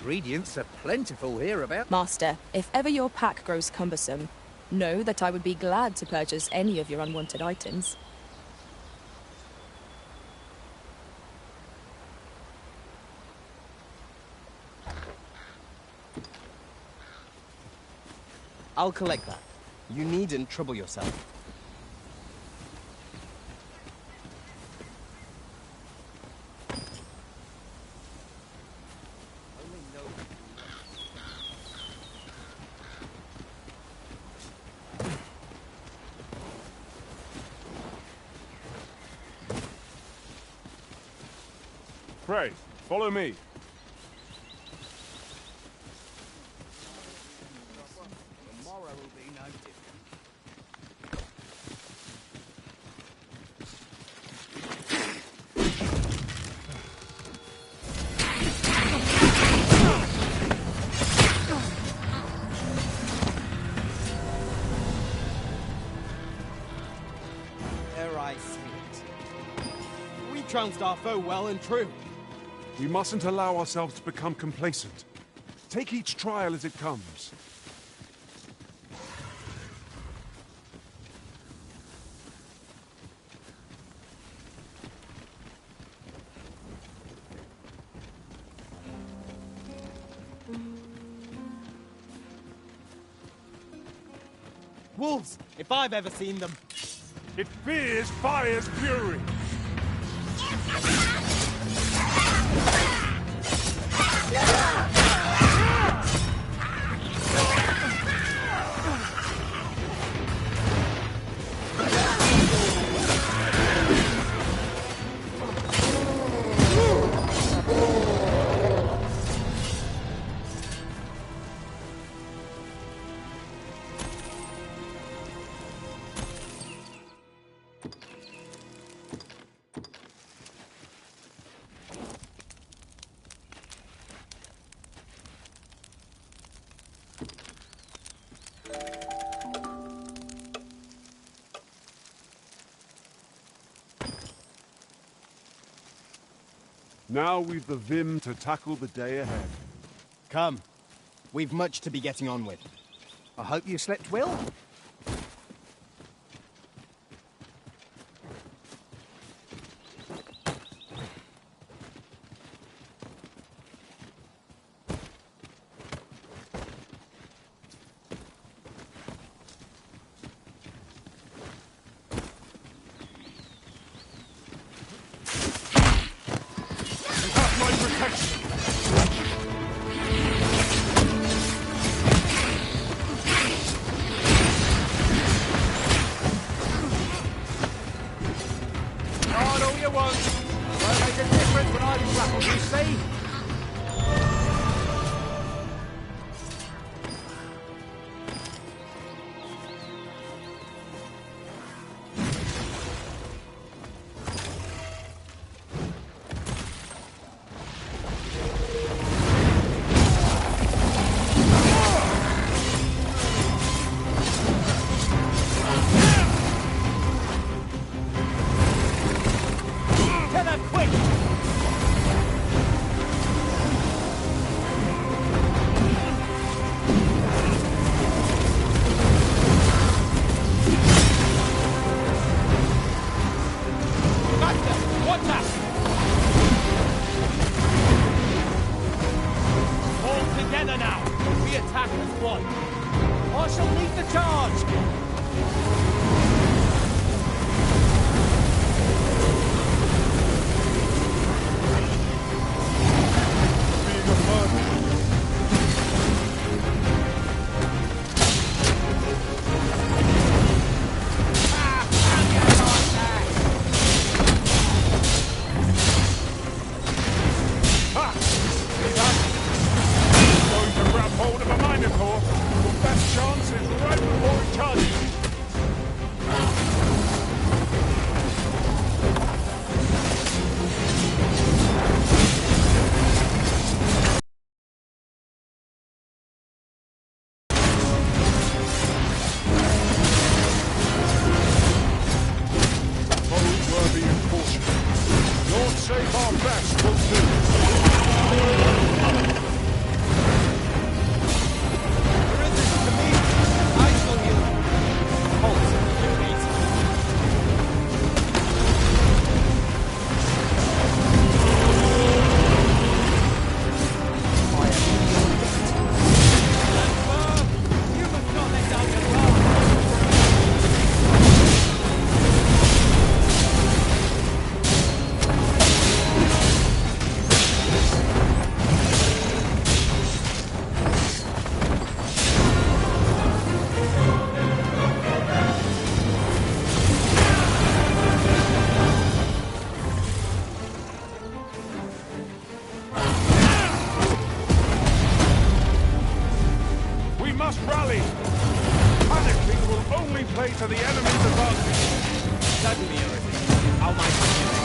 Ingredients are plentiful hereabout. Master, if ever your pack grows cumbersome, know that I would be glad to purchase any of your unwanted items. I'll collect that. You needn't trouble yourself. Pray, follow me. Tomorrow will be no different. Ere I see it. We trounced our foe well and true. We mustn't allow ourselves to become complacent. Take each trial as it comes. Wolves, if I've ever seen them. It fears fire's fury. Now we've the vim to tackle the day ahead. Come. We've much to be getting on with. I hope you slept well. rally! Panicking will only play to the enemy's advantage. Certainly, Eurus. I'll mind you.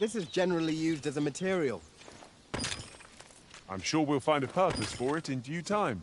This is generally used as a material. I'm sure we'll find a purpose for it in due time.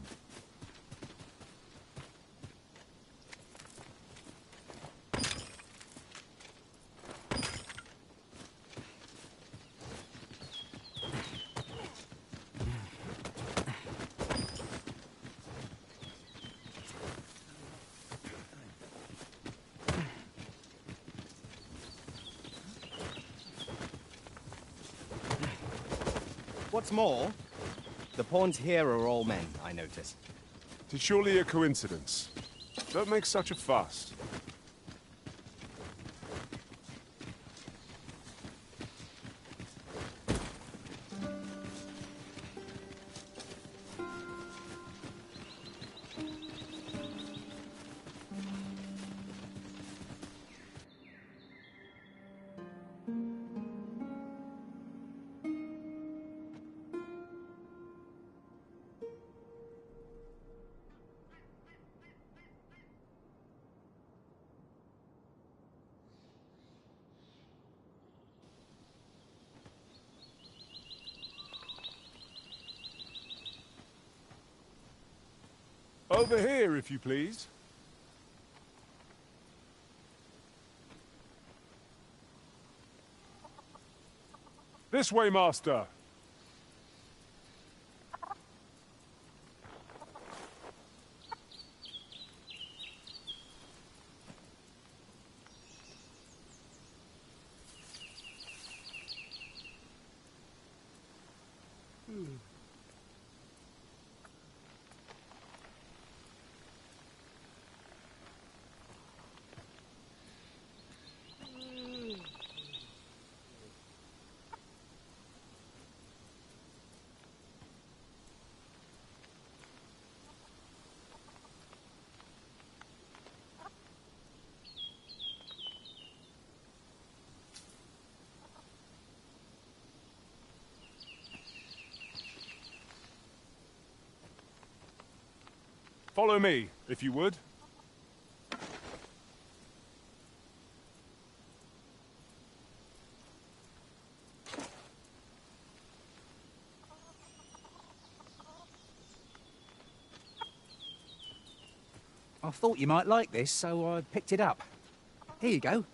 What's more, the pawns here are all men, I notice. It's surely a coincidence. Don't make such a fuss. Over here, if you please. This way, Master. Follow me, if you would. I thought you might like this, so I picked it up. Here you go.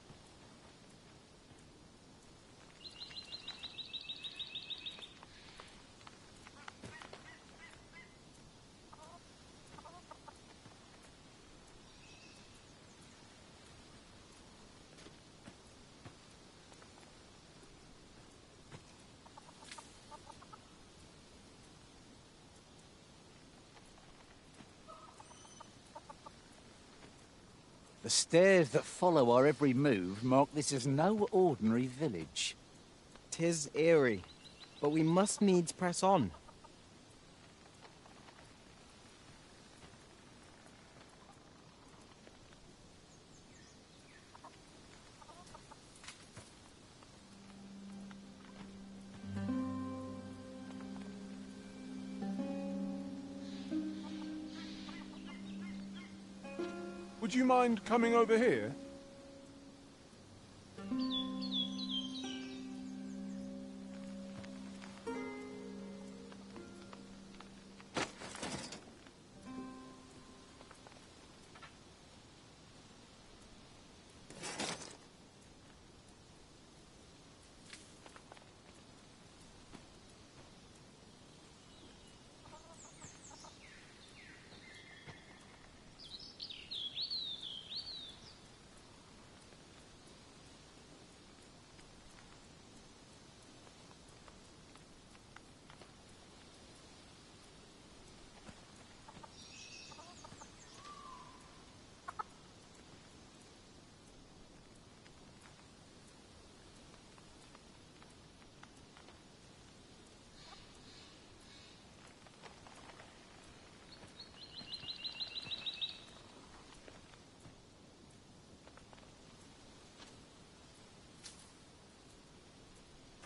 The stairs that follow our every move mark this as no ordinary village. 'Tis eerie, but we must needs press on. Would you mind coming over here?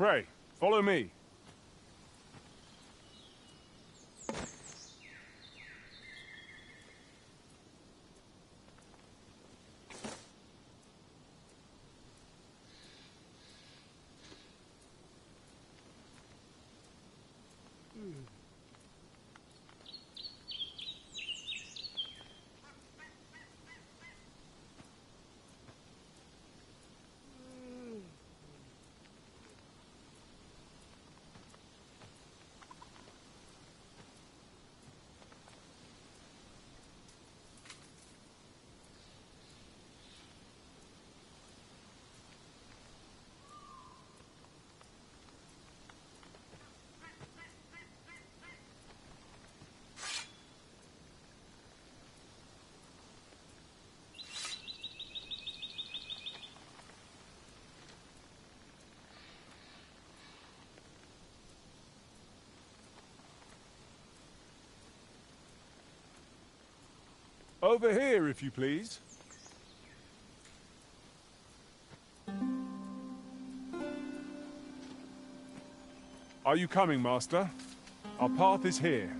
Pray, follow me. Over here, if you please. Are you coming, Master? Our path is here.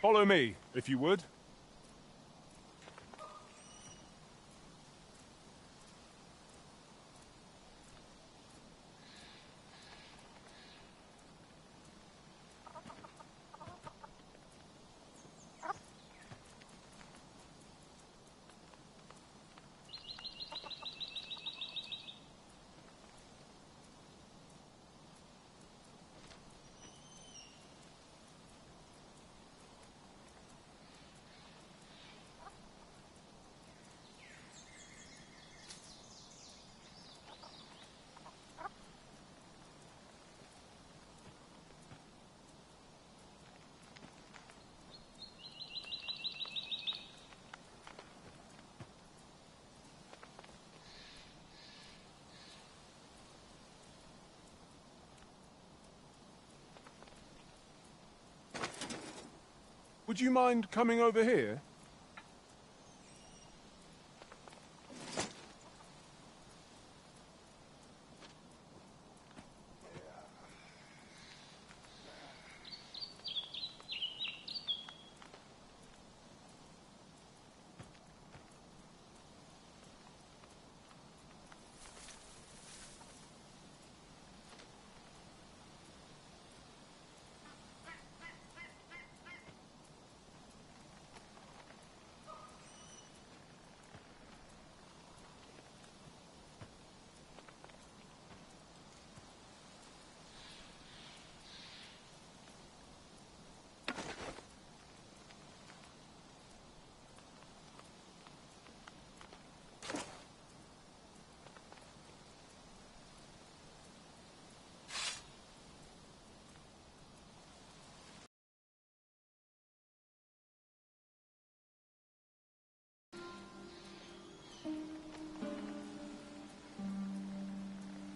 Follow me, if you would. Would you mind coming over here?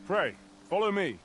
Pray, follow me.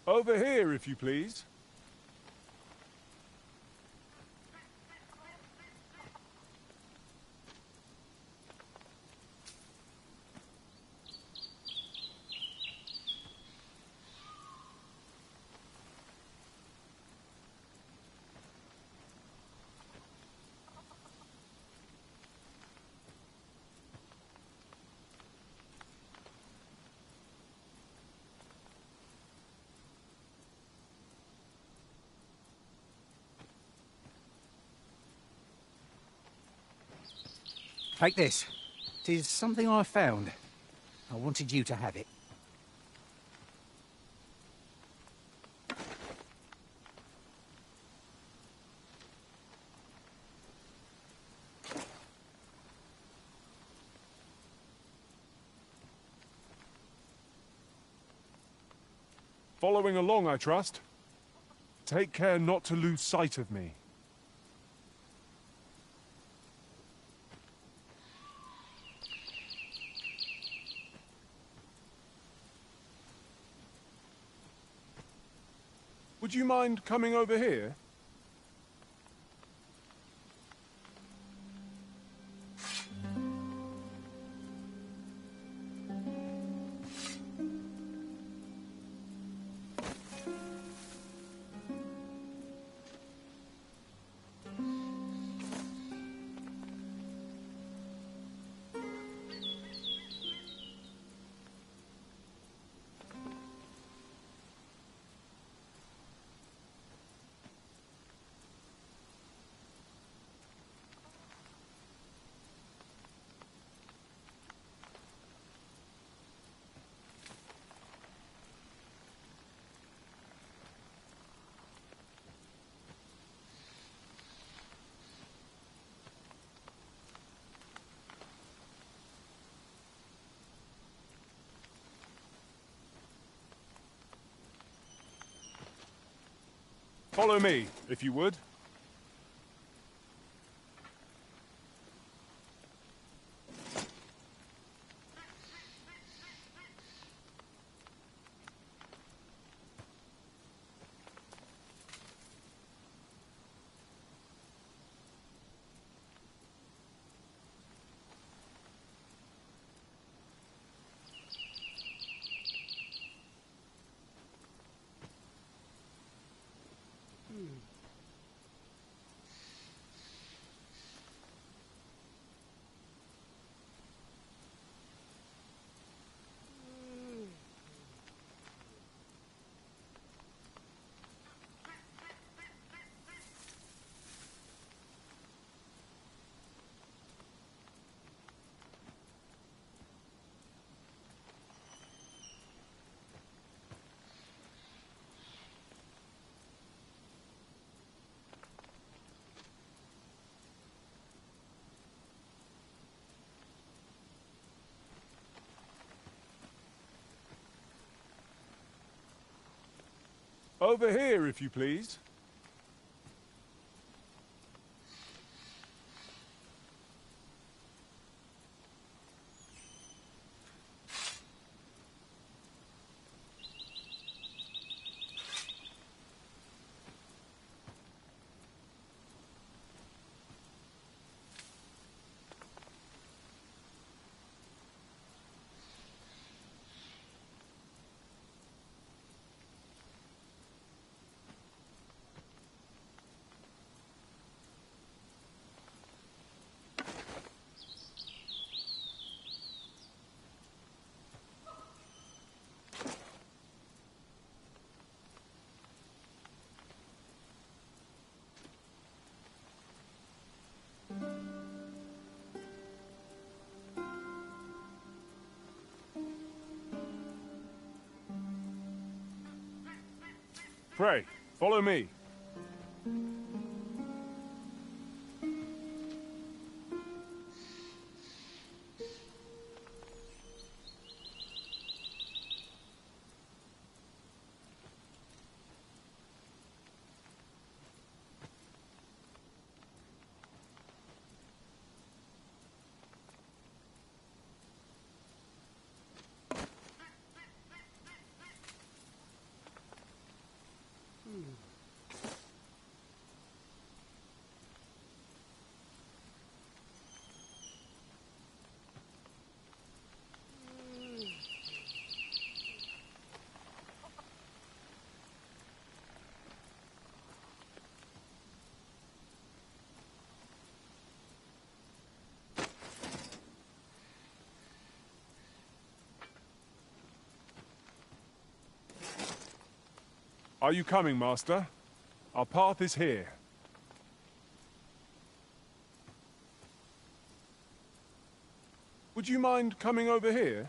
Over here, if you please. Take this. 'Tis something I found. I wanted you to have it. Following along, I trust. Take care not to lose sight of me. Would you mind coming over here? Follow me, if you would. Over here, if you please. Pray, follow me. Are you coming, Master? Our path is here. Would you mind coming over here?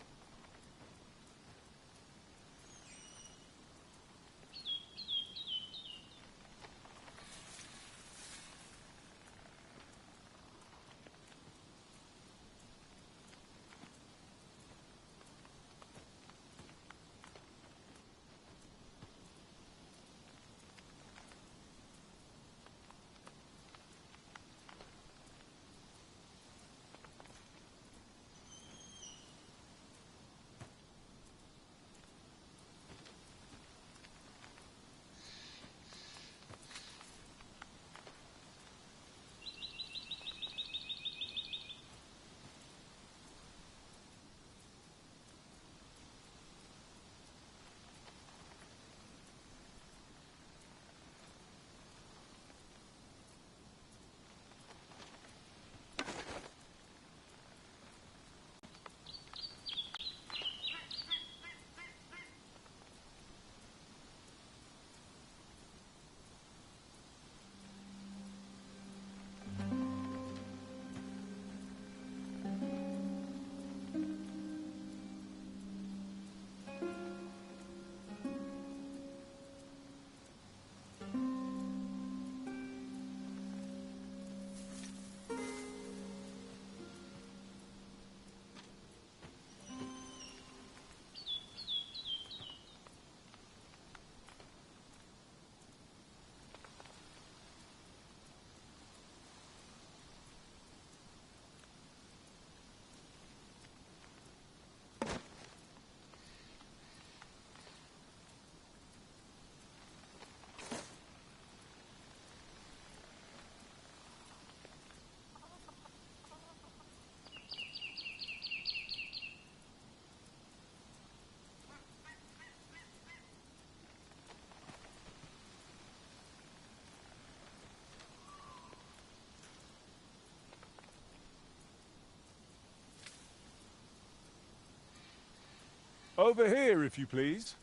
Over here, if you please.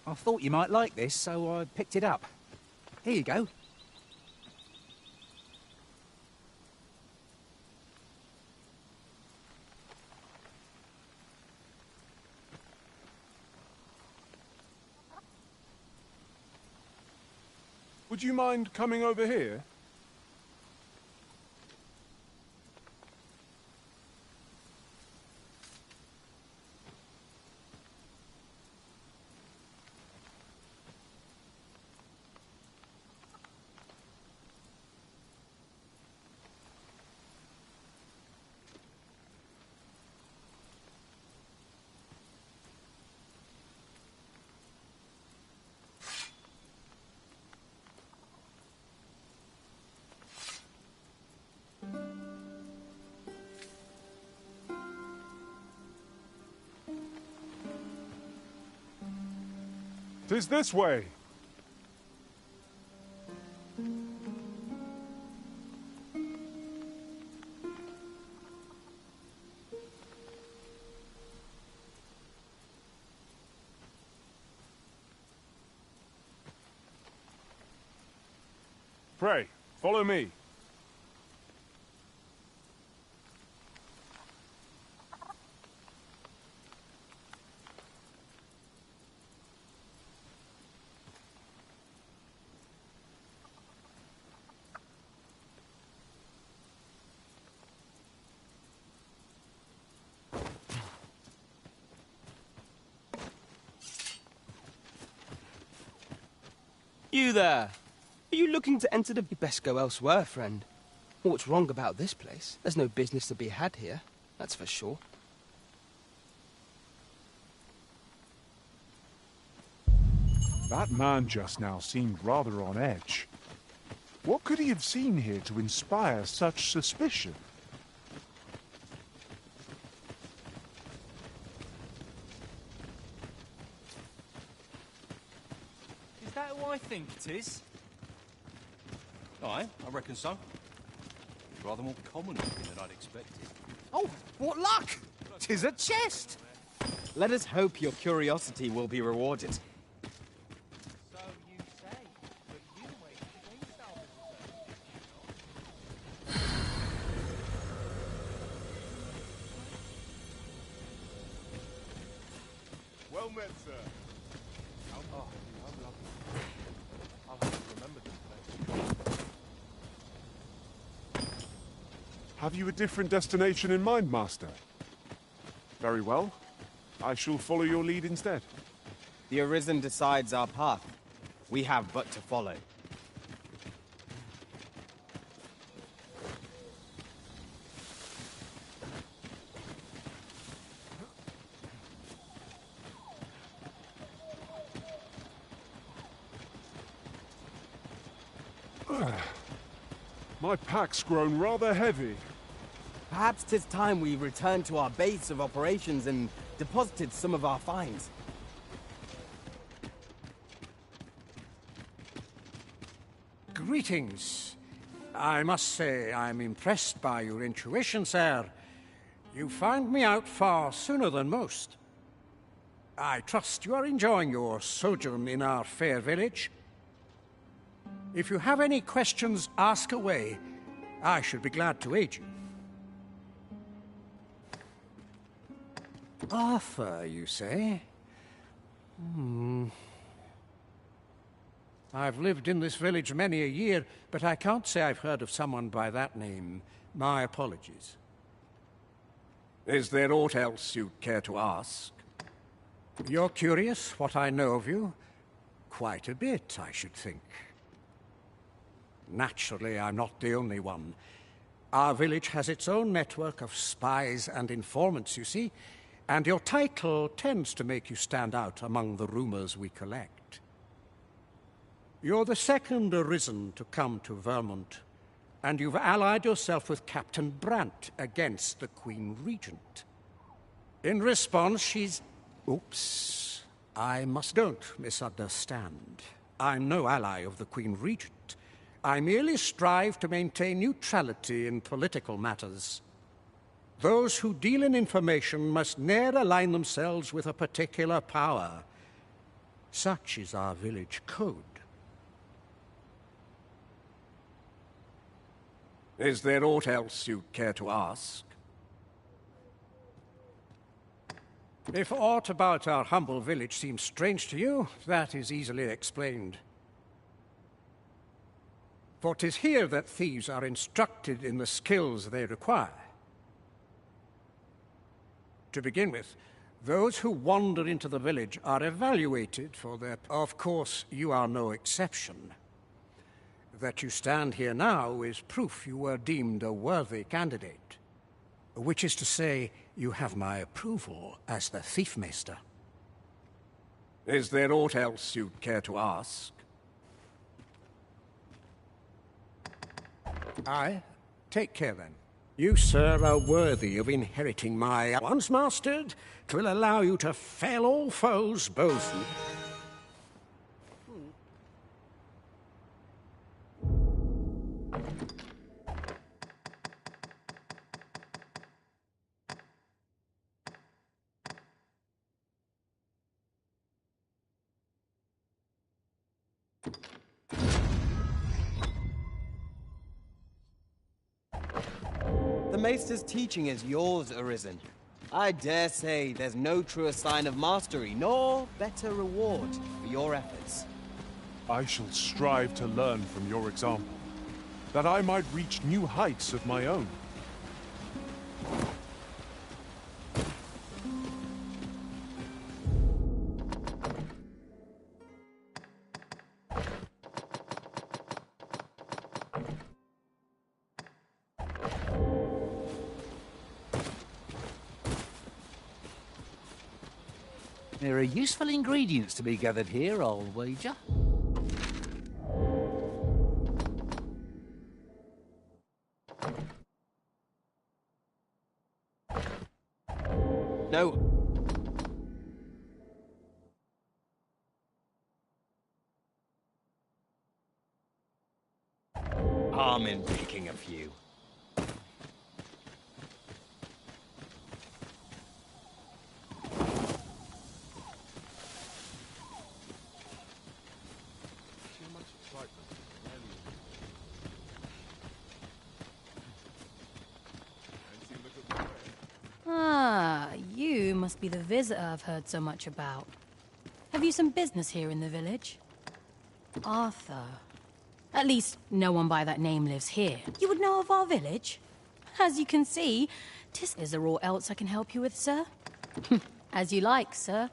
I thought you might like this, so I picked it up. Here you go. Would you mind coming over here? "'Tis this way. Pray, follow me. You there! Are you looking to enter the... You best go elsewhere, friend. What's wrong about this place? There's no business to be had here, that's for sure. That man just now seemed rather on edge. What could he have seen here to inspire such suspicion? Is that who I think it is? Aye, I reckon so. It's rather more common looking than I'd expected. Oh, what luck! 'Tis a chest! Let us hope your curiosity will be rewarded. So you say, but you wait against our Well met, sir. I'll have to remember this place. Have you a different destination in mind, Master? Very well. I shall follow your lead instead. The Arisen decides our path. We have but to follow. My pack's grown rather heavy. Perhaps 'tis time we returned to our base of operations and deposited some of our finds. Greetings. I must say I'm impressed by your intuition, sir. You found me out far sooner than most. I trust you are enjoying your sojourn in our fair village. If you have any questions, ask away. I should be glad to aid you. Arthur, you say? I've lived in this village many a year, but I can't say I've heard of someone by that name. My apologies. Is there aught else you'd care to ask? You're curious what I know of you? Quite a bit, I should think. Naturally, I'm not the only one. Our village has its own network of spies and informants, you see, and your title tends to make you stand out among the rumors we collect. You're the second Arisen to come to Vermont, and you've allied yourself with Captain Brant against the Queen Regent. In response, she's... Oops. Don't misunderstand. I'm no ally of the Queen Regent. I merely strive to maintain neutrality in political matters. Those who deal in information must ne'er align themselves with a particular power. Such is our village code. Is there aught else you'd care to ask? If aught about our humble village seems strange to you, that is easily explained. For 'tis here that thieves are instructed in the skills they require. To begin with, those who wander into the village are evaluated for their... Of course, you are no exception. That you stand here now is proof you were deemed a worthy candidate. Which is to say, you have my approval as the Thiefmeister. Is there aught else you'd care to ask? Aye. Take care, then. You, sir, are worthy of inheriting my... Once mastered, 'twill allow you to fell all foes, both... The Maester's teaching is yours, Arisen. I dare say there's no truer sign of mastery, nor better reward for your efforts. I shall strive to learn from your example, that I might reach new heights of my own. There are useful ingredients to be gathered here, I'll wager. No. Harm in picking a few. Ah, you must be the visitor I've heard so much about. Have you some business here in the village? Arthur. At least, no one by that name lives here. You would know of our village? As you can see, is there aught else I can help you with, sir? As you like, sir.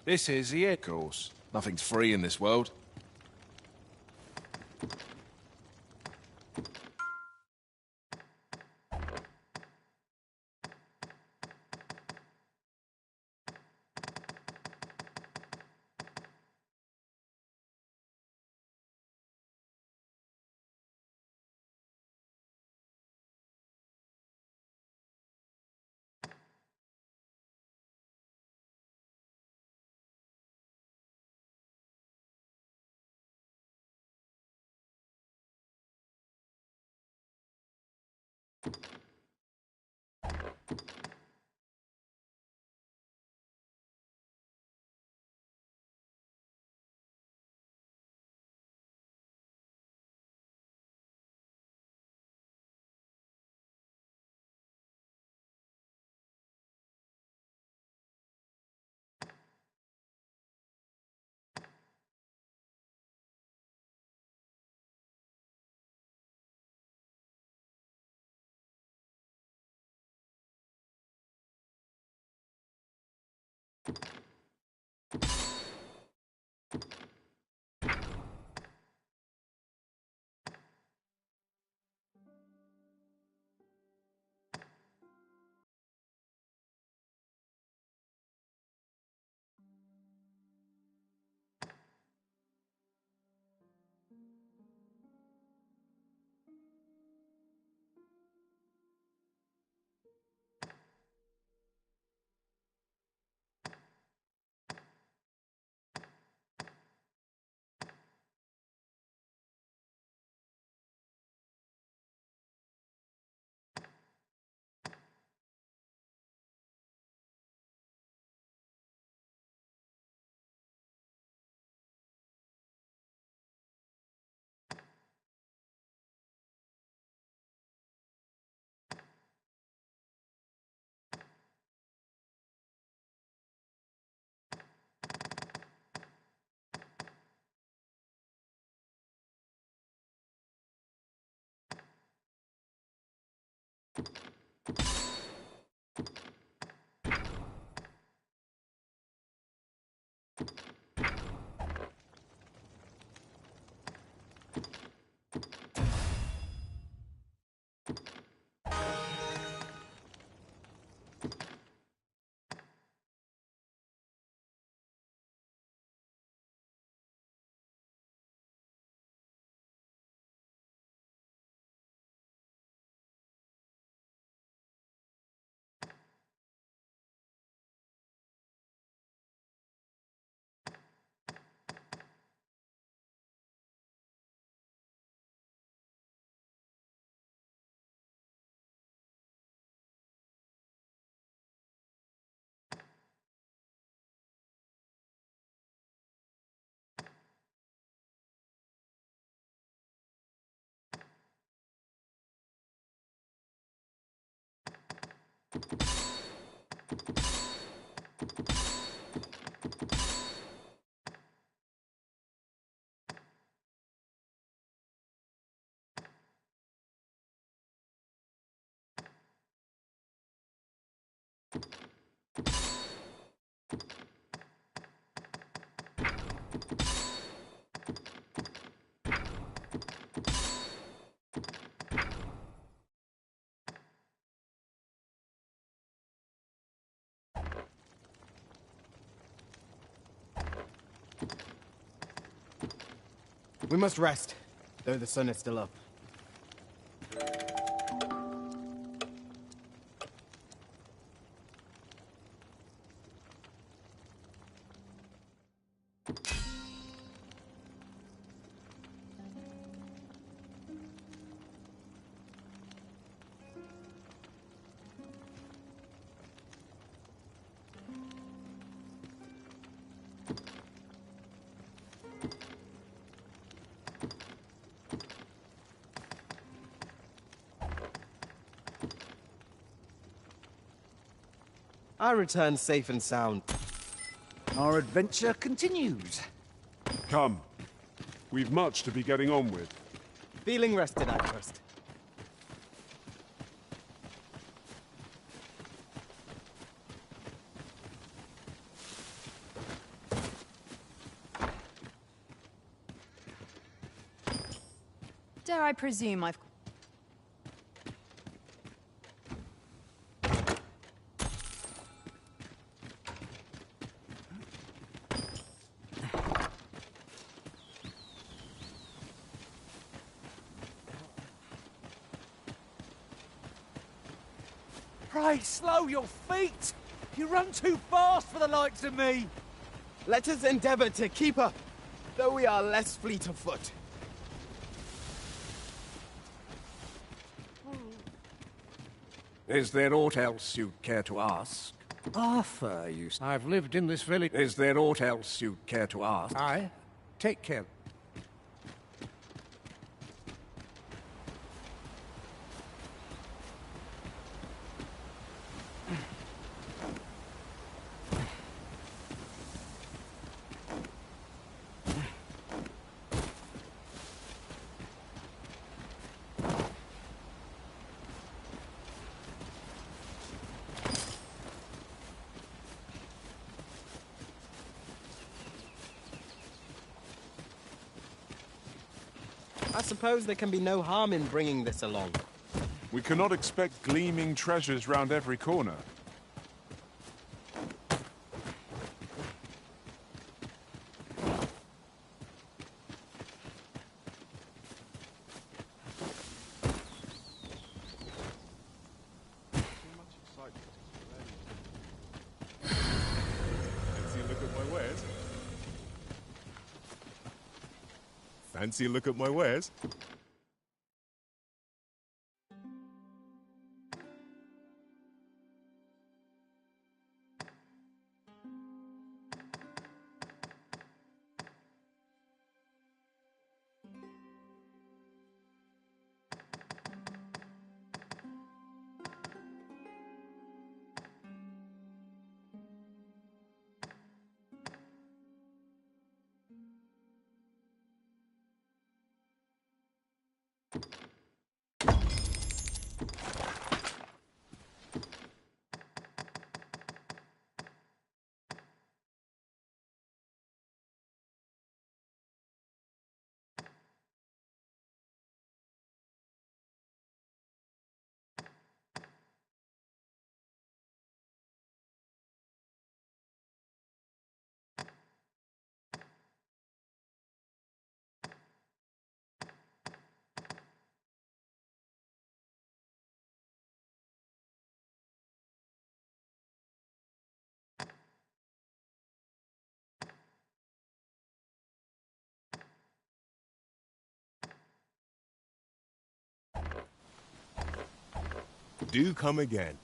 This is the air course. Nothing's free in this world. We must rest, though the sun is still up. I return safe and sound. Our adventure continues. Come. We've much to be getting on with. Feeling rested, I trust. Dare I presume I've... Pray, slow your feet! You run too fast for the likes of me! Let us endeavor to keep up, though we are less fleet of foot. Is there aught else you'd care to ask? Arthur, I've lived in this village. Is there aught else you'd care to ask? Aye. Take care. I suppose there can be no harm in bringing this along. We cannot expect gleaming treasures round every corner. Fancy a look at my wares? Do come again.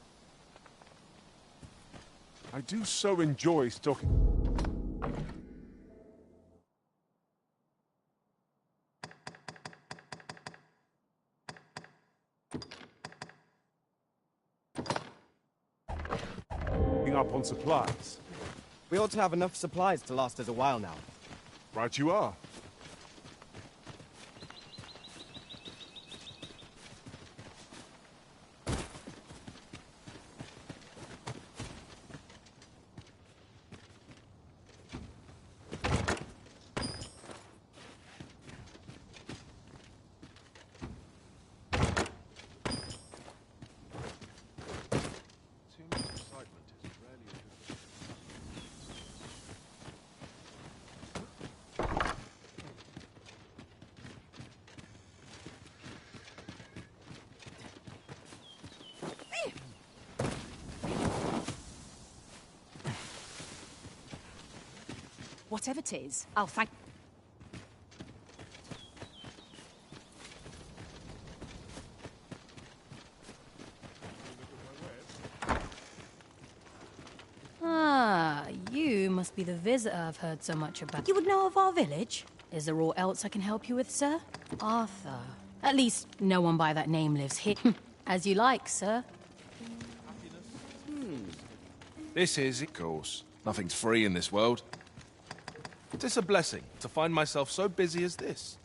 I do so enjoy stalking. Up on supplies. We ought to have enough supplies to last us a while now. Right you are. Whatever it is, I'll thank... Ah, you must be the visitor I've heard so much about. You would know of our village? Is there aught else I can help you with, sir? Arthur. At least, no one by that name lives here. As you like, sir. This is, of course. Nothing's free in this world. It's a blessing to find myself so busy as this.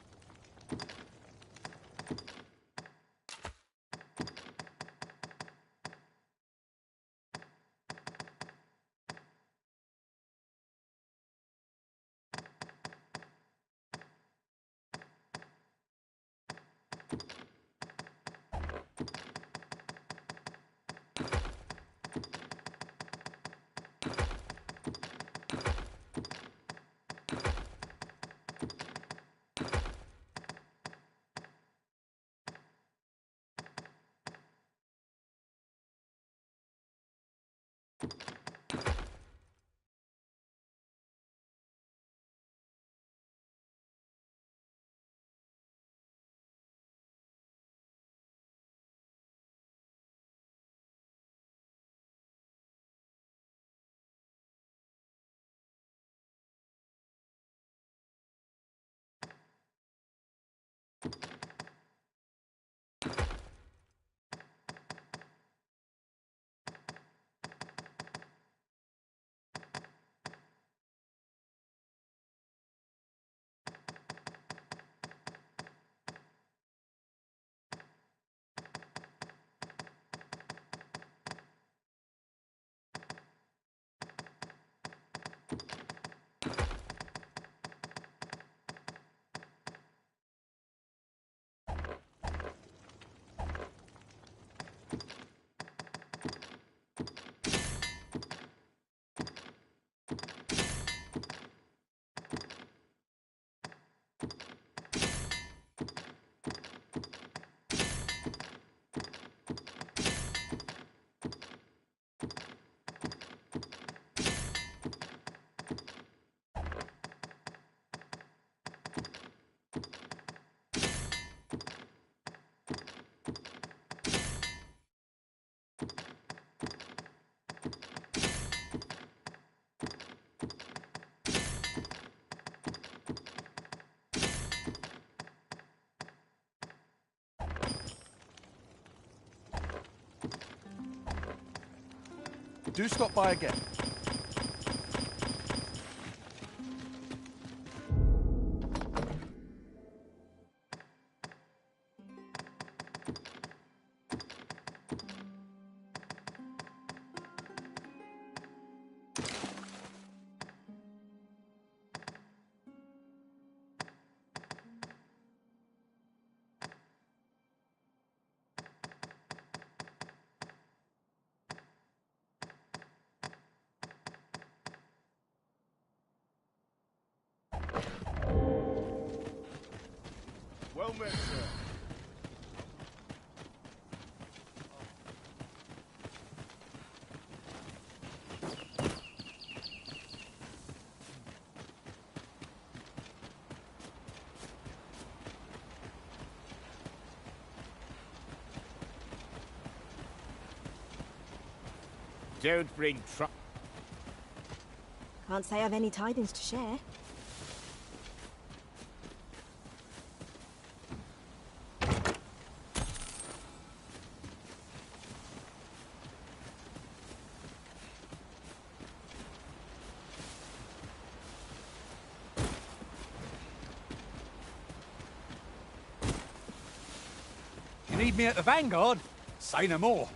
Do stop by again. Well met, sir. Don't bring trouble. Can't say I've any tidings to share. You need me at the Vanguard? Say no more.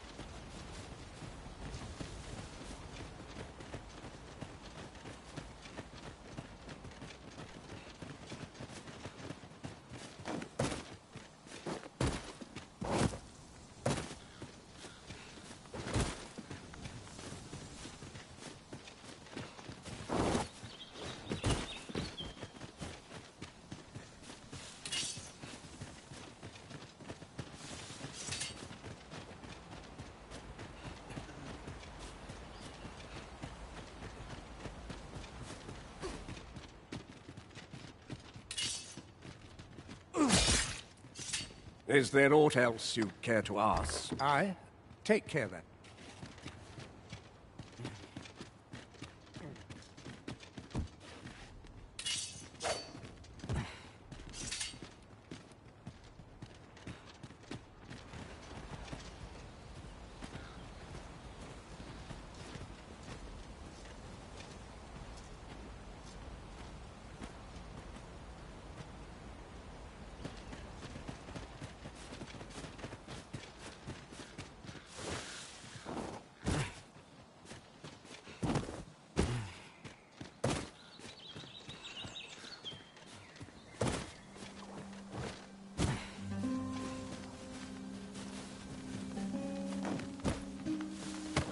Is there aught else you care to ask? Aye. Take care then.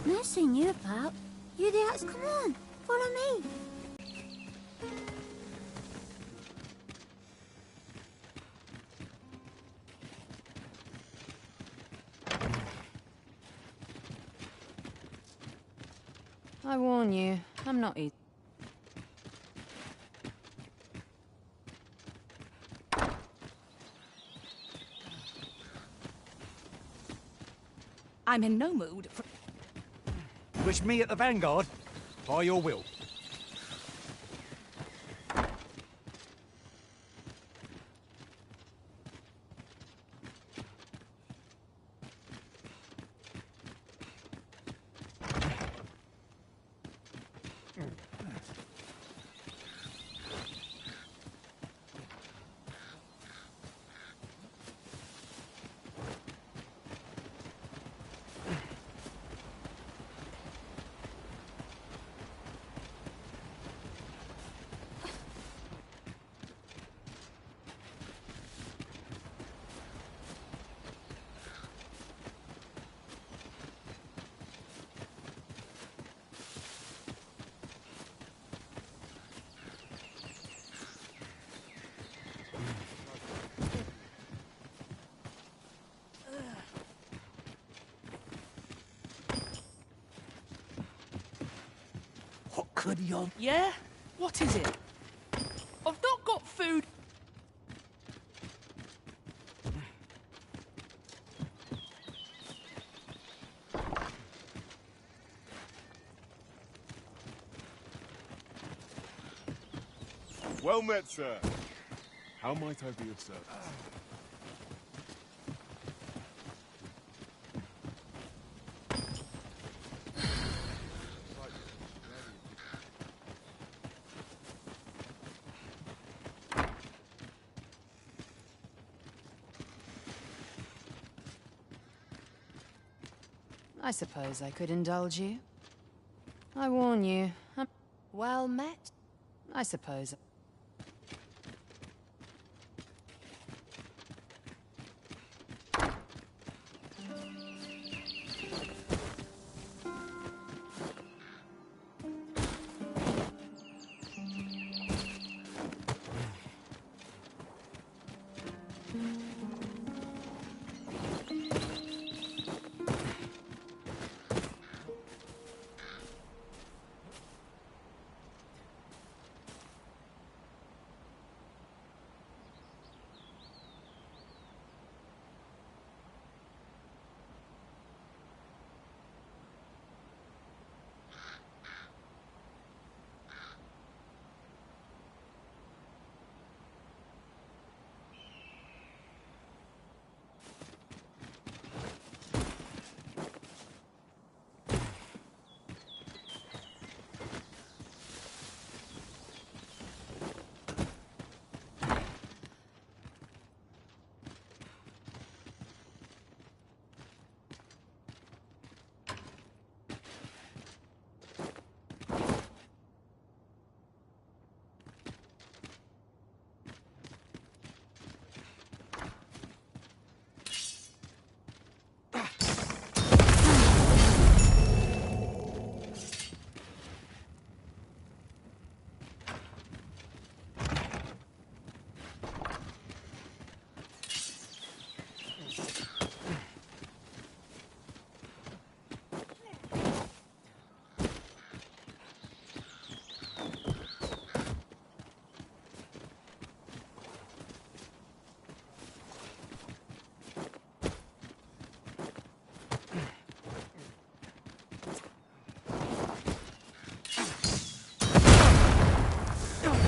Nothing you about. You the axe, come on, follow me. I warn you, I'm not easy. I'm in no mood for... Wish me at the Vanguard? By your will. What could you... Yeah? What is it? I've not got food. Well met, sir. How might I be of service? I suppose I could indulge you. I warn you, I'm Well met. I suppose.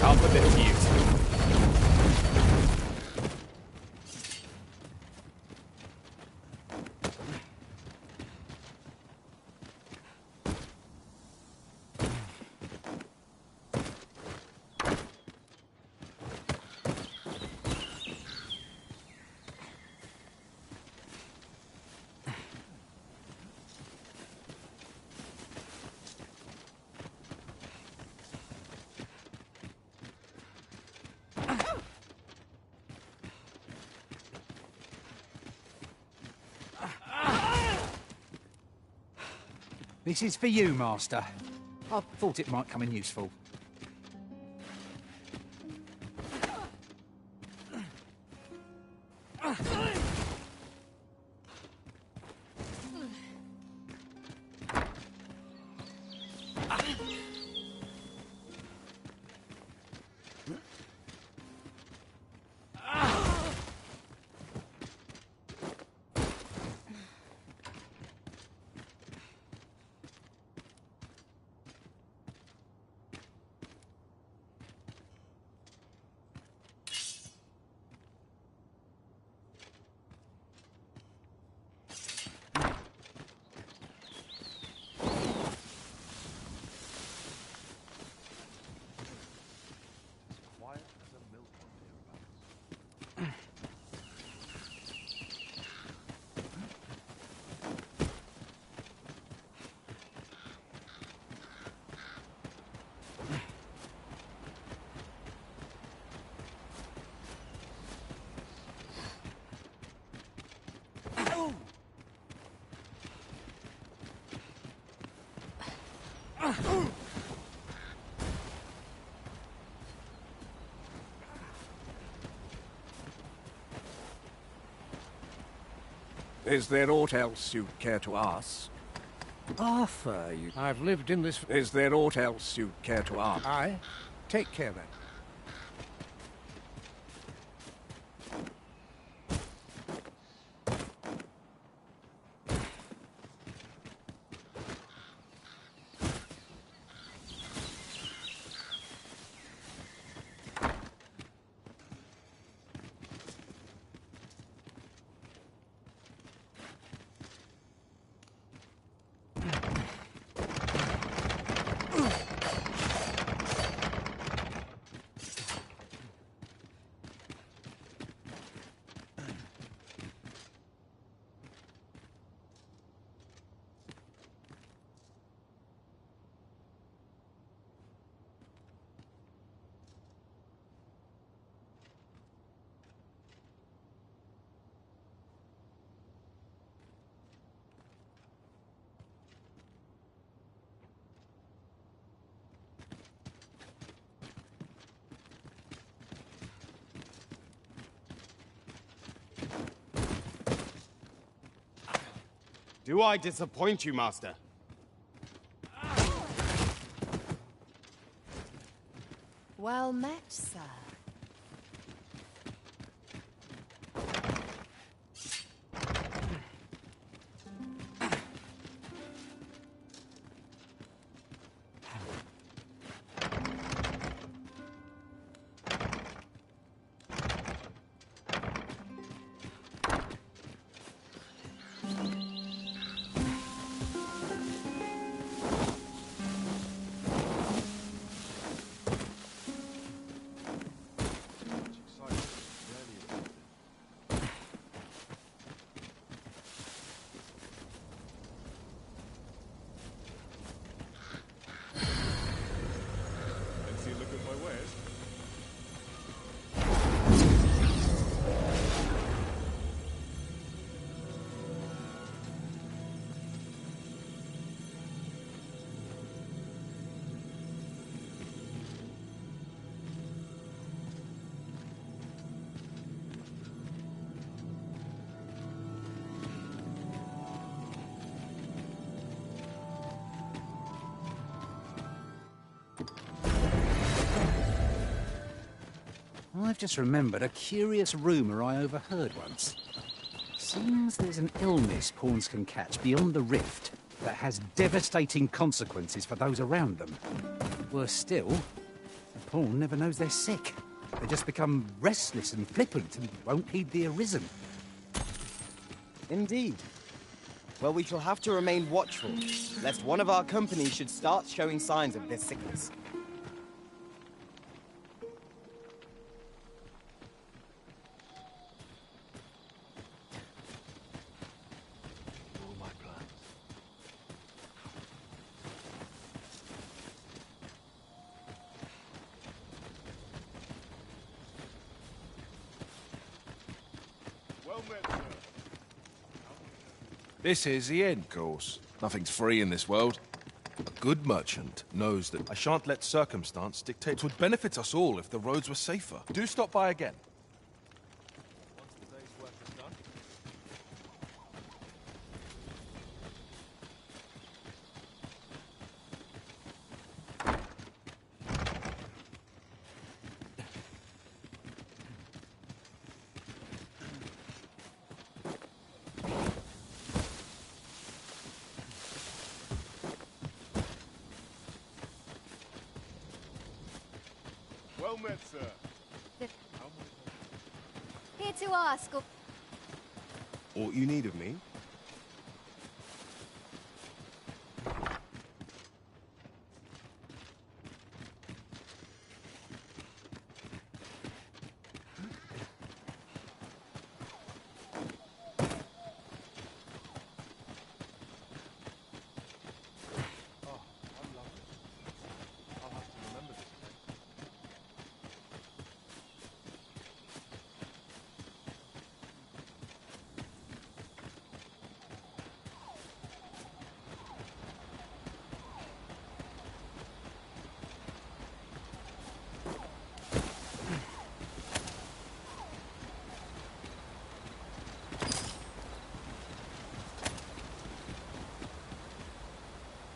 Half a bit cute. This is for you, Master. I thought it might come in useful. Is there aught else you'd care to ask? Arthur, I've lived in this... Is there aught else you'd care to ask? Aye. Take care then. Do I disappoint you, Master? Well met, sir. Fancy a look at my wares? I've just remembered a curious rumour I overheard once. Seems there's an illness pawns can catch beyond the rift that has devastating consequences for those around them. Worse still, a pawn never knows they're sick. They just become restless and flippant and won't heed the arisen. Indeed. Well, we shall have to remain watchful, lest one of our company should start showing signs of this sickness. Well met, sir. This is the inn, of course. Nothing's free in this world. A good merchant knows that I shan't let circumstance dictate. It would benefit us all if the roads were safer. Do stop by again. Once the day's work is done. Well met, sir. Here to ask, or... Aught you need of me?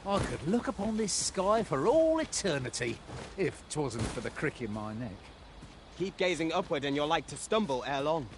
I could look upon this sky for all eternity, if 'twasn't for the crick in my neck. Keep gazing upward and you're like to stumble ere long.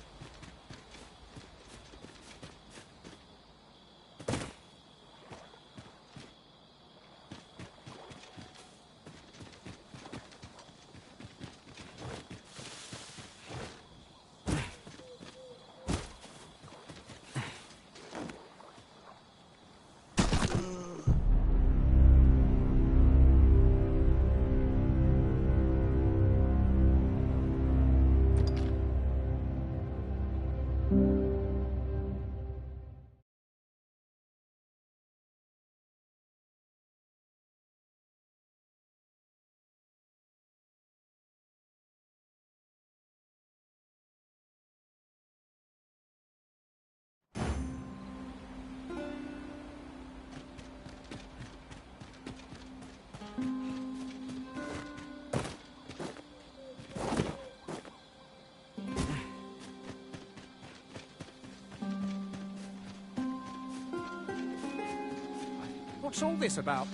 What's all this about?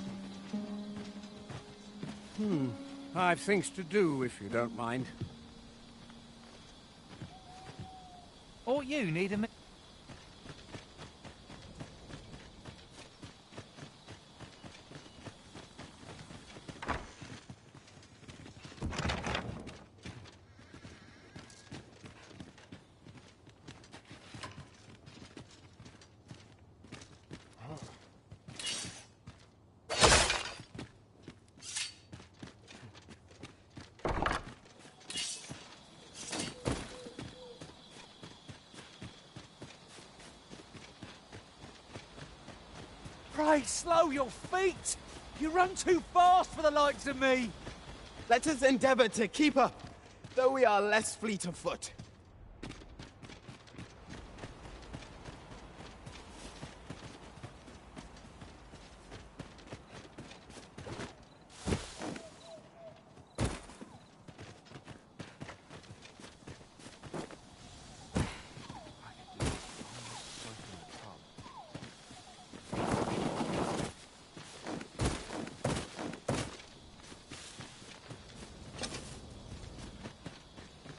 I've things to do, if you don't mind. Or you need a... Pray, slow your feet! You run too fast for the likes of me! Let us endeavor to keep up, though we are less fleet of foot.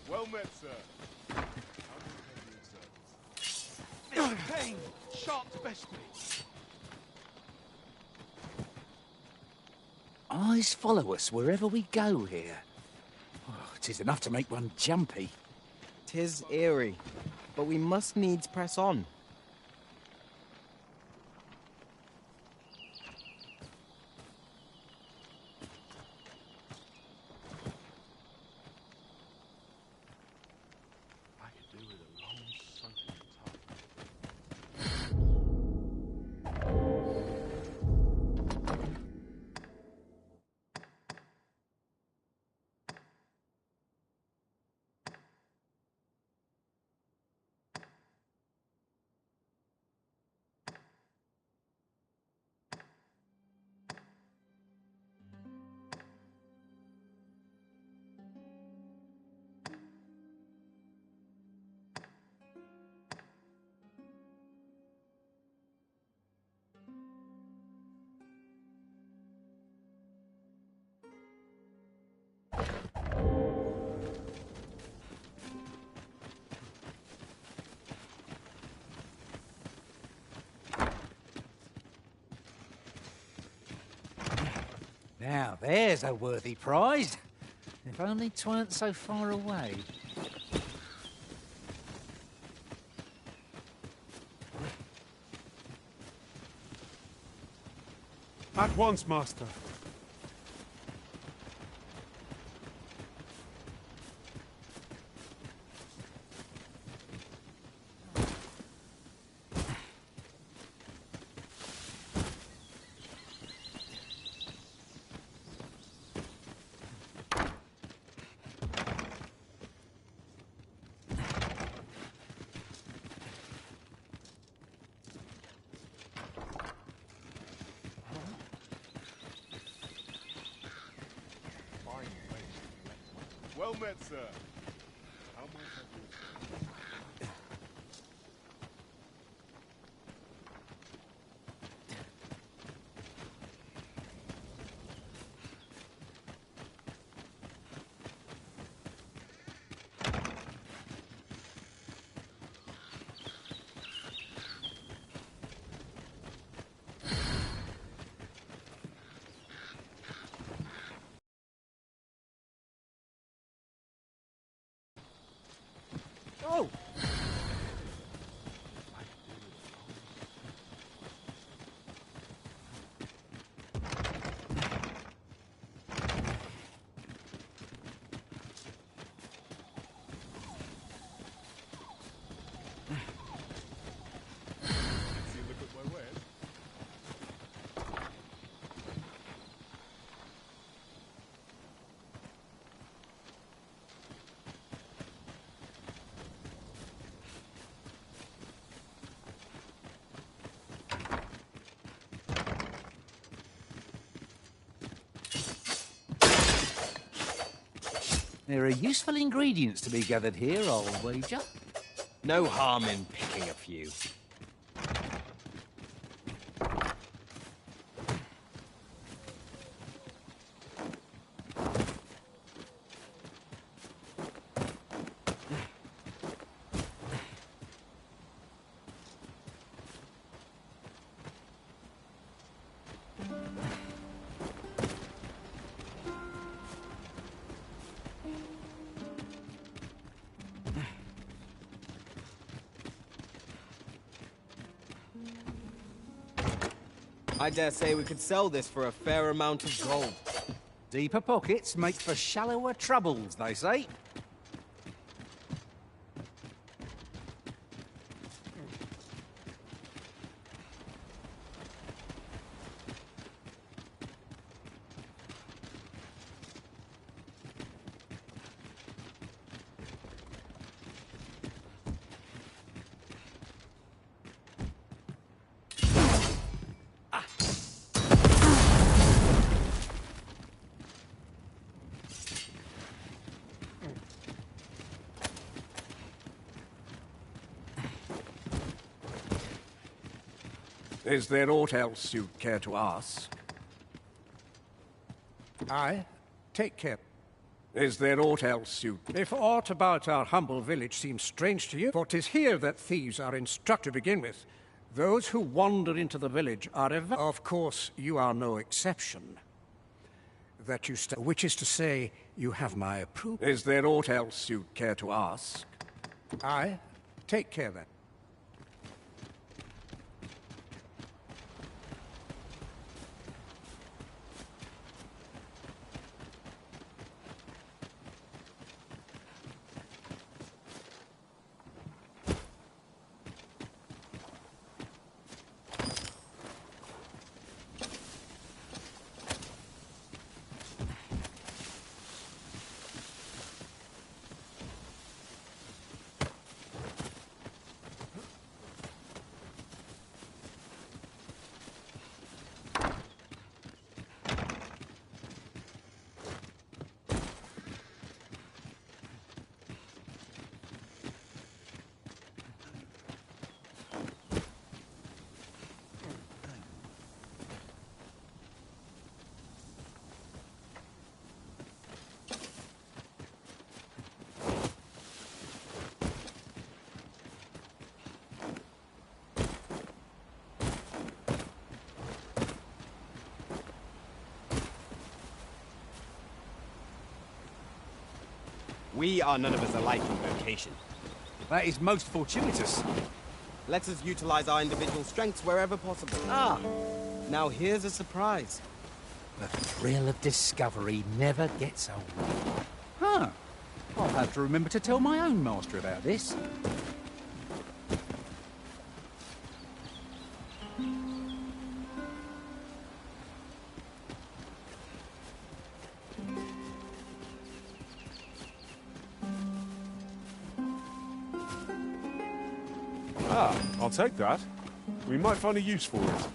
Well met, sir. Pain! Sharp's best, please. Eyes follow us wherever we go here. Oh, 'tis enough to make one jumpy. 'Tis eerie, but we must needs press on. Now, there's a worthy prize. If only 'tweren't so far away. At once, master. Well met, sir. How might I do it? Oh! See, look at my wares. There are useful ingredients to be gathered here, I'll wager. No harm in picking a few. I dare say we could sell this for a fair amount of gold. Deeper pockets make for shallower troubles, they say. Is there aught else you'd care to ask? Aye. Take care. Is there aught else you... If aught about our humble village seems strange to you, for 'tis here that thieves are instructed to begin with. Those who wander into the village are ever... Of course, you are no exception. That you which is to say, you have my approval. Is there aught else you'd care to ask? Aye. Take care then. We are none of us alike in vocation. That is most fortuitous. Let us utilize our individual strengths wherever possible. Ah, now here's a surprise. The thrill of discovery never gets old. Huh. I'll have to remember to tell my own master about this. Ah, I'll take that. We might find a use for it.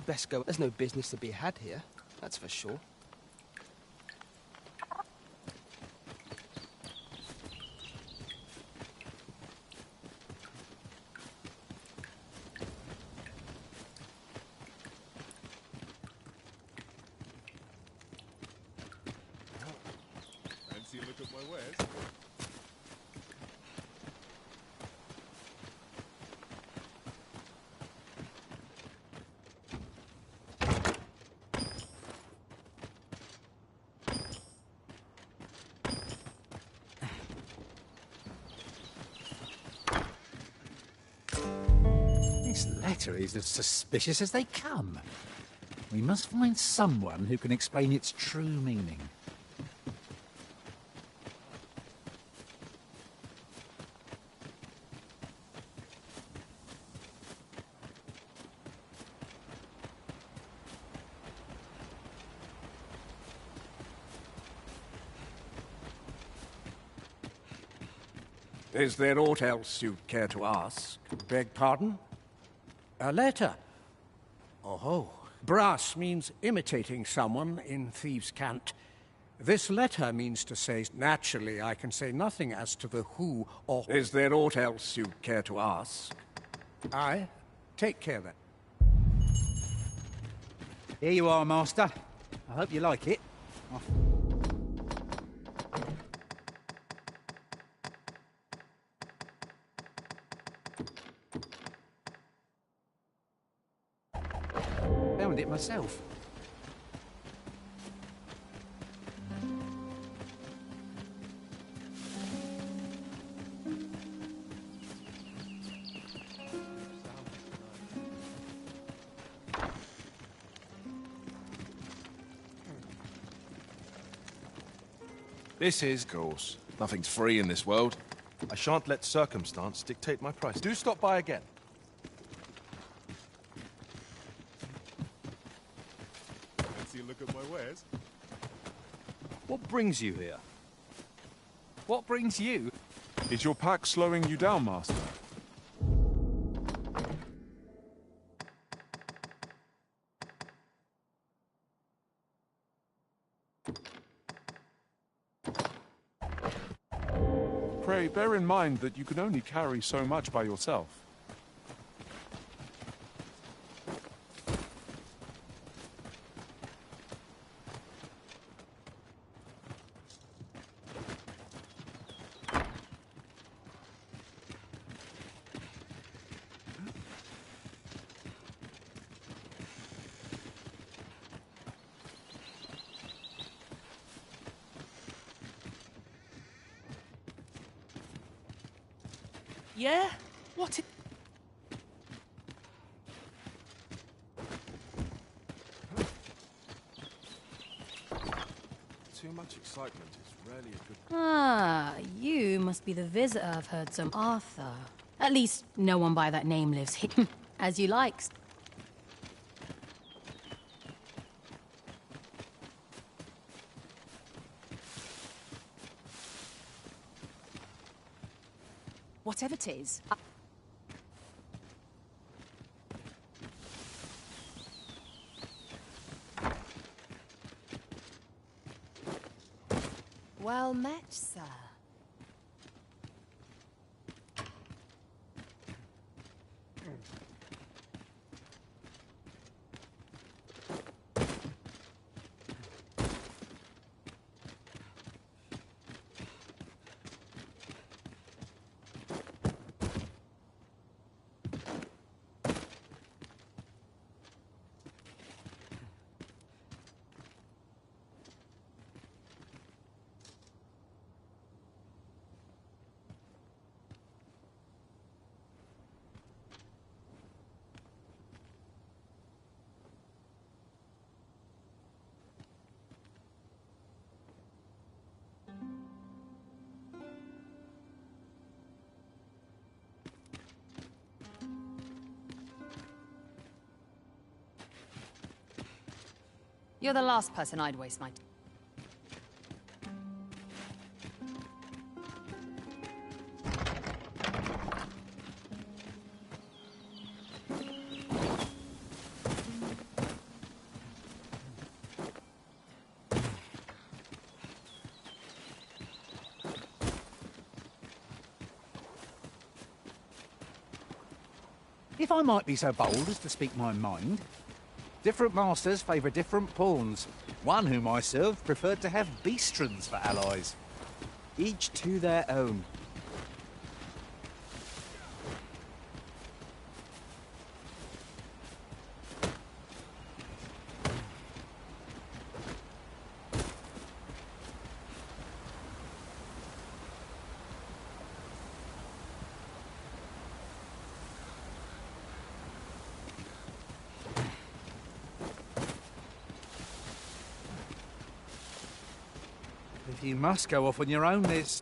Best go. There's no business to be had here, that's for sure. Fancy a look at my wares? This letter is as suspicious as they come. We must find someone who can explain its true meaning. Is there aught else you'd care to ask? Beg pardon? A letter? Oh, Brass means imitating someone in thieves' cant. This letter means to say, naturally, I can say nothing as to the who or... Is there aught else you care to ask? Aye. Take care, then. Here you are, Master. I hope you like it. Found it myself. This is... Of course. Nothing's free in this world. I shan't let circumstance dictate my price. Do stop by again. Fancy a look at my wares? What brings you here? What brings you? Is your pack slowing you down, Master? Pray, bear in mind that you can only carry so much by yourself. Yeah? What i- Too much excitement is rarely a good... Ah, you must be the visitor I've heard some Arthur. At least, no one by that name lives here. As you like. Whatever it is, Well met, sir. you're the last person I'd waste my time. If I might be so bold as to speak my mind, different masters favour different pawns. One whom I served preferred to have beastrons for allies. Each to their own. If you must go off on your own, there's...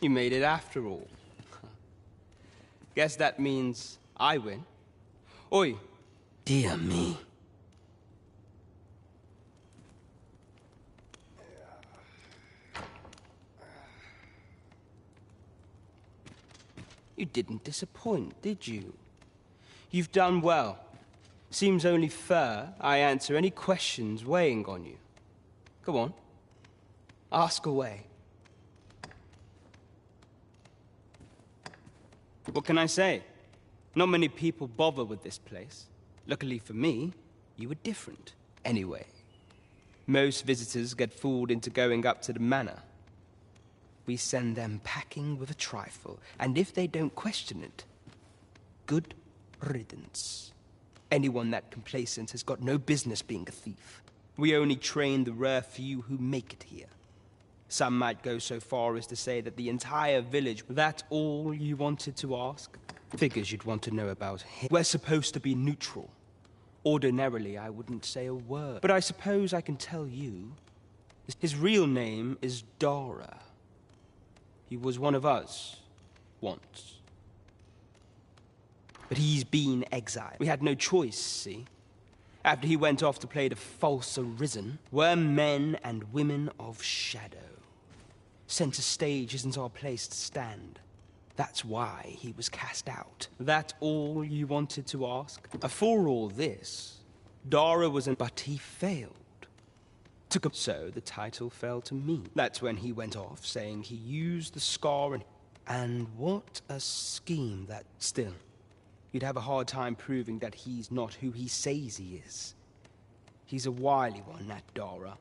You made it after all. Guess that means I win. Oi. Dear me. You didn't disappoint, did you? You've done well. Seems only fair I answer any questions weighing on you. Go on. Ask away. What can I say? Not many people bother with this place. Luckily for me, you were different. Anyway, most visitors get fooled into going up to the manor. We send them packing with a trifle, and if they don't question it, good riddance. Anyone that complacent has got no business being a thief. We only train the rare few who make it here. Some might go so far as to say that the entire village, that's all you wanted to ask? Figures you'd want to know about him. We're supposed to be neutral. Ordinarily, I wouldn't say a word. But I suppose I can tell you. His real name is Dara. He was one of us, once. But he's been exiled. We had no choice, see? After he went off to play the false arisen, we're men and women of shadow. Center stage isn't our place to stand. That's why he was cast out. That all you wanted to ask? For all this, Dara was but he failed. So the title fell to me. That's when he went off, saying he used the scar and what a scheme that still. You'd have a hard time proving that he's not who he says he is. He's a wily one, that Dara.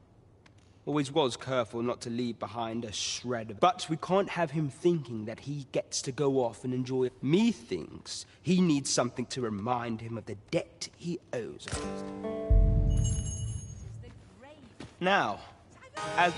Always was careful not to leave behind a shred of... But we can't have him thinking that he gets to go off and enjoy it. Me thinks he needs something to remind him of the debt he owes us. Now, as...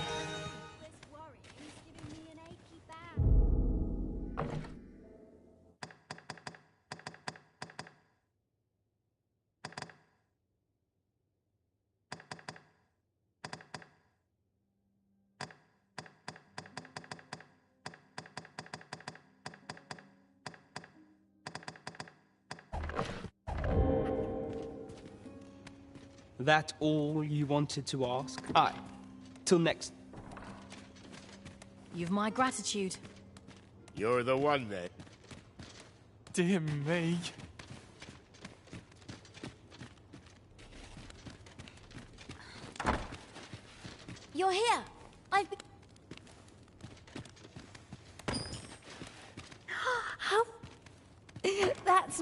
That all you wanted to ask? Aye. Till next. You've my gratitude. You're the one, then. Dear me. You're here. I've been... How... That's...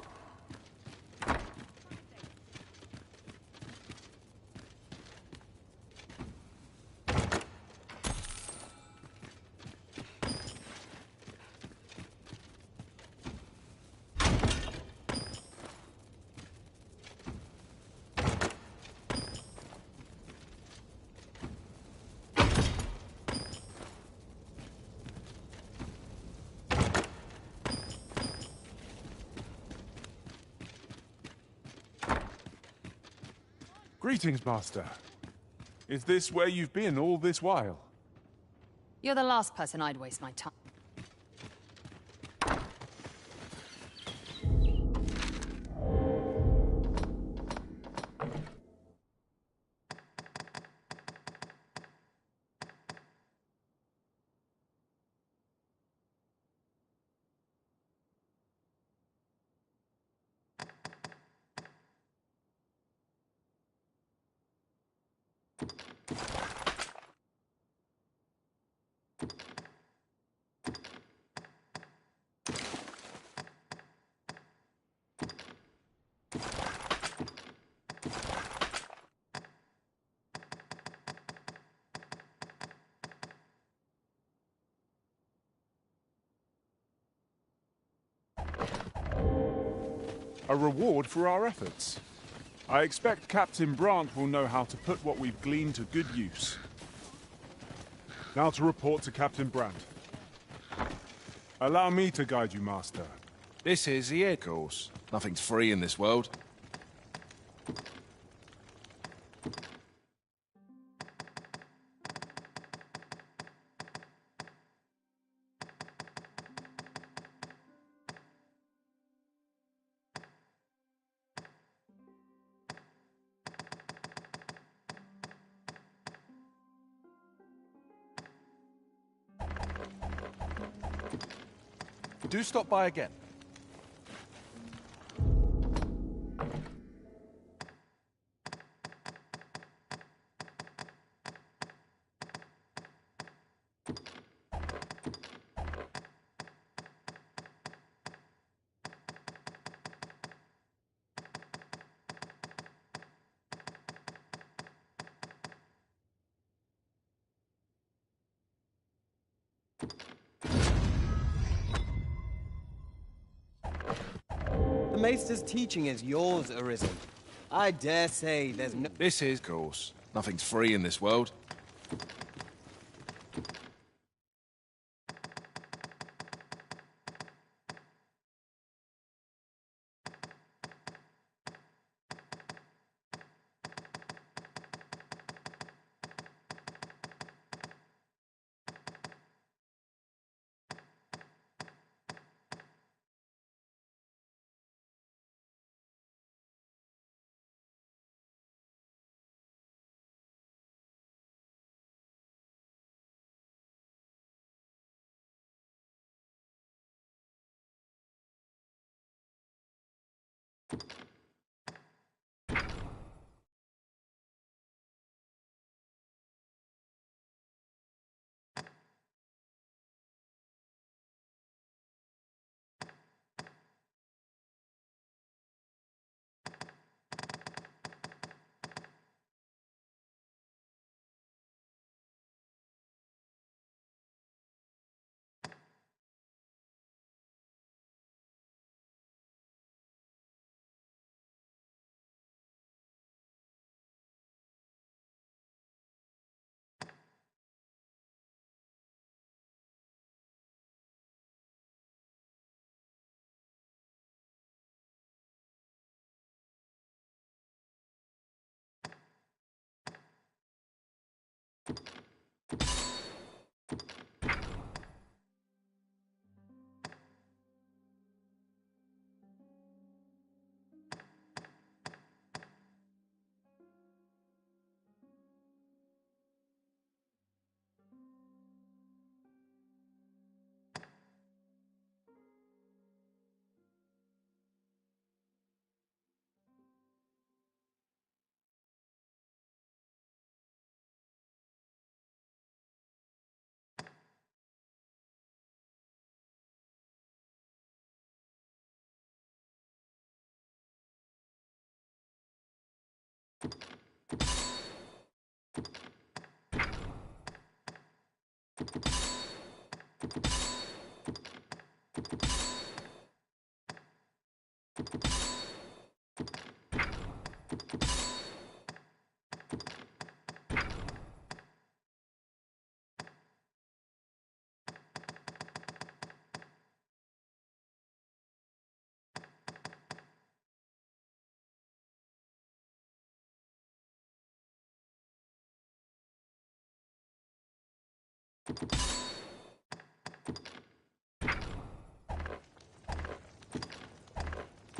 Greetings, Master. Is this where you've been all this while? You're the last person I'd waste my time. A reward for our efforts. I expect Captain Brandt will know how to put what we've gleaned to good use. Now to report to Captain Brandt. Allow me to guide you, Master. This is the air course. Nothing's free in this world. Do stop by again. The Maester's teaching is yours, Arisen. I dare say there's no... This is, of course. Nothing's free in this world.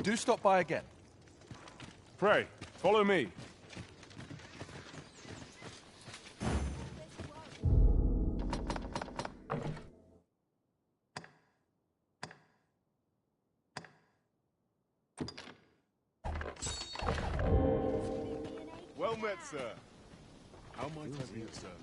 Do stop by again. Pray, follow me. Well met, sir. How might I be of service?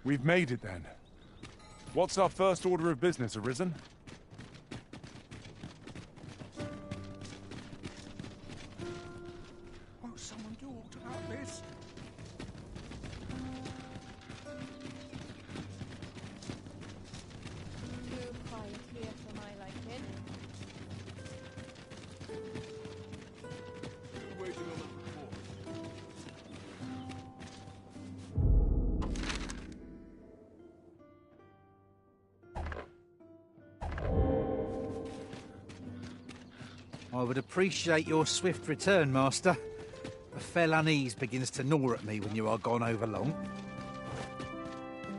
We've made it then. What's our first order of business, Arisen? Won't someone do aught about this? Too quiet here for my liking. Waiting on a report. I would appreciate your swift return, Master. A fell unease begins to gnaw at me when you are gone over long.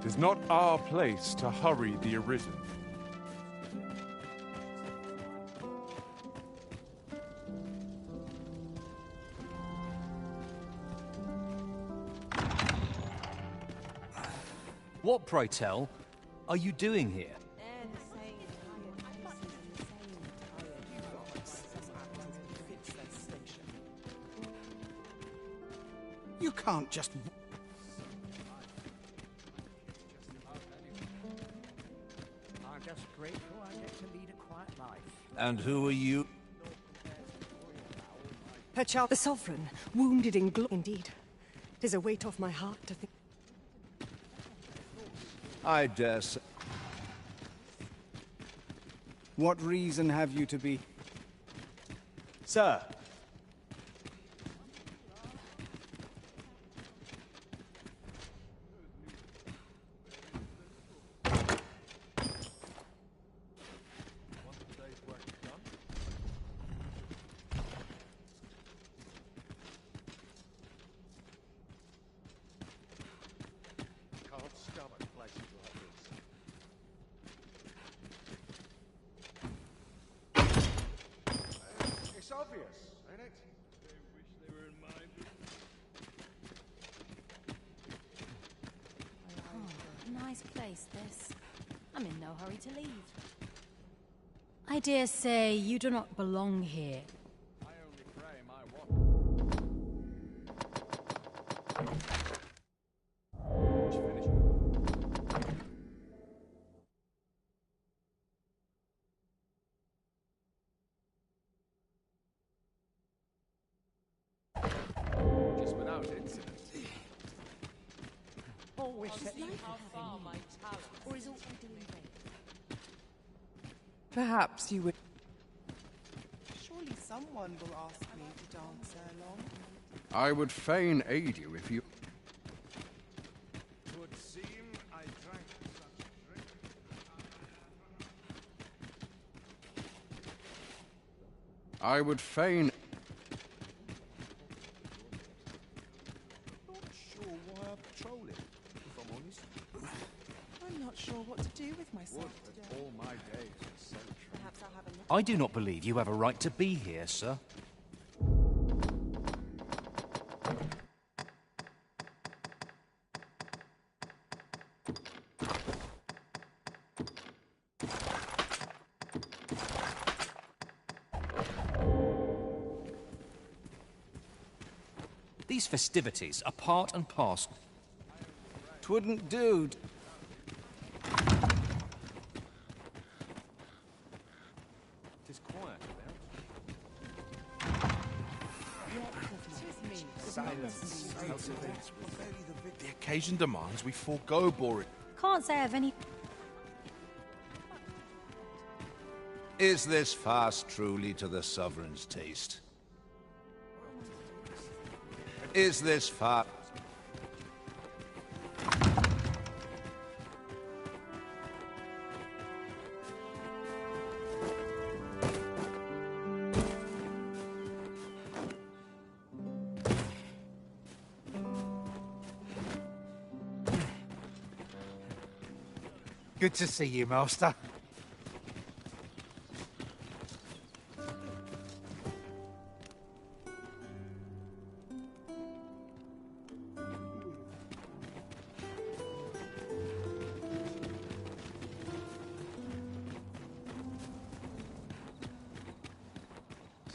It is not our place to hurry the Arisen. What, pray tell, are you doing here? You can't just... I'm just grateful I get to lead a quiet life. And who are you? Her child, the Sovereign, wounded in glory. Indeed. 'Tis a weight off my heart to think. I dare say. What reason have you to be? Sir. It's obvious, ain't it? They wish they were in mine. Oh, nice place, this. I'm in no hurry to leave. I dare say you do not belong here. I only pray my what? Just without incident. Always set Or is all we doing great? Perhaps you would... Surely someone will ask me to dance along. I would fain aid you if you... Twould seem I drank such drink. I would fain... Not sure why I'm patrolling, if I'm honest. I'm not sure what to do with myself today. All my days are so Perhaps I'll have a... I do not believe you have a right to be here, sir. These festivities are part and parcel. Twouldn't do... Tis quiet The occasion demands we forego boring. Can't say I've any... Is this fast truly to the Sovereign's taste? Is this fast... Good to see you, Master.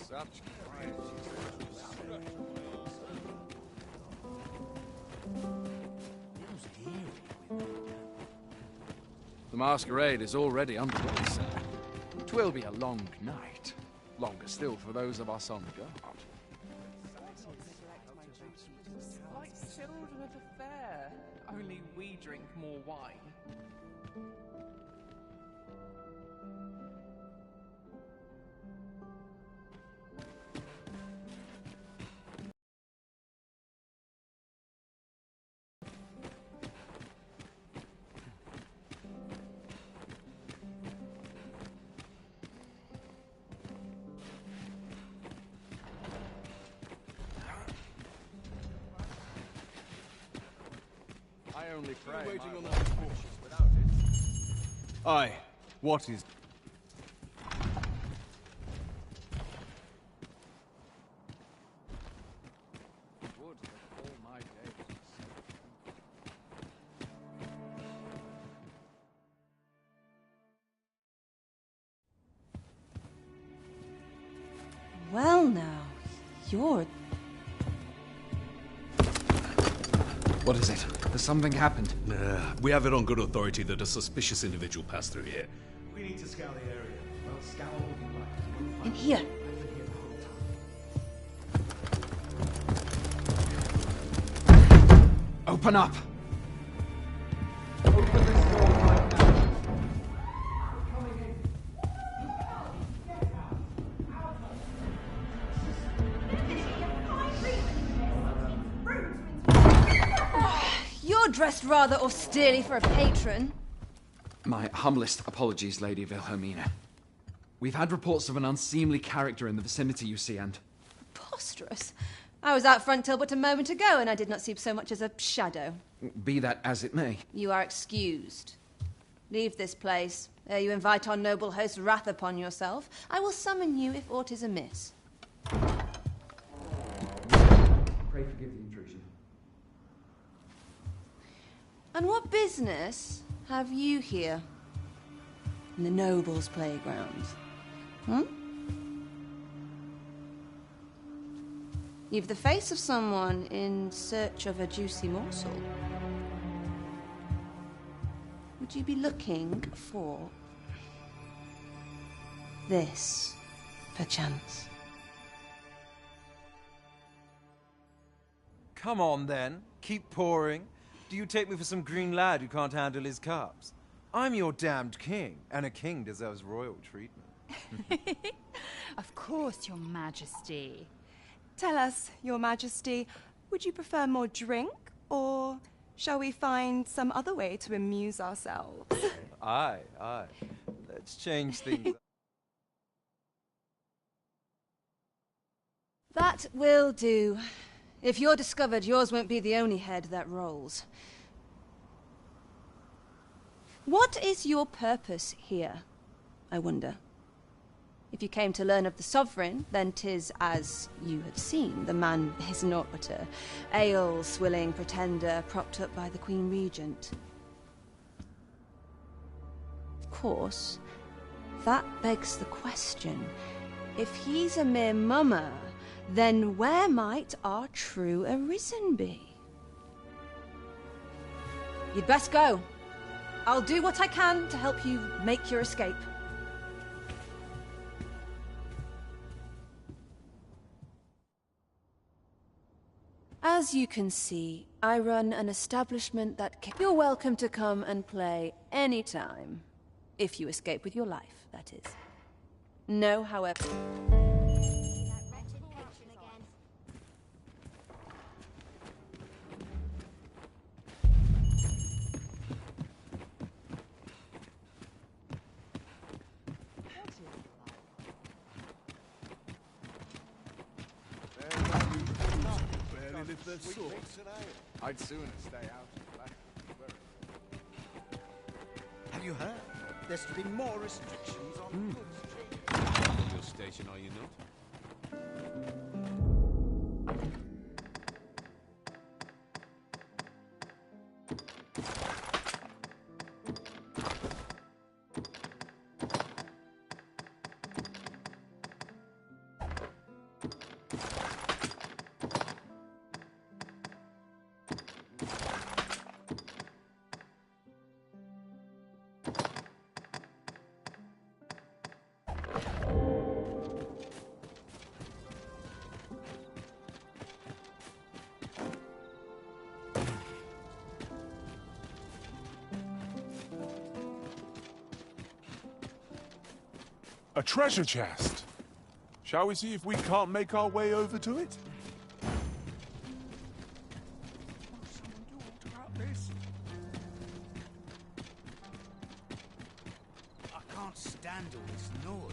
Such The masquerade is already underway, sir. 'Twill be a long night. Longer still for those of us on guard. Like children at a fair, only we drink more wine. I only pray. waiting on my that wife report. perishes without it. Aye. What is... Would that all my days were Well now, you're... What is it? Has something happened? We have it on good authority that a suspicious individual passed through here. We need to scour the area. Well, scour all you like. In here. I've been here the whole time. Open up! Open this door right now. You're dressed rather austerely for a patron. My humblest apologies, Lady Wilhelmina. We've had reports of an unseemly character in the vicinity, you see, and... Preposterous. I was out front till but a moment ago, and I did not see so much as a shadow. Be that as it may. You are excused. Leave this place, ere you invite our noble host's wrath upon yourself. I will summon you if aught is amiss. Pray forgive the intrusion. And what business have you here? In the nobles' playgrounds? Hmm? You've the face of someone in search of a juicy morsel. Would you be looking for this, perchance? Come on, then. Keep pouring. Do you take me for some green lad who can't handle his cups? I'm your damned king, and a king deserves royal treatment. Of course, Your Majesty. Tell us, Your Majesty, would you prefer more drink, or shall we find some other way to amuse ourselves? Aye, aye. Let's change things. That will do. If you're discovered, yours won't be the only head that rolls. What is your purpose here, I wonder? If you came to learn of the Sovereign, then 'tis as you have seen. The man is naught but a ale-swilling pretender propped up by the Queen Regent. Of course, that begs the question. If he's a mere mummer, then where might our true Arisen be? You'd best go. I'll do what I can to help you make your escape. As you can see, I run an establishment that you're welcome to come and play anytime. If you escape with your life, that is. No, however... I'd sooner stay out and back. Have you heard? There's to be more restrictions on goods. On your station, are you not? A treasure chest! Shall we see if we can't make our way over to it? I can't stand all this noise.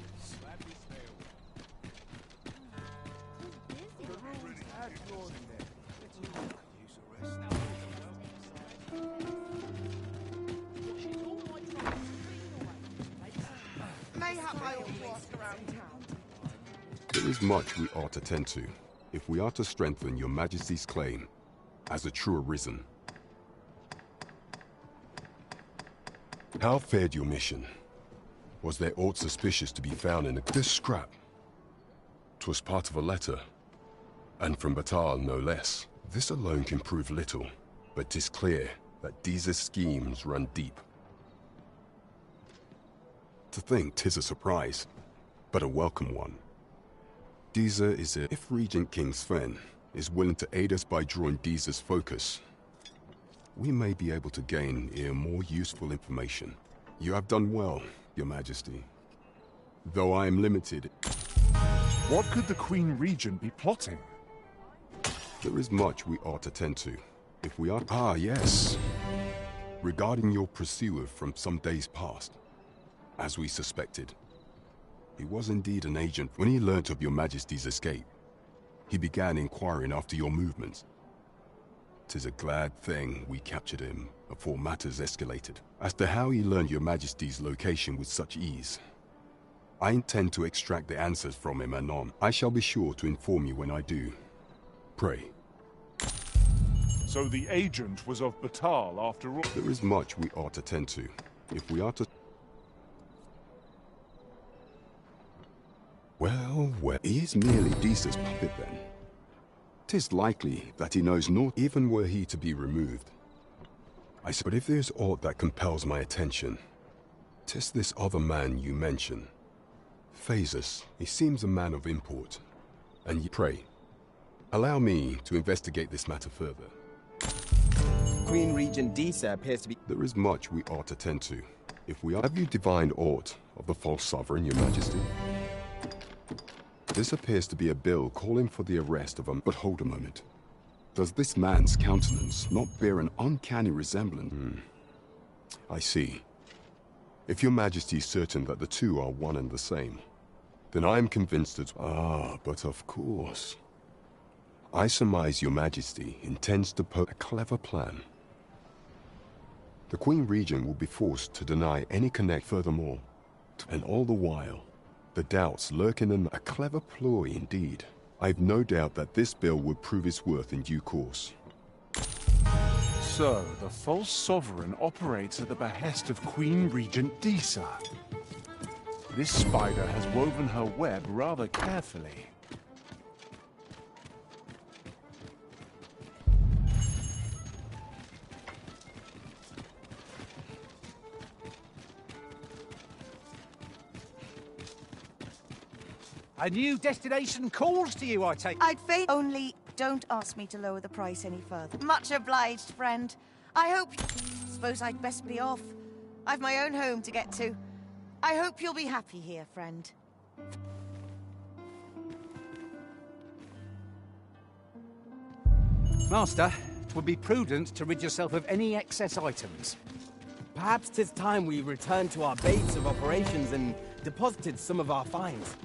There is much we ought to tend to, if we are to strengthen your Majesty's claim as a true Arisen. How fared your mission? Was there aught suspicious to be found in this scrap? 'Twas part of a letter, and from Batal no less. This alone can prove little, but 'tis clear that Deeza's schemes run deep. To think 'tis a surprise, but a welcome one. Deeza is if Regent King Sven is willing to aid us by drawing Deeza's focus, we may be able to gain even more useful information. You have done well, Your Majesty. Though I am limited... What could the Queen Regent be plotting? There is much we ought to tend to, if we are... Ah, yes. Regarding your pursuer from some days past, as we suspected. He was indeed an agent. When he learnt of your Majesty's escape, he began inquiring after your movements. 'Tis a glad thing we captured him before matters escalated. As to how he learned your Majesty's location with such ease, I intend to extract the answers from him anon. I shall be sure to inform you when I do. Pray. So the agent was of Batal after all? There is much we ought to tend to, if we are to... Well, he is merely Deeza's puppet then. 'Tis likely that he knows naught, even were he to be removed. But if there's aught that compels my attention, 'tis this other man you mention. Phasus, he seems a man of import. And ye pray, allow me to investigate this matter further. Queen Regent Deeza appears to be... There is much we ought to tend to, if we are... Have you divined aught of the false sovereign, Your Majesty? This appears to be a bill calling for the arrest of a... But hold a moment. Does this man's countenance not bear an uncanny resemblance? I see. If Your Majesty is certain that the two are one and the same, then I am convinced that... Ah, but of course. I surmise Your Majesty intends to put a clever plan. The Queen Regent will be forced to deny any connect furthermore. And all the while, the doubts lurking in a clever ploy indeed. I've no doubt that this bill would prove its worth in due course. So, the false sovereign operates at the behest of Queen Regent Deeza. This spider has woven her web rather carefully. A new destination calls to you, I take. I'd fain only don't ask me to lower the price any further. Much obliged, friend. I hope... Suppose I'd best be off. I've my own home to get to. I hope you'll be happy here, friend. Master, 'twould be prudent to rid yourself of any excess items. Perhaps 'tis time we returned to our base of operations and deposited some of our finds.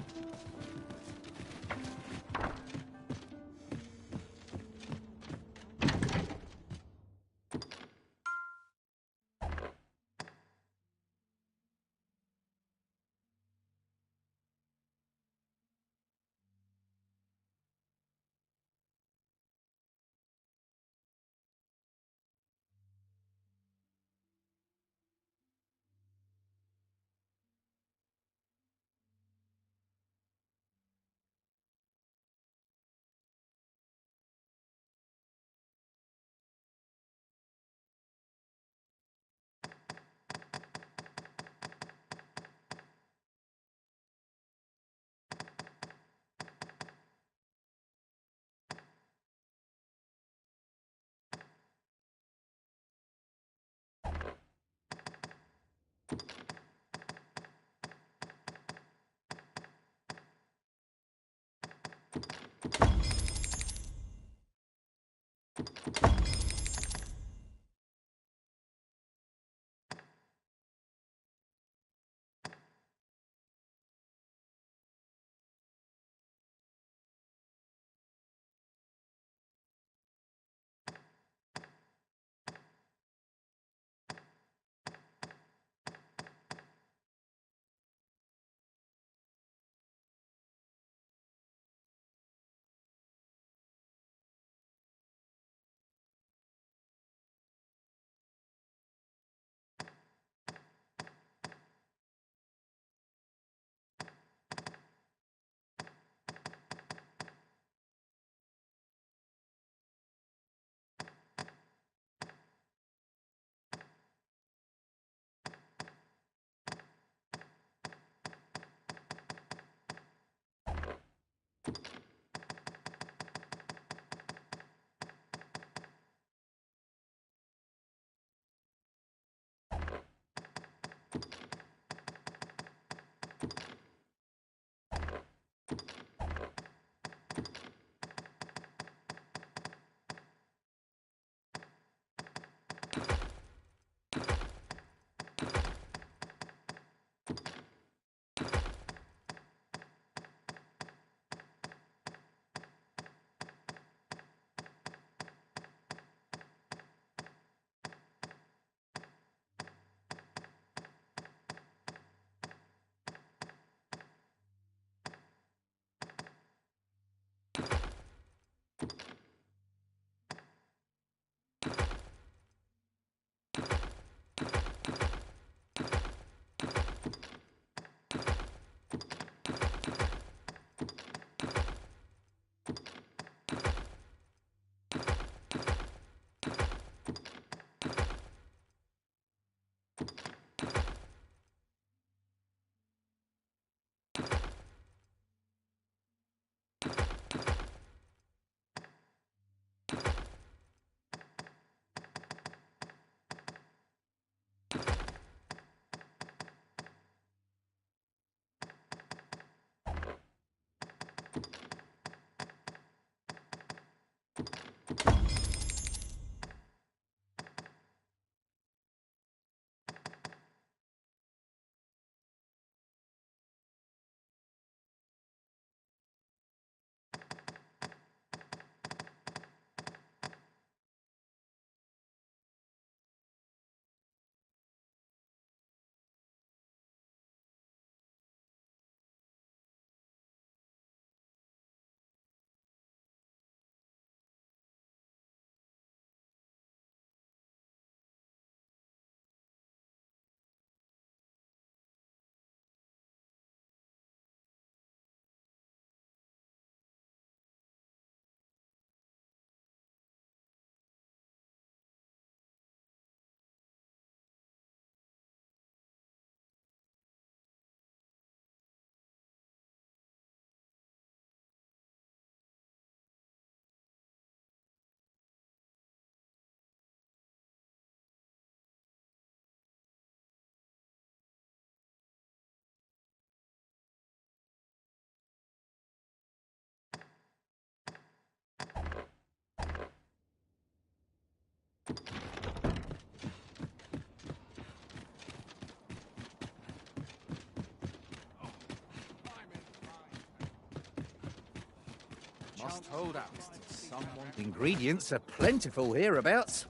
Must hold out till someone... Ingredients are plentiful hereabouts.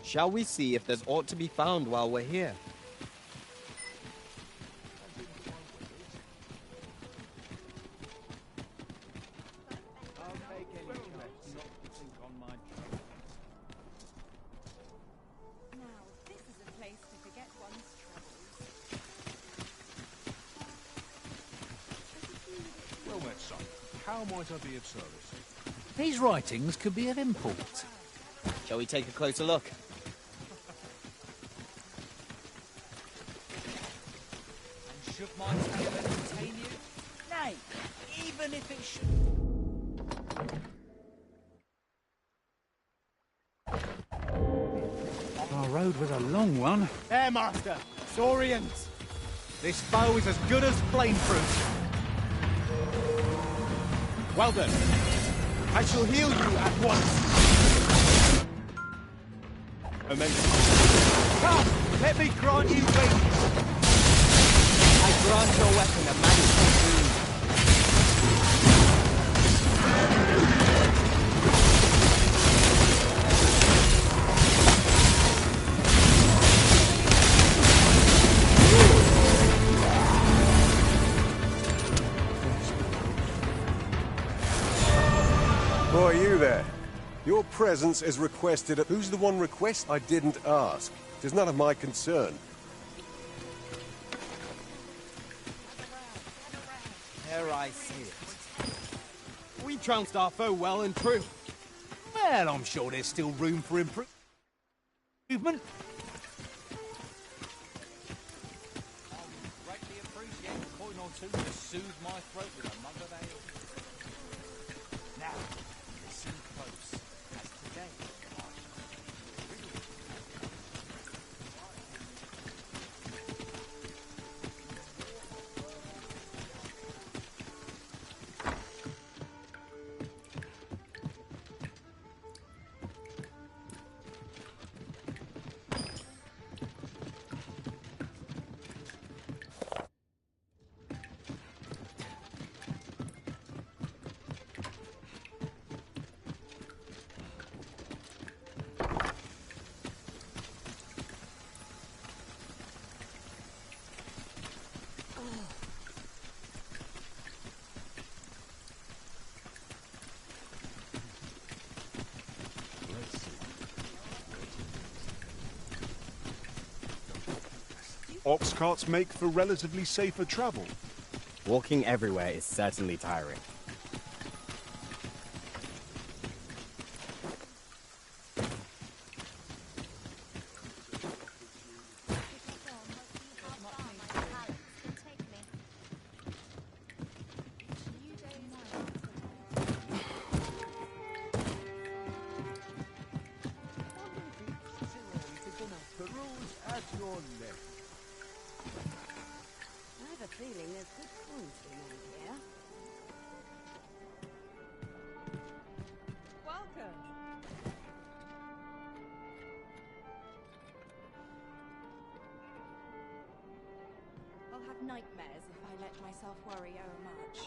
Shall we see if there's aught to be found while we're here? Well met, son. How might I be of service? These writings could be of import. Shall we take a closer look? And should my tale entertain you? Nay, even if it should... Our road was a long one. Air Master, Saurians! This bow is as good as flameproof. Well done. I shall heal you at once. Amazing. Come, let me grant you wages. I grant your weapon a magical boon. Why, you there? Your presence is requested at... Who's the one request? I didn't ask. It is none of my concern. There I see it. We trounced our foe well and true. Well, I'm sure there's still room for improvement. Greatly appreciate a coin or two to soothe my throat with a mug of ale. Now, listen close, as today Ox carts make for relatively safer travel. Walking everywhere is certainly tiring. I have a feeling there's good coins around here. Welcome. I'll have nightmares if I let myself worry much.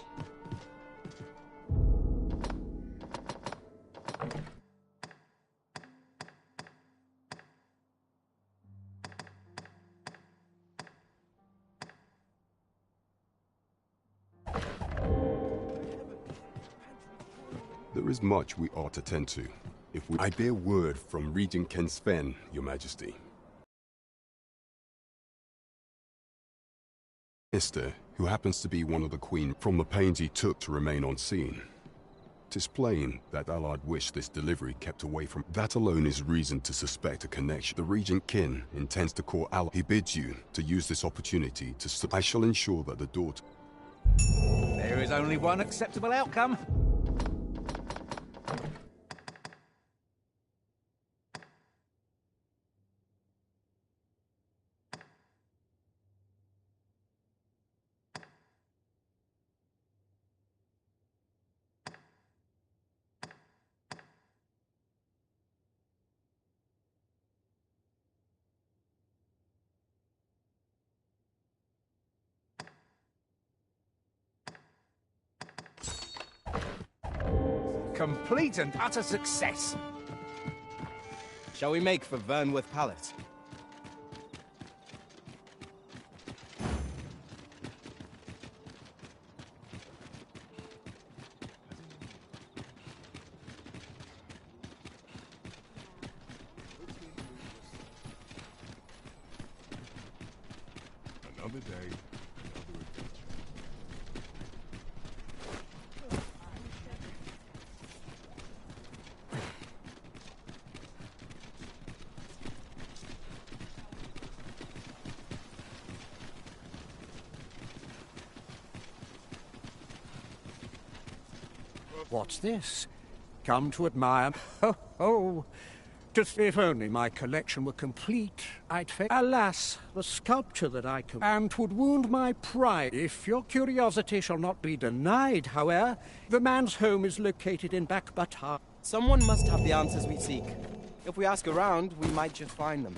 There is much we ought to tend to. I bear word from Regent Ken Sven, Your Majesty. Esther, who happens to be one of the Queen, from the pains he took to remain on scene. 'Tis plain that Allard wished this delivery kept away from. That alone is reason to suspect a connection. The Regent Kin intends to call Allard. He bids you to use this opportunity to. I shall ensure that the daughter. There is only one acceptable outcome. Complete and utter success. Shall we make for Vernworth Palace? Another day, another adventure. What's this? Come to admire. Ho, ho! Just if only my collection were complete, I'd alas, the sculpture that I can. And 'twould wound my pride. If your curiosity shall not be denied, however, the man's home is located in Bakbatar. Someone must have the answers we seek. If we ask around, we might just find them.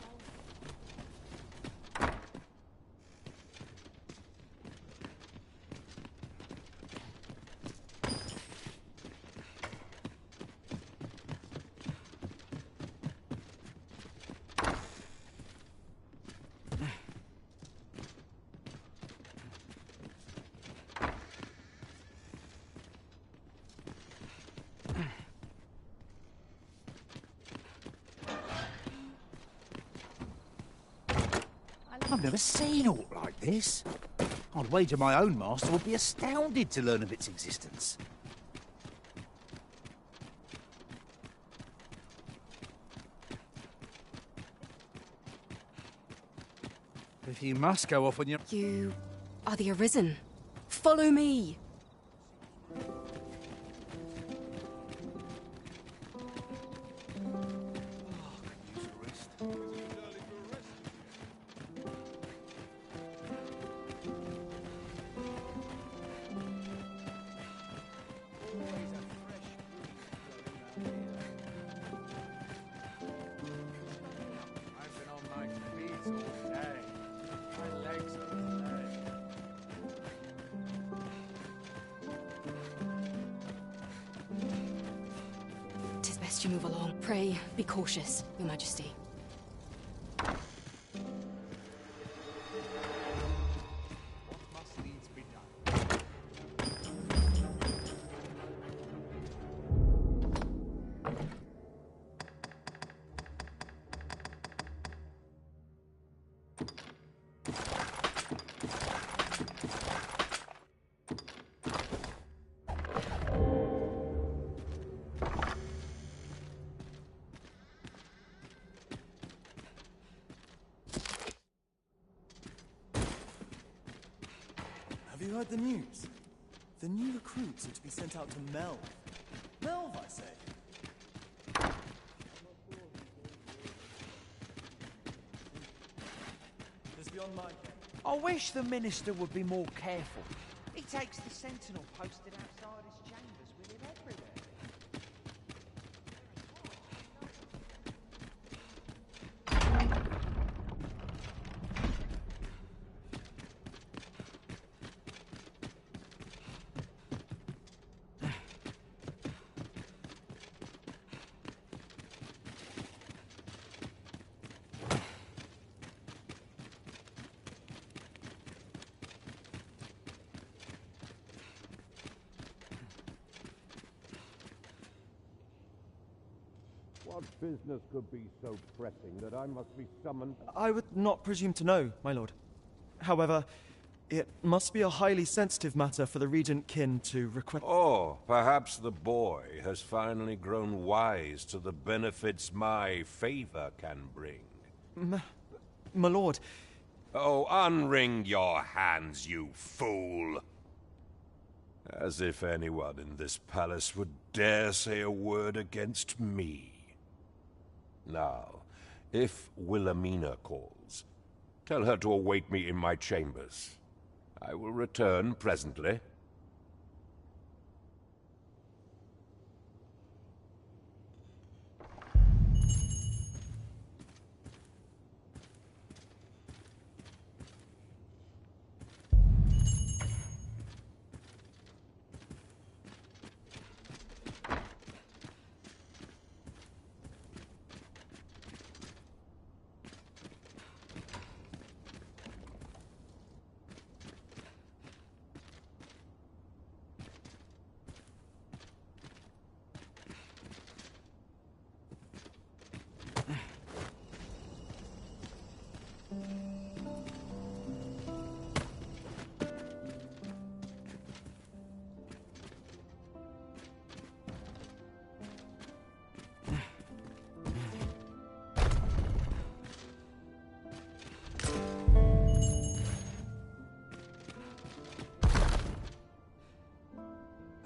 I've never seen aught like this. I'd wager my own master would be astounded to learn of its existence. If you must go off on your... You are the Arisen. Follow me! Tis best you move along. Pray, be cautious, Your Majesty. you heard the news? The new recruits are to be sent out to Melve. Melve, I say. It's beyond my care. I wish the minister would be more careful. He takes the sentinel posted outside his chambers with him everywhere. What business could be so pressing that I must be summoned? I would not presume to know, my lord. However, it must be a highly sensitive matter for the regent kin to request. Oh, perhaps the boy has finally grown wise to the benefits my favor can bring. My lord. Oh, unwring your hands, you fool! As if anyone in this palace would dare say a word against me. Now, if Wilhelmina calls, tell her to await me in my chambers. I will return presently.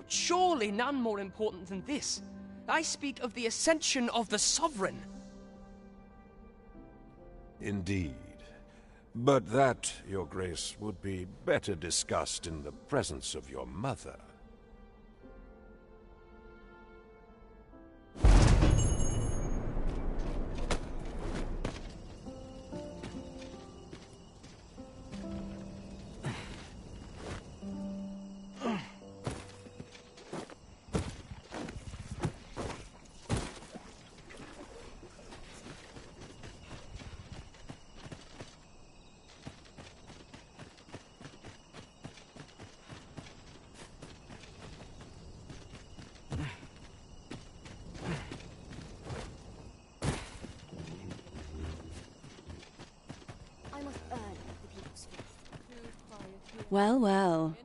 Surely none more important than this. I speak of the ascension of the Sovereign. Indeed. But that, Your Grace, would be better discussed in the presence of your mother. Well, well.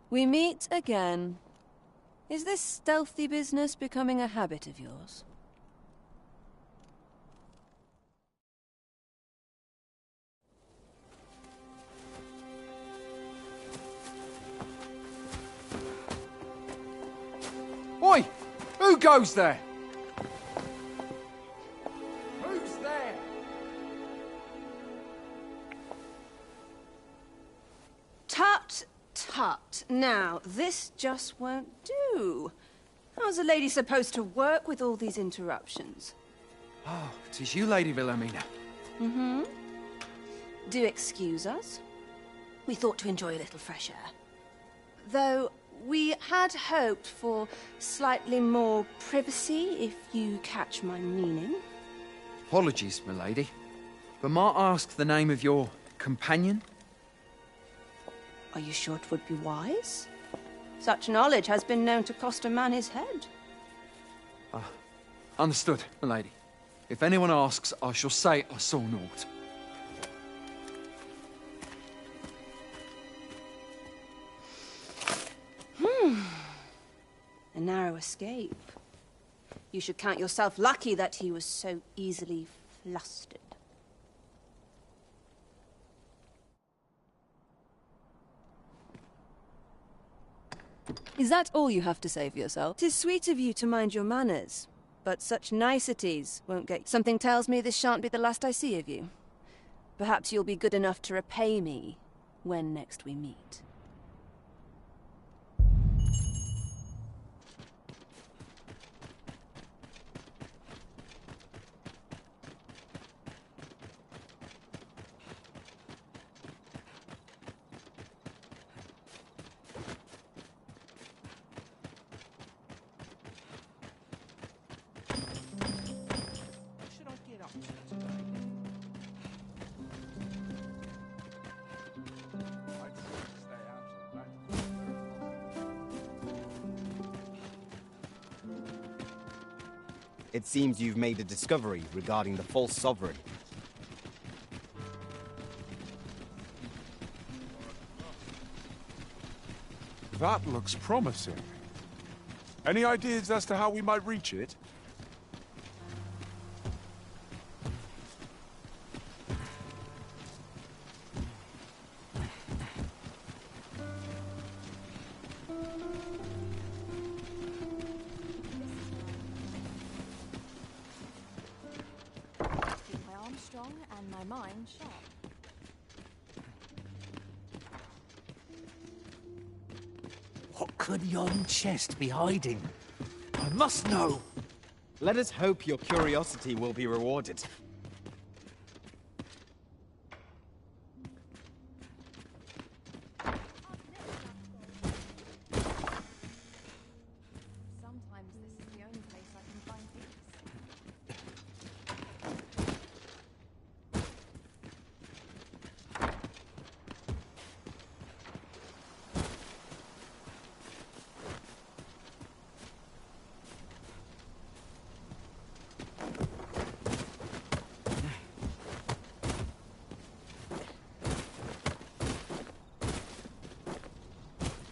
We meet again. Is this stealthy business becoming a habit of yours? Oi! Who goes there? Who's there? Tut, tut. Now, this just won't do. How's a lady supposed to work with all these interruptions? Oh, 'tis you, Lady Wilhelmina. Mm-hmm. Do excuse us. We thought to enjoy a little fresh air. Though we had hoped for slightly more privacy, if you catch my meaning. Apologies, milady. But might I ask the name of your companion? Are you sure it would be wise? Such knowledge has been known to cost a man his head. Understood, milady. If anyone asks, I shall say I saw naught. A narrow escape. You should count yourself lucky that he was so easily flustered. Is that all you have to say for yourself? 'Tis sweet of you to mind your manners, but such niceties won't get... Something tells me this shan't be the last I see of you. Perhaps you'll be good enough to repay me when next we meet. It seems you've made a discovery regarding the false sovereign. That looks promising. Any ideas as to how we might reach it? Keep my arm strong and my mind sharp. What could yon chest be hiding? I must know! Let us hope your curiosity will be rewarded. Sometimes this is the only place I can find peace.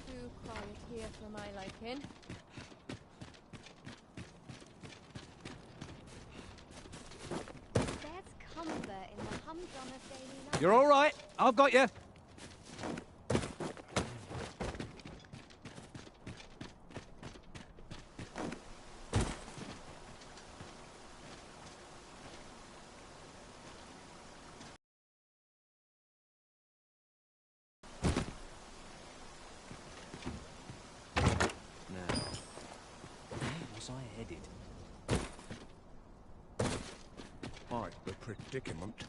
Too quiet here for my liking. There's comfort in the humdrum of daily life. You're all right. I've got you. Now, where was I headed? Quite the predicament.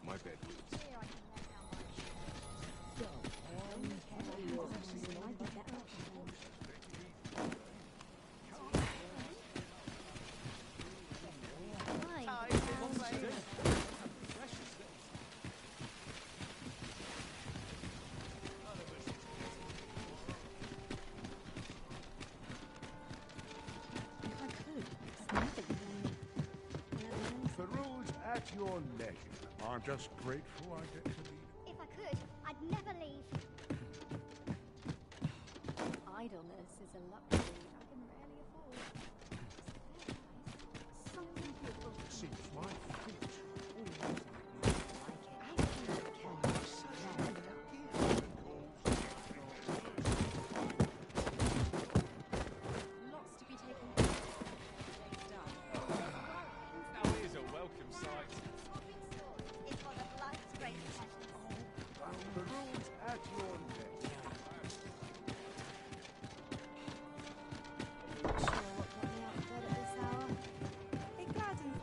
My bed. The rules at your leisure. I'm just grateful I get to lead. If I could, I'd never leave. Idleness is a luxury I can rarely afford. Something beautiful. Seems my feet Lots to be taken. Now here's a welcome sight. It's one of life's great pleasures. The rules at your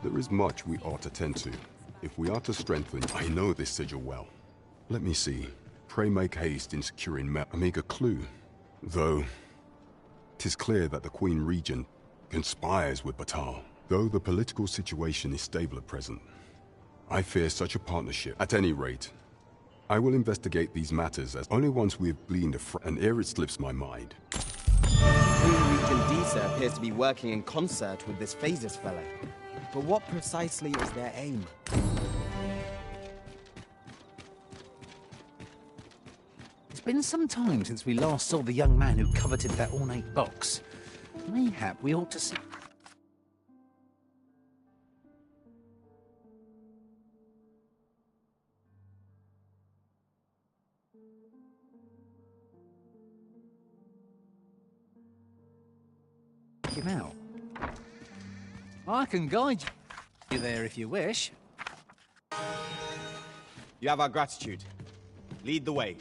There is much we ought to tend to. If we are to strengthen, I know this sigil well. Let me see. Pray make haste in securing a meager clue. Though, 'tis clear that the Queen Regent conspires with Batal. Though the political situation is stable at present, I fear such a partnership. At any rate, I will investigate these matters as only once we have gleaned and ere it slips my mind. Queen Regent Disa appears to be working in concert with this Phases fellow. But what precisely is their aim? It's been some time since we last saw the young man who coveted that ornate box. Mayhap we ought to see... him out. I can guide you there if you wish. You have our gratitude. Lead the way.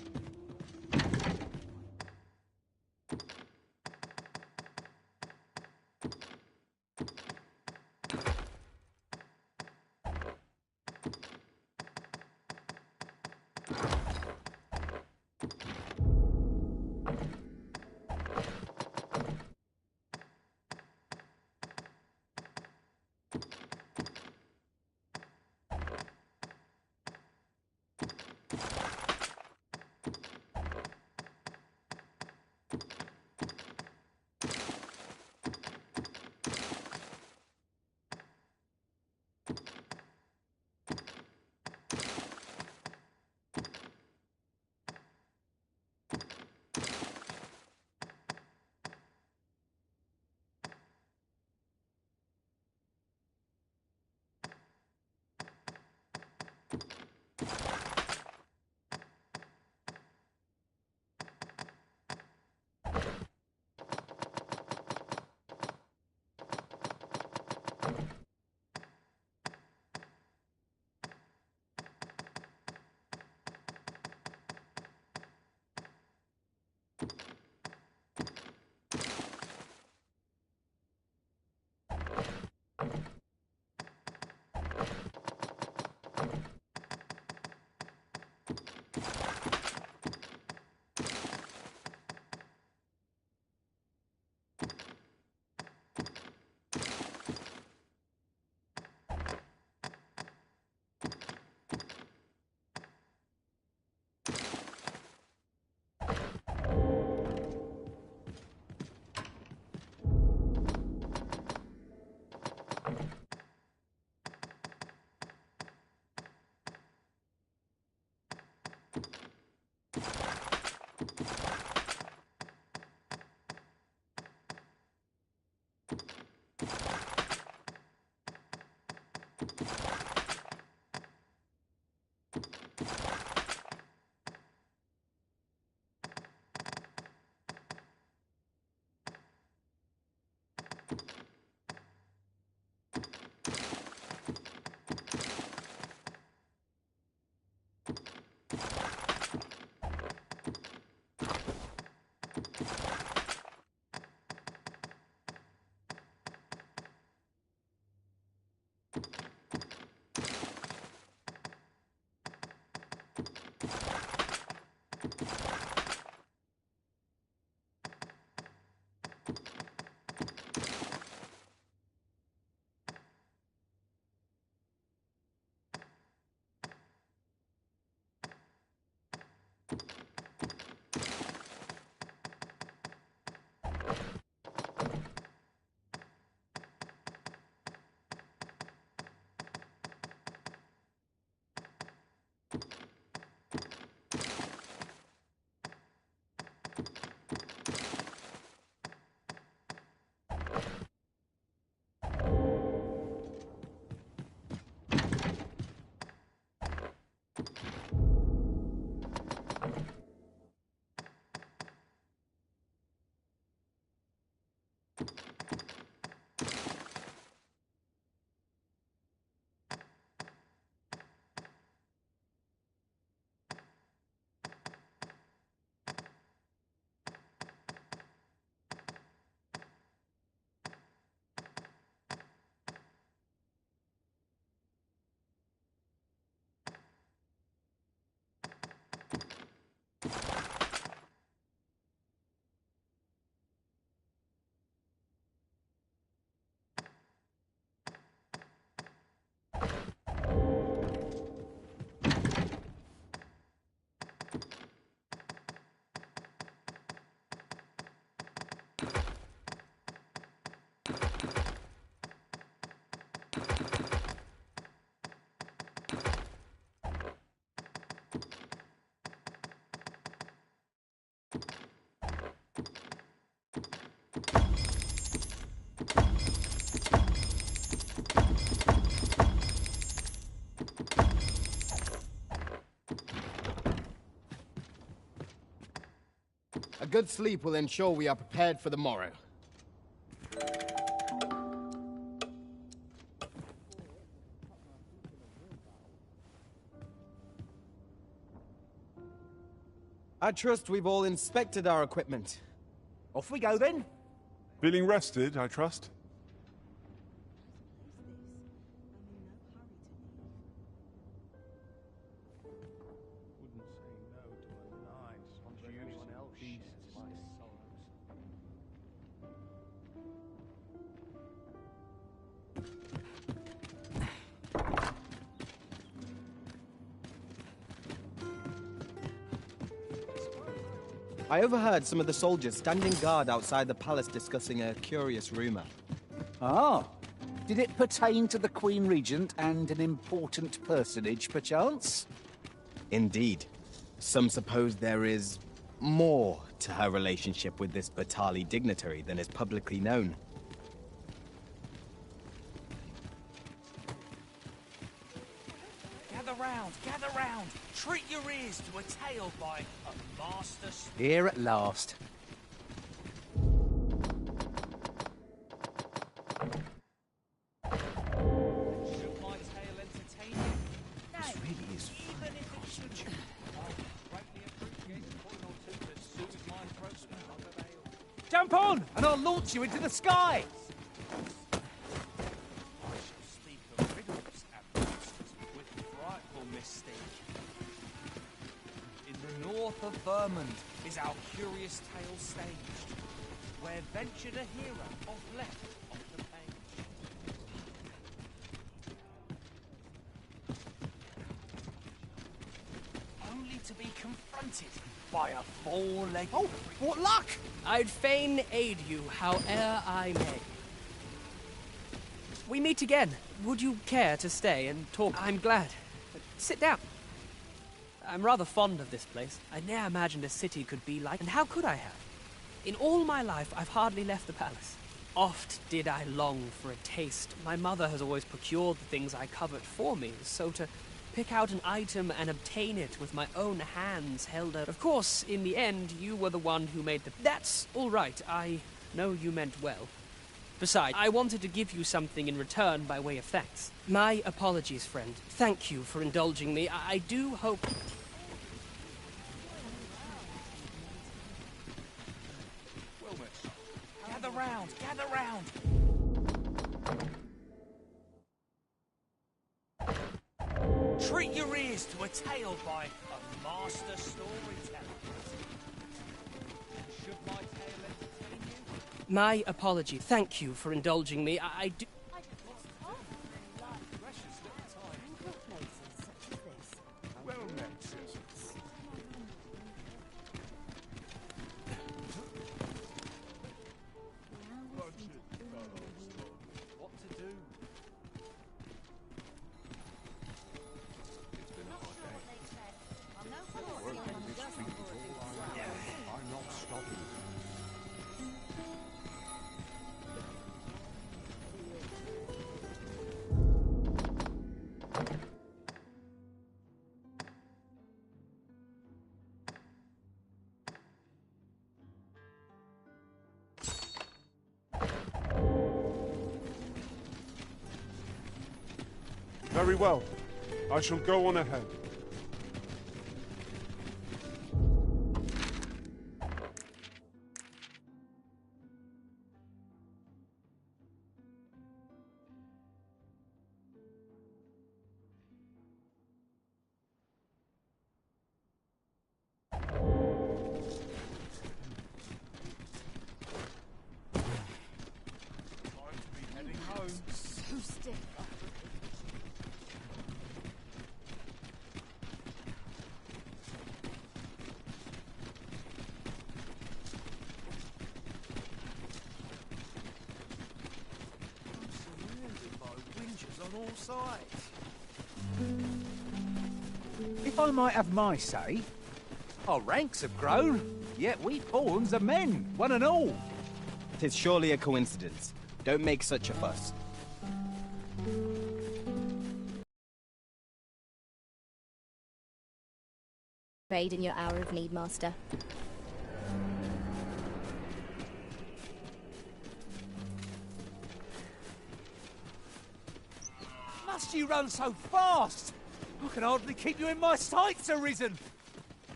A good sleep will ensure we are prepared for the morrow. I trust we've all inspected our equipment. Off we go then. Feeling rested, I trust? I overheard some of the soldiers standing guard outside the palace discussing a curious rumor. Ah. Did it pertain to the Queen Regent and an important personage, perchance? Indeed. Some suppose there is more to her relationship with this Batali dignitary than is publicly known. Gather round! Treat your ears to a tale by a master... Here at last. Should my tale entertain you? This really is Even if it should, I'll greatly appreciate a coin or two that soothes my throat with a mug of ale. Jump on, and I'll launch you into the sky! I shall speak of riddles and monsters with frightful mystique. In the north of Vermont is our curious tale staged, where ventured a hero off left off the page. Only to be confronted by a four-legged... Oh, what luck! I'd fain aid you, howe'er I may. We meet again. Would you care to stay and talk? I'm glad. Sit down. I'm rather fond of this place. I ne'er imagined a city could be like, and how could I have? In all my life, I've hardly left the palace. Oft did I long for a taste. My mother has always procured the things I covet for me, so to pick out an item and obtain it with my own hands held up. Of course, in the end, you were the one who made the... That's all right. I know you meant well. Besides, I wanted to give you something in return by way of thanks. My apologies, friend. Thank you for indulging me. I do hope... Gather round! Treat your ears to a tale by a master storyteller. Should my tale entertain you? My apology. Thank you for indulging me. I do... Well met, citizens. What to do? It's been a hard day. Working this street is all I know. I'm not stopping. Very well. I shall go on ahead. So stiff. Surrounded by whingers on all sides. If I might have my say, our ranks have grown, yet we pawns are men, one and all. 'Tis surely a coincidence. Don't make such a fuss. Aid in your hour of need, Master. Must you run so fast? I can hardly keep you in my sights, Arisen.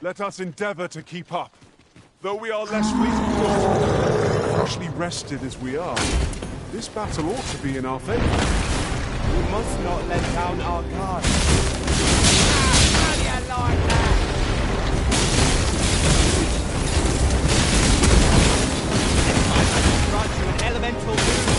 Let us endeavor to keep up. Though we are less fleet-footed, freshly rested as we are, this battle ought to be in our favor. We must not let down our guard. How do you like that? I can grant you an elemental boon.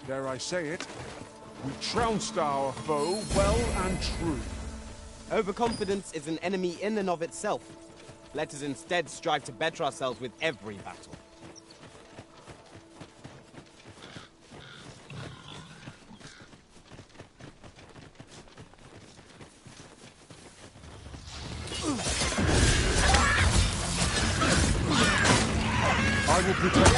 Dare I say it, we trounced our foe well and true. Overconfidence is an enemy in and of itself. Let us instead strive to better ourselves with every battle. I will protect you.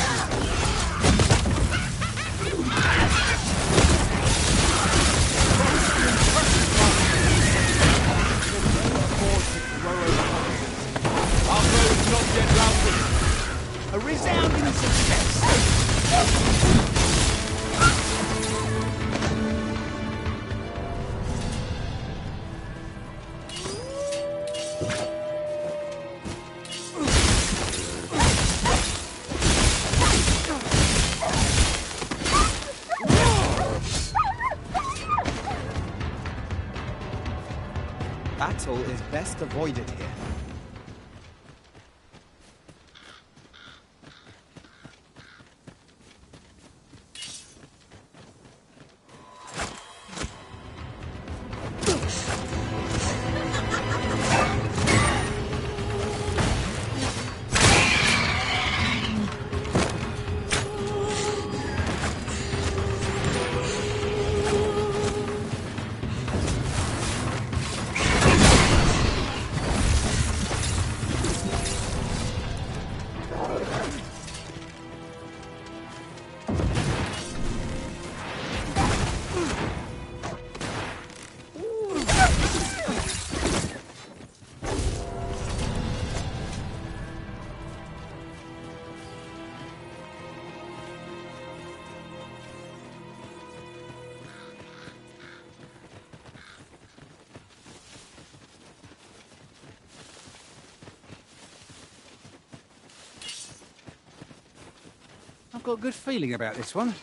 Our foe is not yet routed. A resounding success. Battle is best avoided here. I've got a good feeling about this one.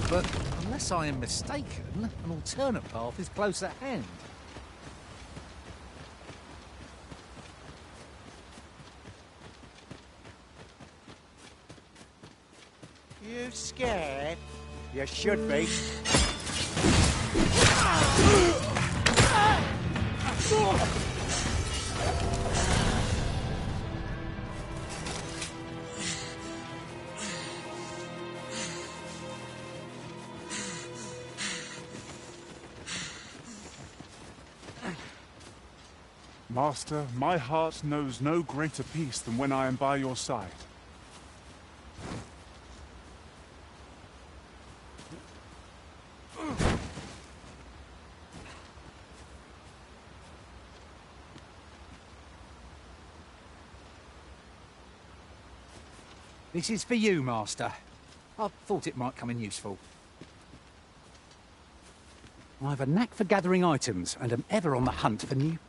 but unless I am mistaken, an alternate path is close at hand. You scared? You should be. Master, my heart knows no greater peace than when I am by your side. This is for you, Master. I thought it might come in useful. I have a knack for gathering items, and am ever on the hunt for new...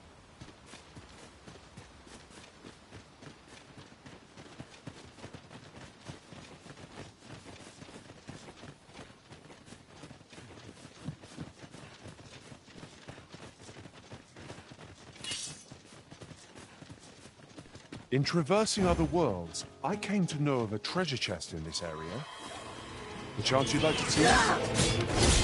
In traversing other worlds, I came to know of a treasure chest in this area. The chance you'd like to see it?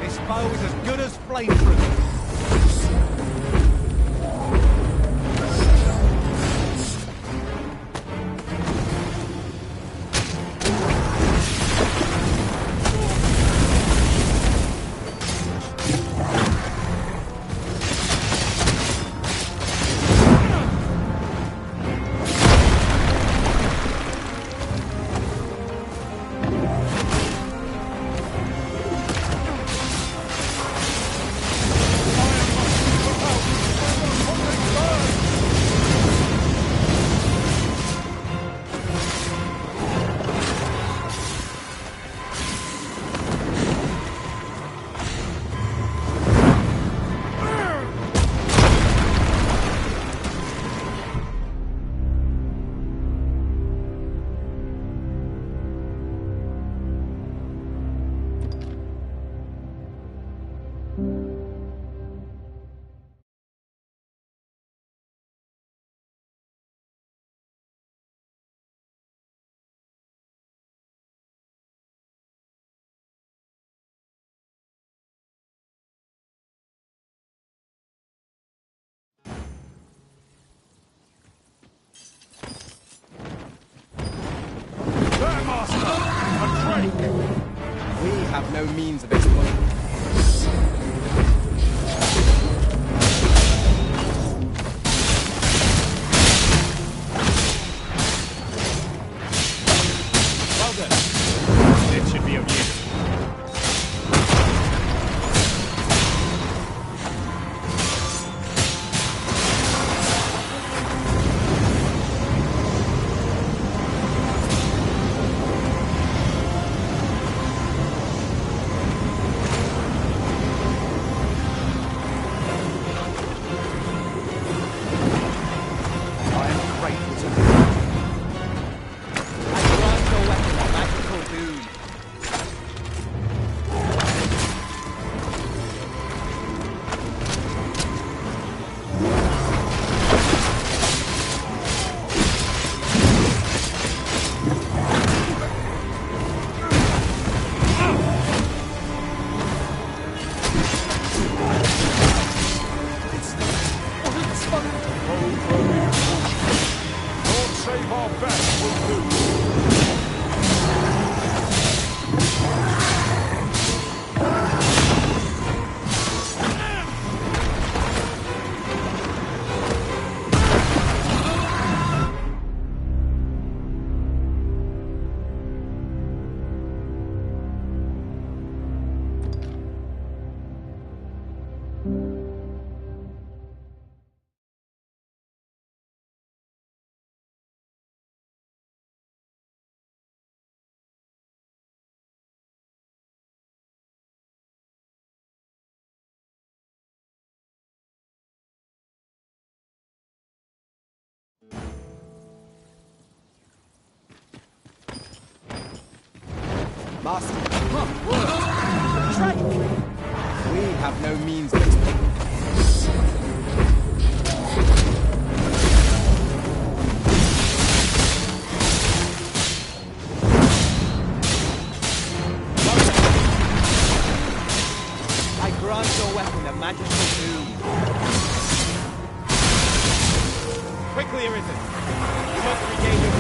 This bow is as good as flameproof. have no means of exploiting. Well done. It should be of use. Master. We have no means of exploiting. I grant your weapon a magical boon. Quickly, Arisen. You must regain your...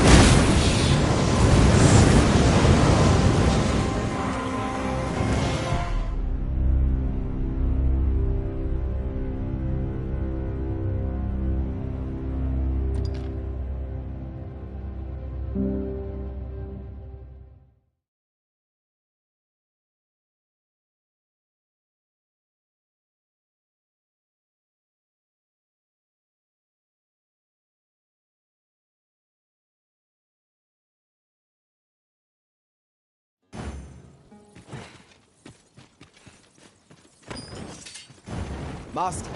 Master,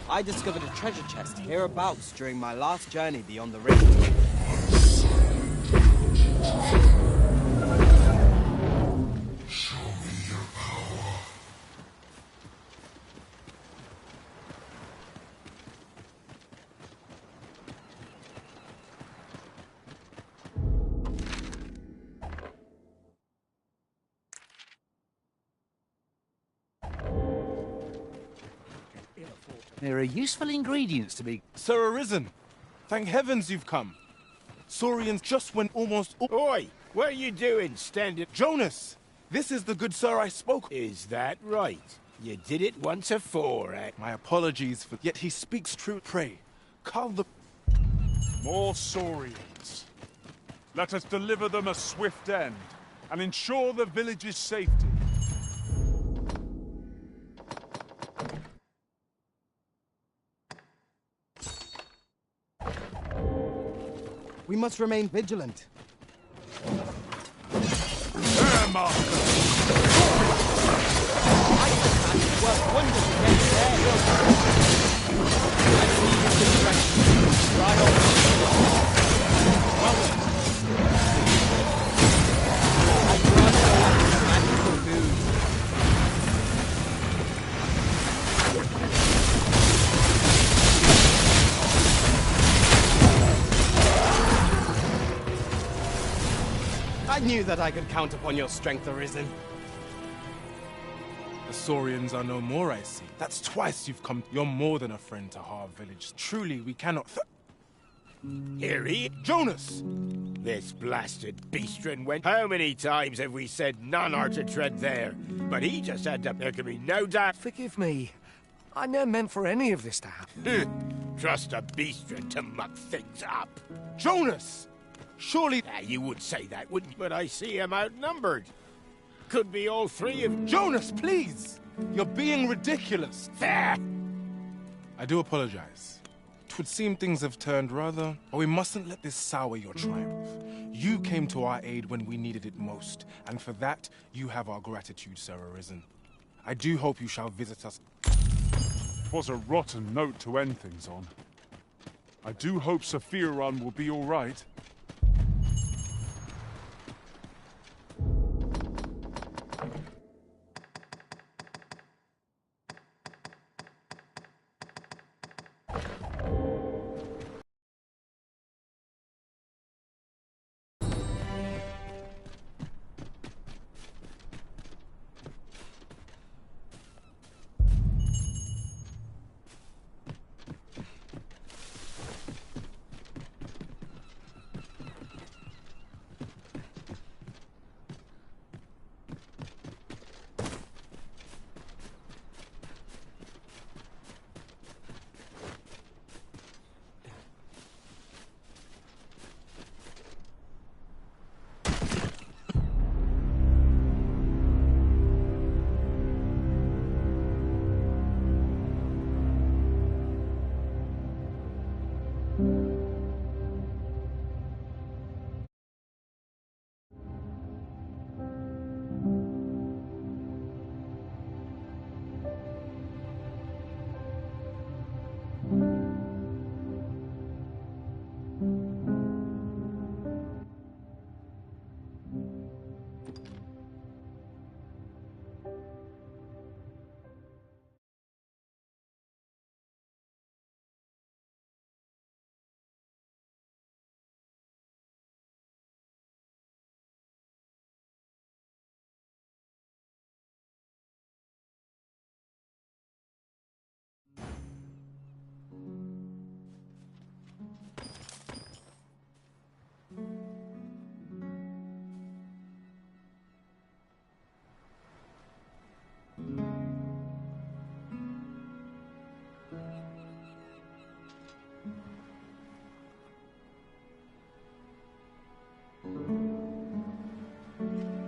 I discovered a treasure chest hereabouts during my last journey beyond the rift. Show me your power. There are useful ingredients to be... Sir Arisen, thank heavens you've come. Saurians just went almost... Oi! What are you doing, standing... Jonas! This is the good sir I spoke... Is that right? You did it once afore, eh? My apologies for... Yet he speaks true. Pray, call the... More Saurians. Let us deliver them a swift end, and ensure the village's safety. We must remain vigilant. There, Master! Work wonders against their I need discretion. Right on. Well done. I grant your magical boon. I knew that I could count upon your strength, Arisen. The Saurians are no more, I see. That's twice you've come. You're more than a friend to Harv Village. Truly, we cannot... Here he... Jonas! This blasted beastren went... How many times have we said none are to tread there? But he just had to... There can be no doubt... Forgive me. I never meant for any of this to happen. Trust a beastren to muck things up. Jonas! Surely... You would say that, wouldn't you? But I see him outnumbered. Could be all three of... Jonas, please! You're being ridiculous. There! I do apologize. 'Twould seem things have turned rather... But we mustn't let this sour your triumph. You came to our aid when we needed it most, and for that, you have our gratitude, Sir Arisen. I do hope you shall visit us. 'Twas a rotten note to end things on. I do hope Sephiron will be all right.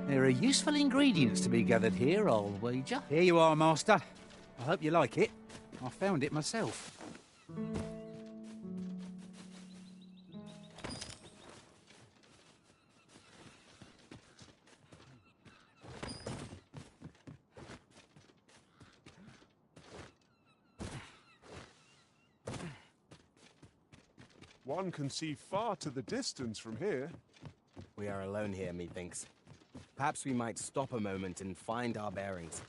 There are useful ingredients to be gathered here, I'll wager. Here you are, Master. I hope you like it. I found it myself. One can see far to the distance from here. We are alone here, methinks. Perhaps we might stop a moment and find our bearings.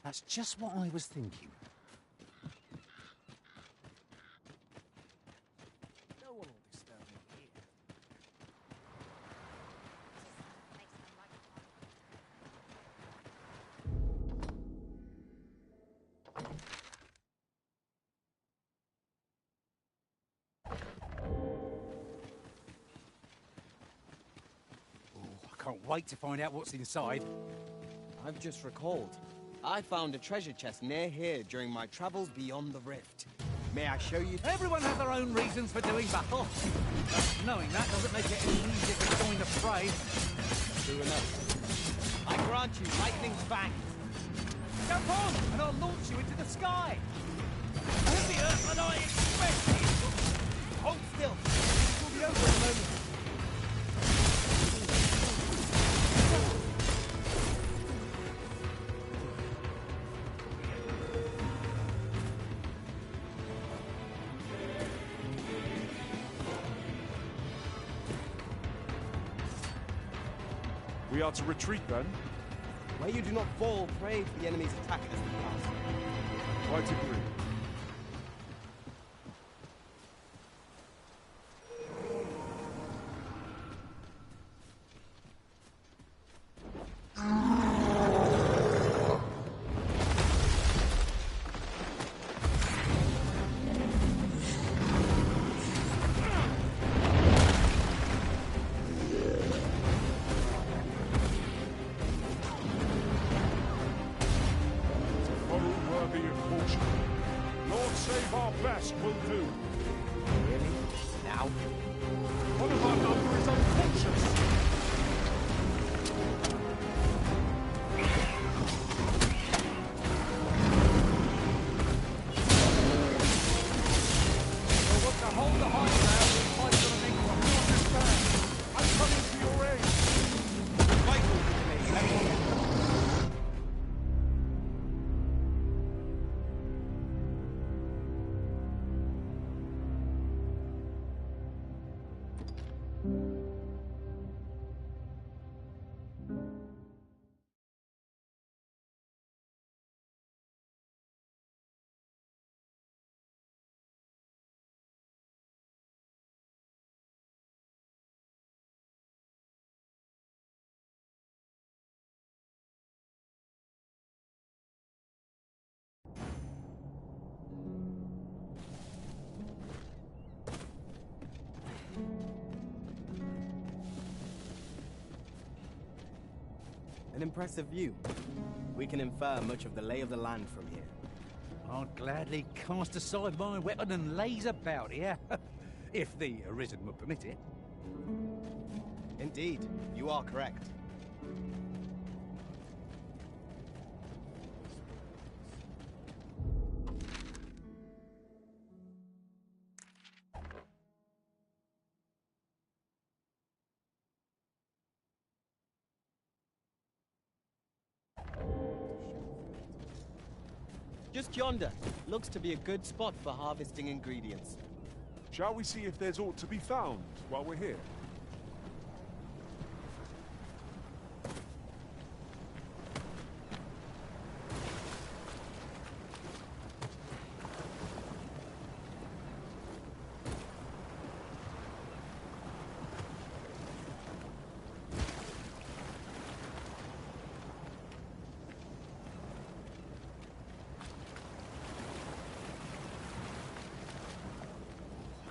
That's just what I was thinking. No one will disturb me here. I can't wait to find out what's inside. I've just recalled. I found a treasure chest near here during my travels beyond the rift. May I show you? Everyone has their own reasons for doing battle. Knowing that doesn't make it any easier to join the fray. True enough. I grant you lightning's fang. Jump on, and I'll launch you into the sky. Heavier than I expected. Hold still. It will be over in a moment. We are to retreat then? May you do not fall prey to the enemy's attack as they pass. Quite agree. An impressive view. We can infer much of the lay of the land from here. I'd gladly cast aside my weapon and laze about here, if the Arisen would permit it. Indeed, you are correct. Just yonder. Looks to be a good spot for harvesting ingredients. Shall we see if there's aught to be found while we're here?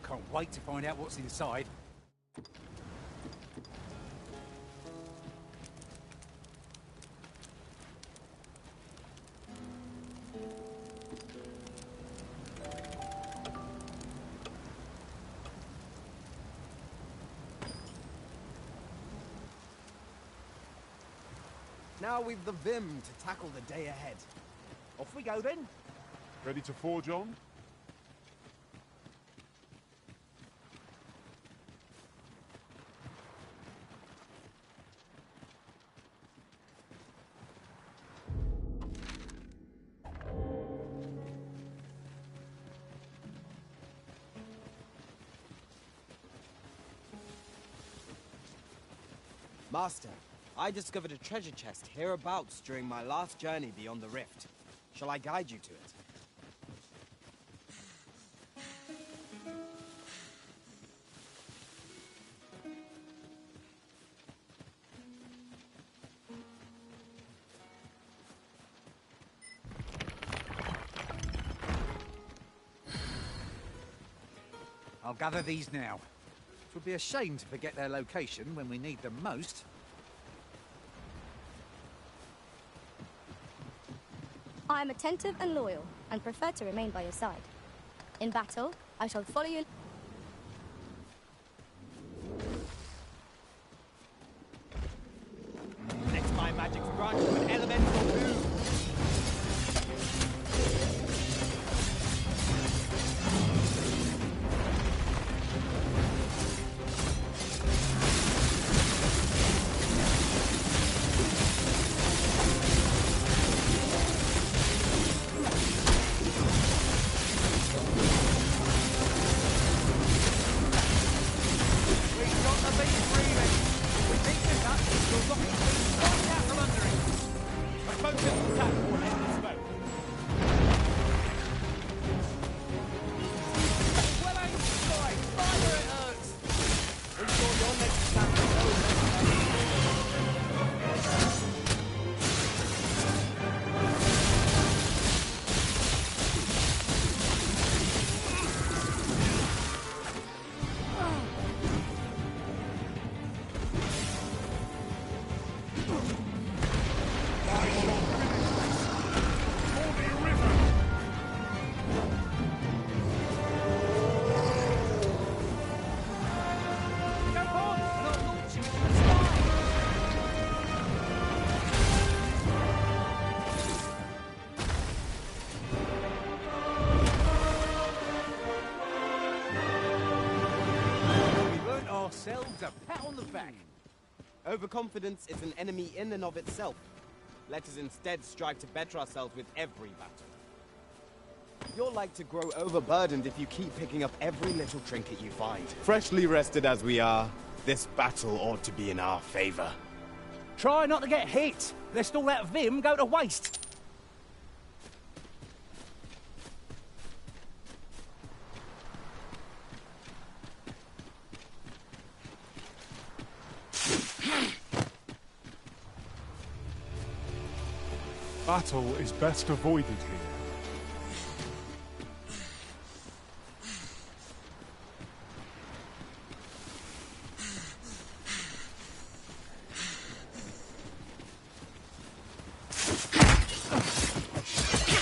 Can't wait to find out what's inside. Now we've the vim to tackle the day ahead. Off we go then. Ready to forge on? Master, I discovered a treasure chest hereabouts during my last journey beyond the rift. Shall I guide you to it? I'll gather these now. It would be a shame to forget their location when we need them most. I am attentive and loyal, and prefer to remain by your side. In battle, I shall follow you. Next my magic's grant you an elemental boon. yourselves a pat on the back. Overconfidence is an enemy in and of itself. Let us instead strive to better ourselves with every battle. You're like to grow overburdened if you keep picking up every little trinket you find. Freshly rested as we are, this battle ought to be in our favor. Try not to get hit, lest all that vim go to waste. Battle is best avoided here.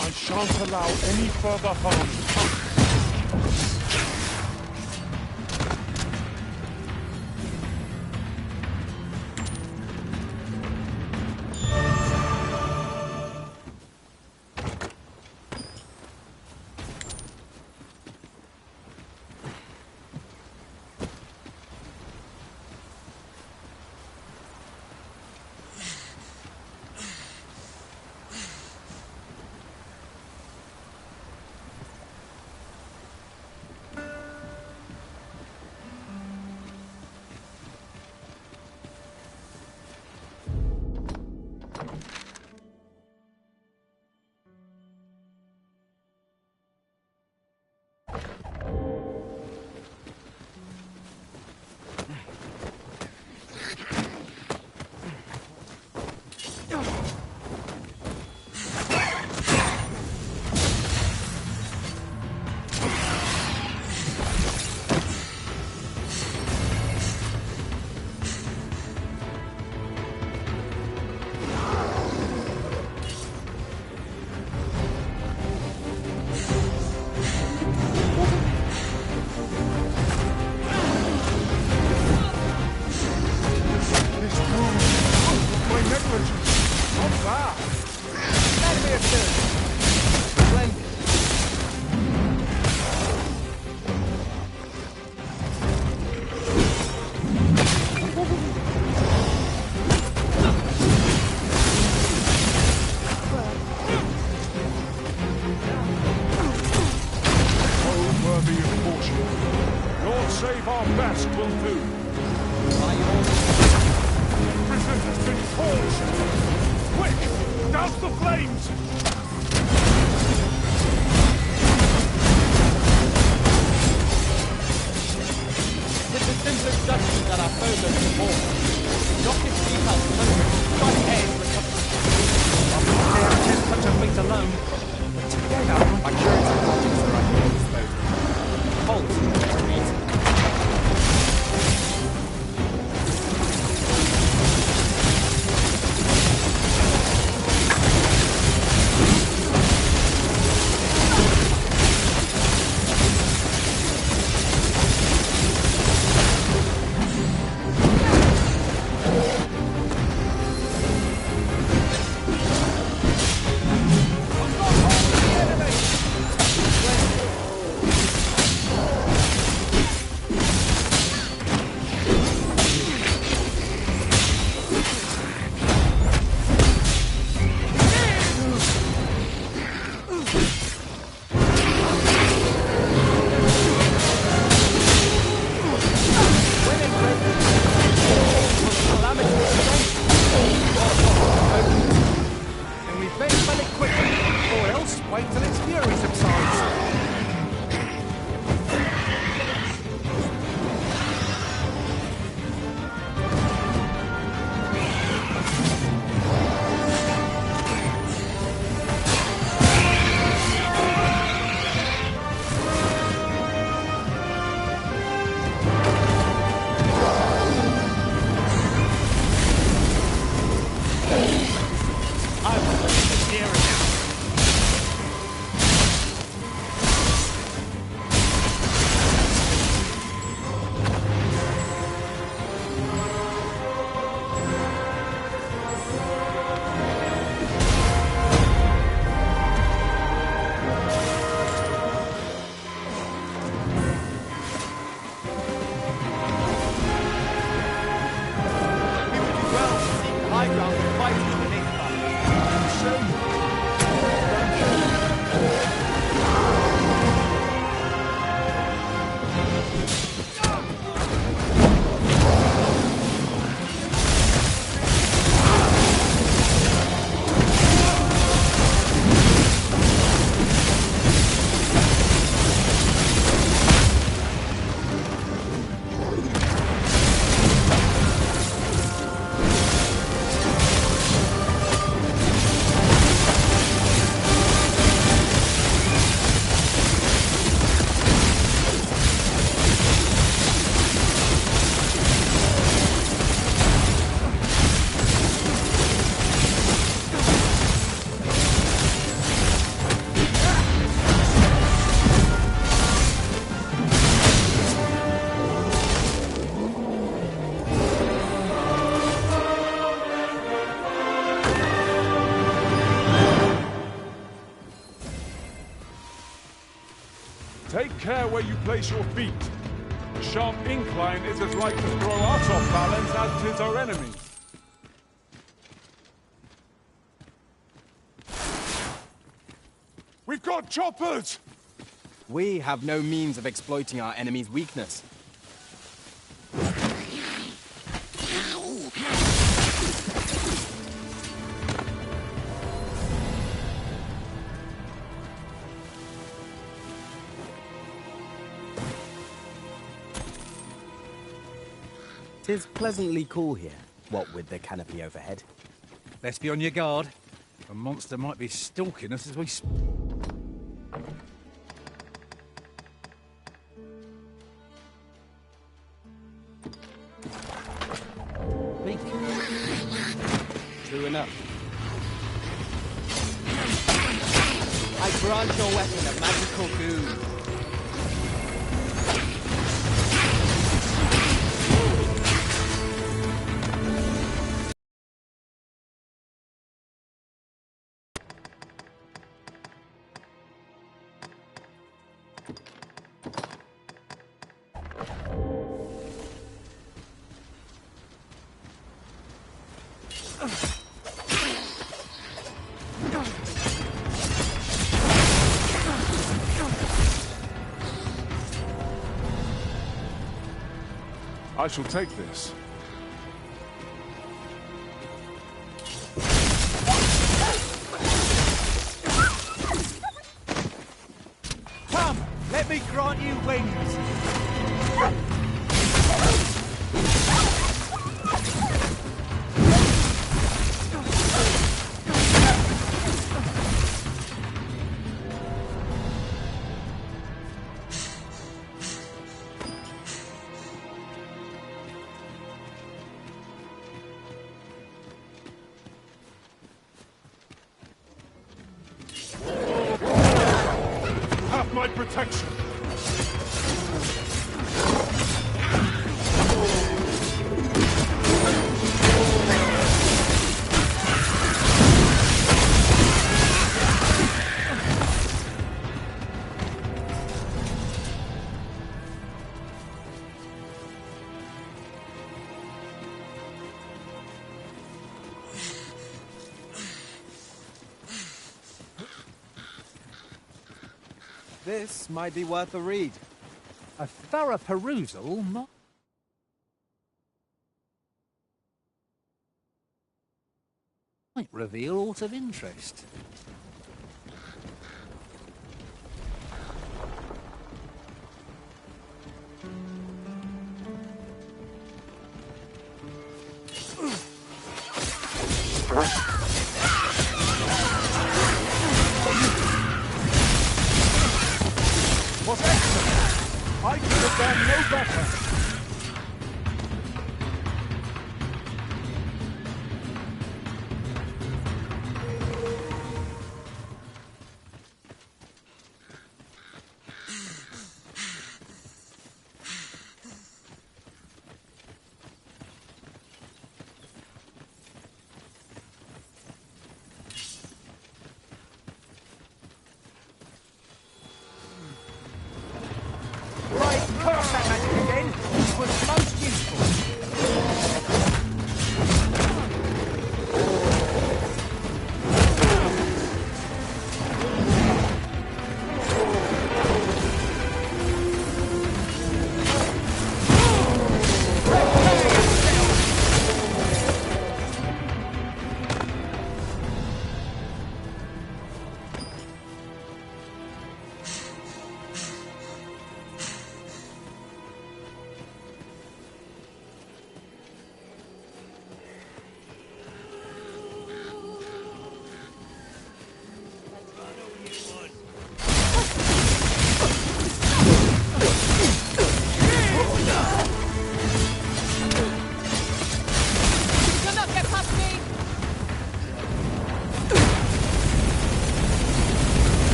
I shan't allow any further harm. Save our best will do. Prison has been forged. Quick, douse the flames. With the simple instructions that our foes are before, knock his feet out from try to aid recovery. I'm not there to attempt such a feat alone, but together, my curative projects are at your disposal. Halt, retreat. I'm not holding the enemy! Take care where you place your feet. A sharp incline is as like to throw us off balance as it is our enemy. We've got choppers! We have no means of exploiting our enemy's weakness. Tis pleasantly cool here, what with the canopy overhead. Let's be on your guard. A monster might be stalking us as we... True enough. I grant your weapon a magical goo. I shall take this. Come! Let me grant you wings! Have my protection! This might be worth a read. A thorough perusal might reveal aught of interest. Was excellent! I could have done no better! Right, curse that magic again!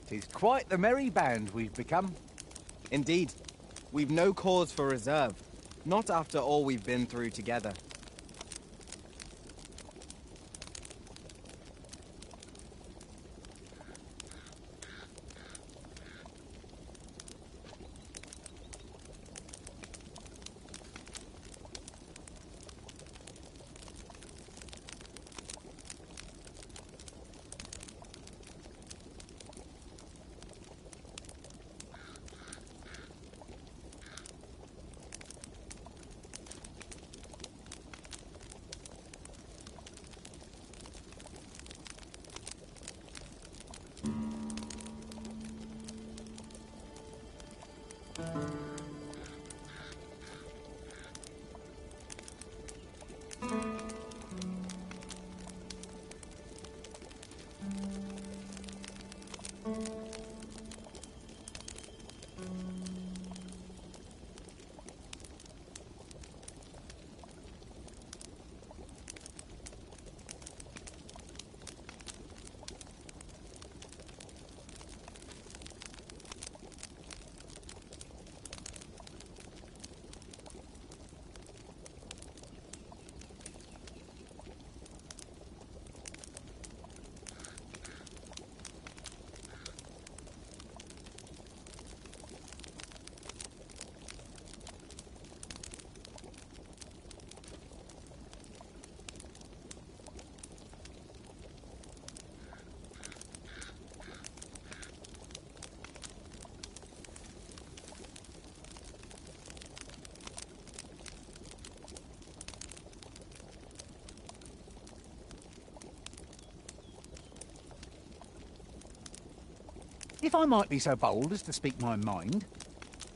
'Tis quite the merry band we've become. Indeed. We've no cause for reserve. Not after all we've been through together. If I might be so bold as to speak my mind,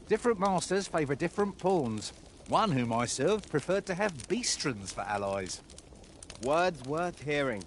different masters favour different pawns. One whom I served preferred to have beastrons for allies. Words worth hearing.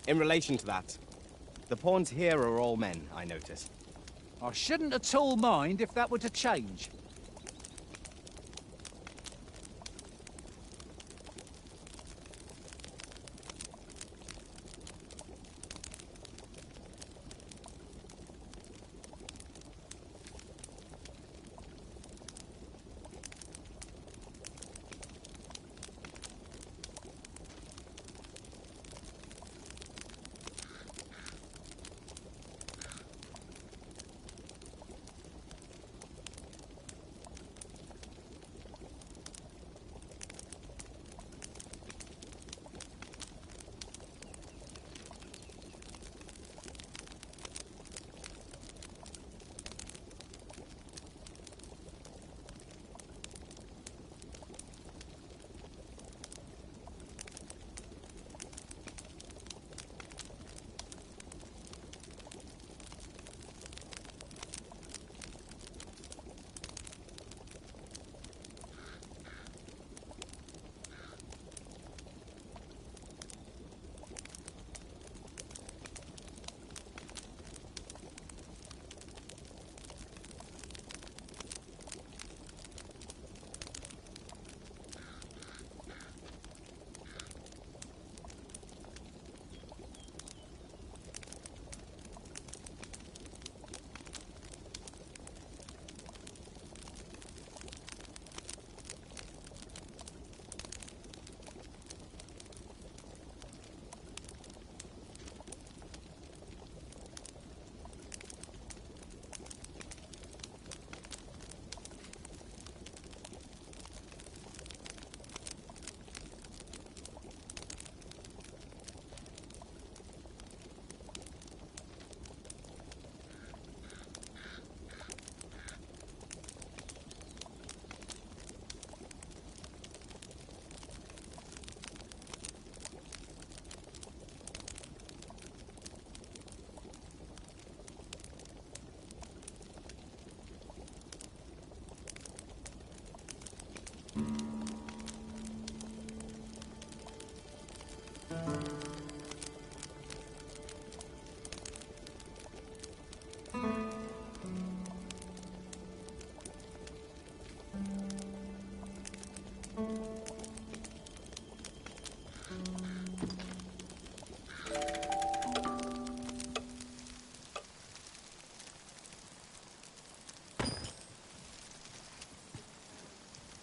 In relation to that, the pawns here are all men, I notice. I shouldn't at all mind if that were to change.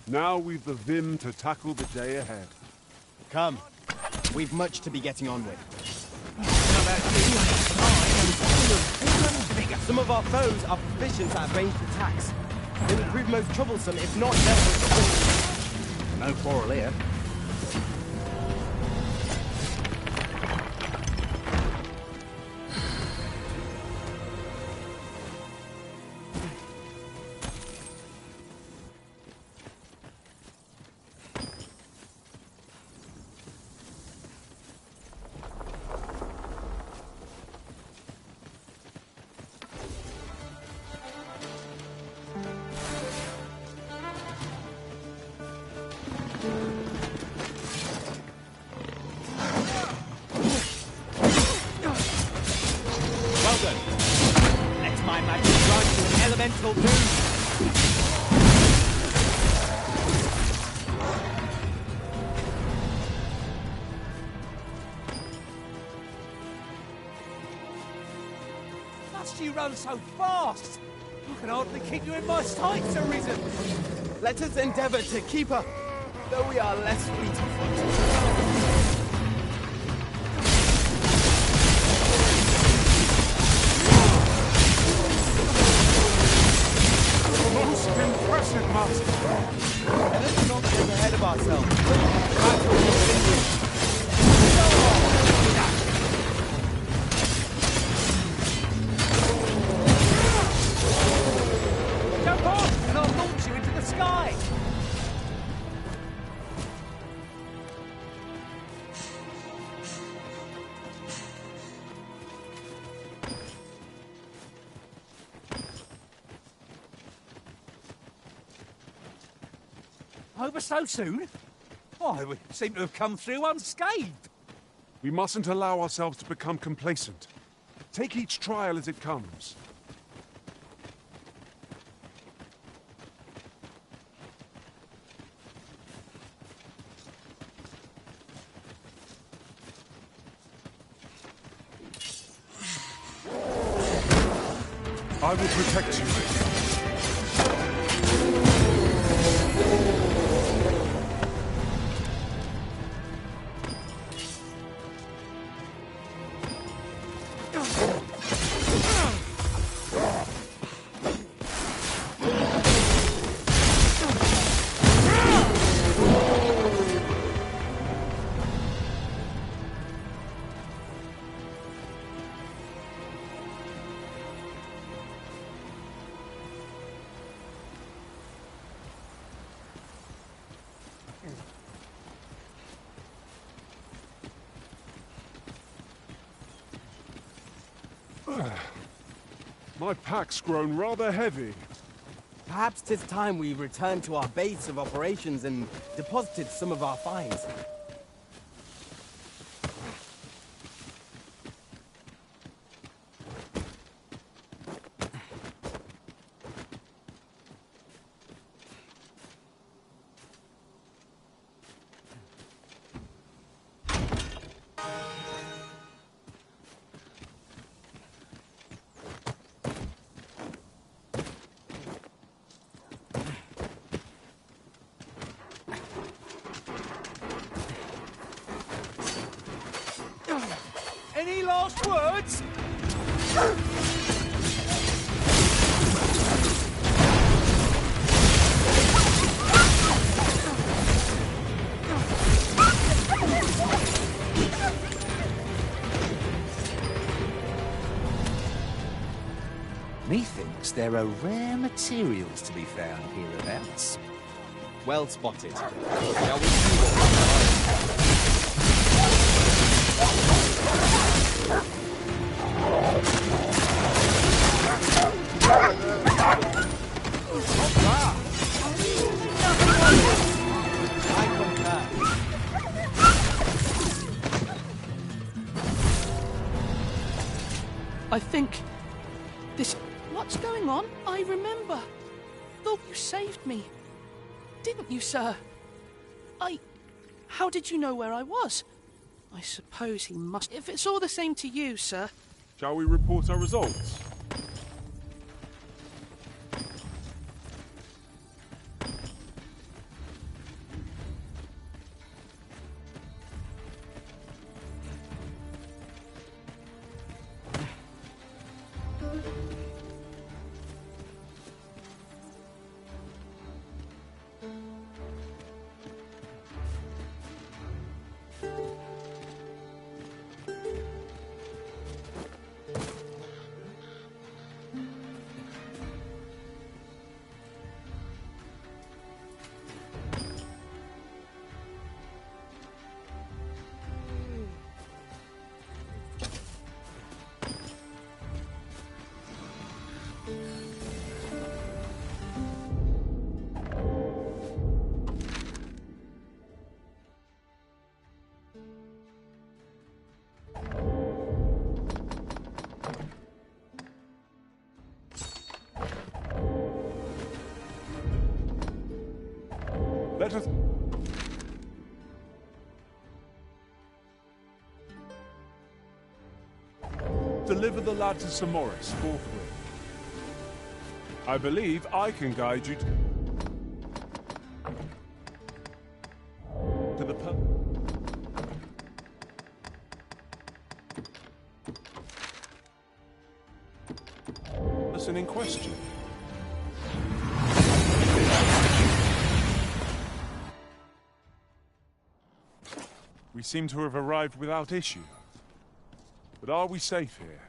Now we've the vim to tackle the day ahead. Come. We've much to be getting on with. Some of our foes are proficient at ranged attacks. They will prove most troublesome if not dealt with. No quarrel here. Well done. Let my magic grant you an elemental boon. Must you run so fast? I can hardly keep you in my sights, Arisen. Let us endeavor to keep up, though we are less fleet of foot. Most impressive, Master. Let us not get ahead of ourselves. The battle continues. Jump on, and I'll launch you into the sky. Over so soon? Why, we seem to have come through unscathed. We mustn't allow ourselves to become complacent. Take each trial as it comes. I will protect you. My pack's grown rather heavy. Perhaps 'tis time we return to our base of operations and deposited some of our finds. Any last words? Methinks there are rare materials to be found hereabouts. Well spotted. Shall we see what we find? I think this... What's going on? I remember. Thought you saved me. Didn't you, sir? How did you know where I was? I suppose he must... If it's all the same to you, sir. Shall we report our results? Let us... Deliver the lad to Samoris forthwith. I believe I can guide you to the person in question. We seem to have arrived without issue. But are we safe here?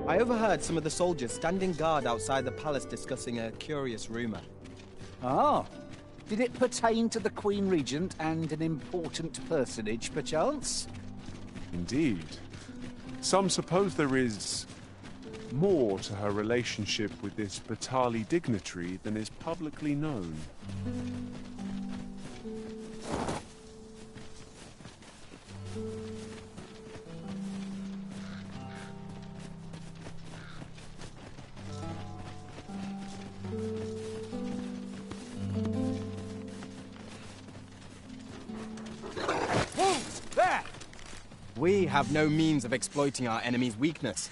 I overheard some of the soldiers standing guard outside the palace discussing a curious rumor. Ah, did it pertain to the Queen Regent and an important personage, perchance? Indeed. Some suppose there is more to her relationship with this Batali dignitary than is publicly known. There! We have no means of exploiting our enemy's weakness.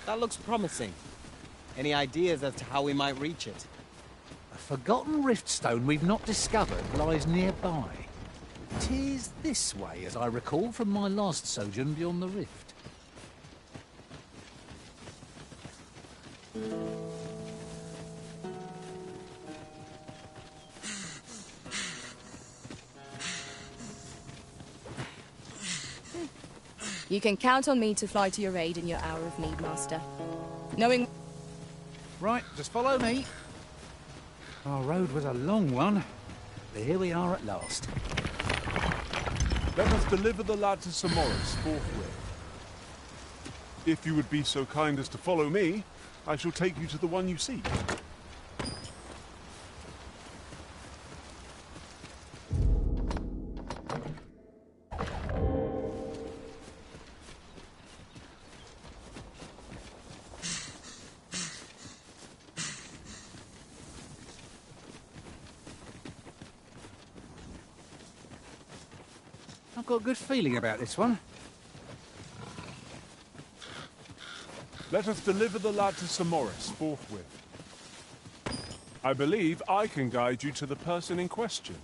That looks promising. Any ideas as to how we might reach it? A forgotten riftstone we've not discovered lies nearby. 'Tis this way, as I recall from my last sojourn beyond the rift. You can count on me to fly to your aid in your hour of need, Master. Knowing... Right, just follow me. Our road was a long one, but here we are at last. Let us deliver the lad to Samoris forthwith. If you would be so kind as to follow me, I shall take you to the one you seek. I've got a good feeling about this one. Let us deliver the lad to Samoris forthwith. I believe I can guide you to the person in question.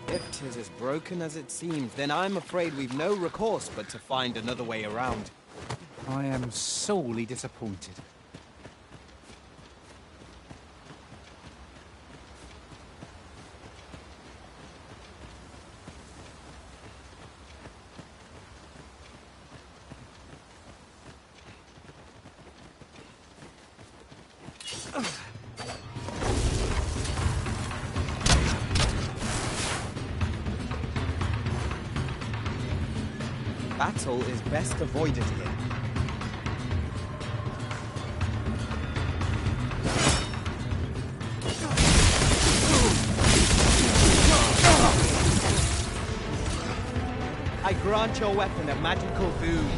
If 'tis as broken as it seems, then I'm afraid we've no recourse but to find another way around. I am sorely disappointed. Battle is best avoided here. I grant your weapon a magical boon.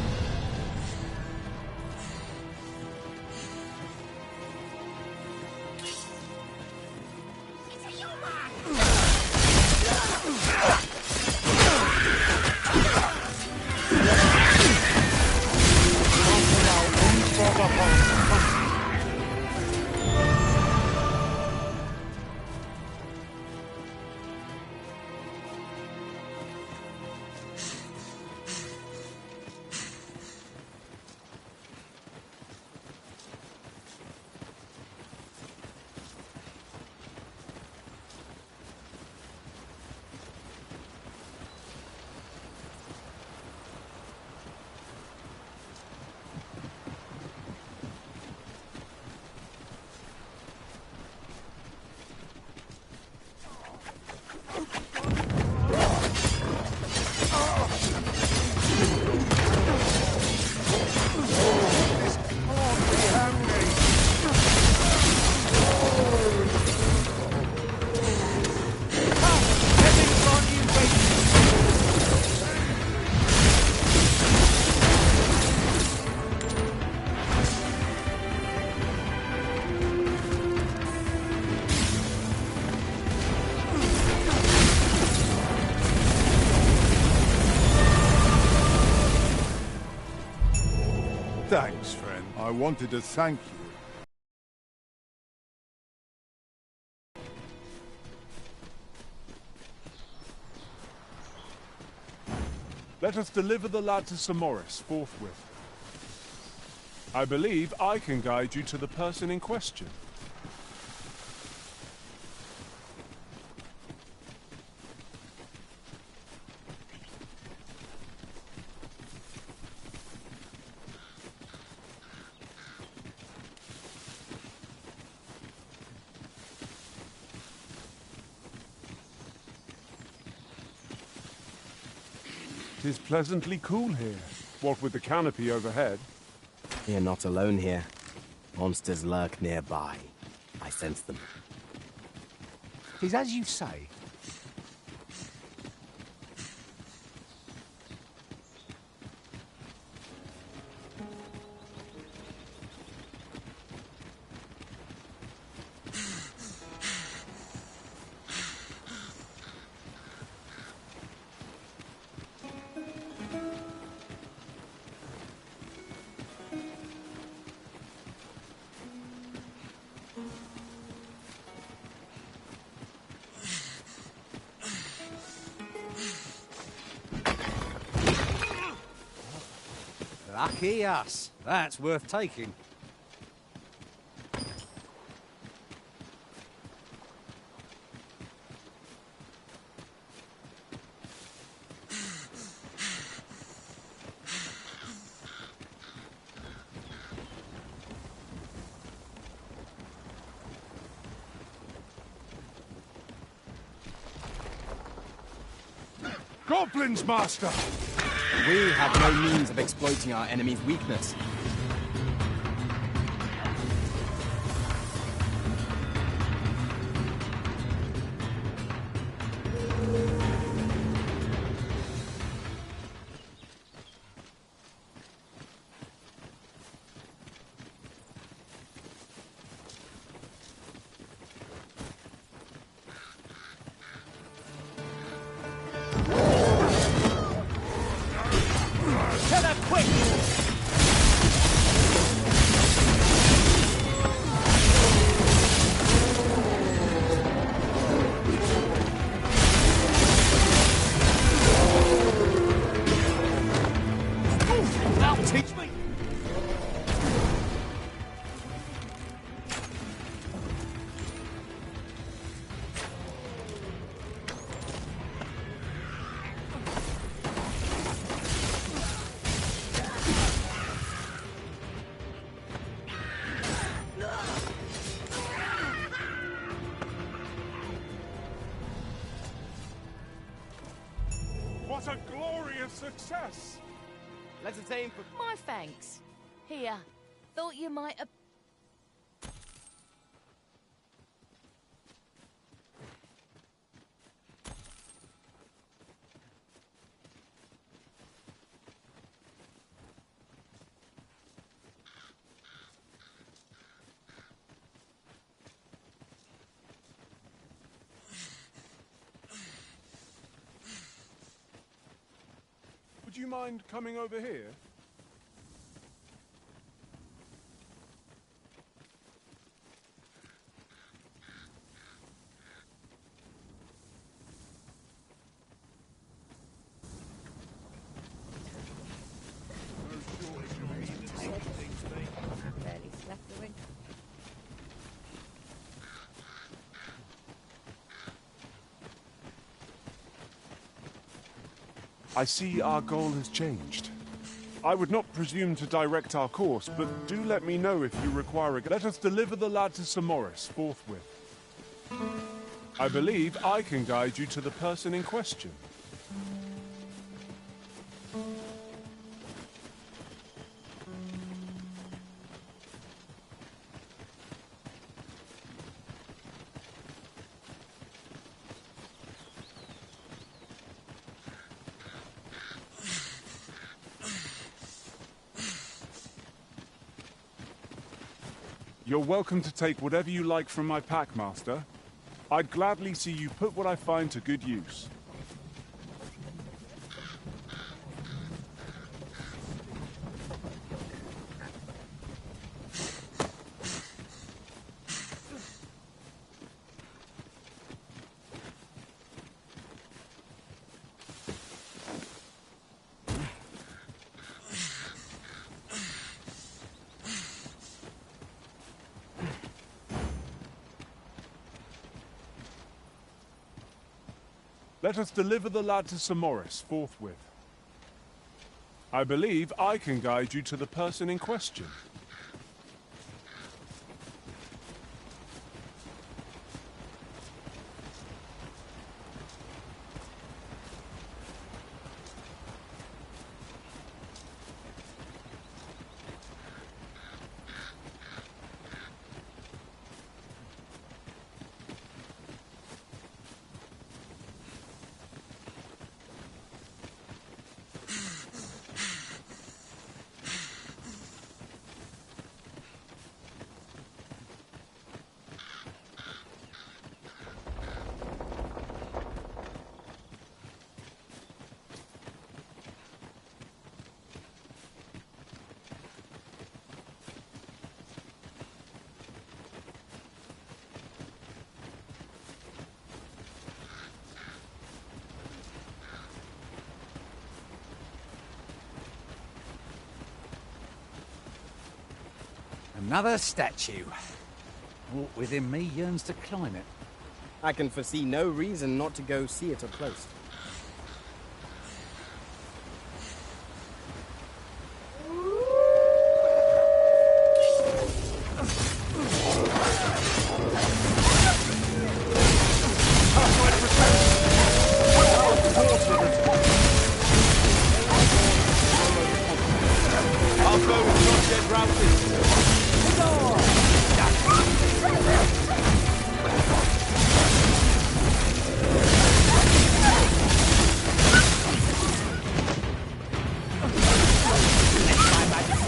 Thanks, friend. I wanted to thank you. Let us deliver the lad to Sir Morris forthwith. I believe I can guide you to the person in question. Tis pleasantly cool here, what with the canopy overhead. You're not alone here. Monsters lurk nearby. I sense them. Tis as you say. Lucky us. That's worth taking. Goblins, Master! We have no means of exploiting our enemy's weakness. What a glorious success! Let's aim for... My thanks. Here, thought you might have... Would you mind coming over here? Barely slept the wing. I see our goal has changed. I would not presume to direct our course, but do let me know if you require a... Let us deliver the lad to Samoris forthwith. I believe I can guide you to the person in question. You're welcome to take whatever you like from my pack, Master. I'd gladly see you put what I find to good use. Let us deliver the lad to Samoris forthwith. I believe I can guide you to the person in question. Another statue. Aught within me yearns to climb it. I can foresee no reason not to go see it up close. I'll go with not dead routed.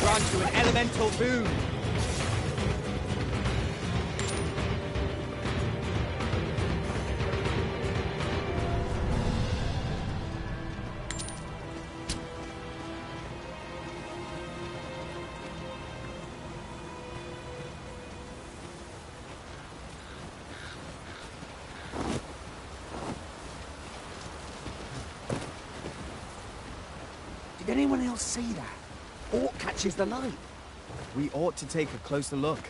Grant you an elemental boon. Did anyone else see that? Aught catches the light. We ought to take a closer look.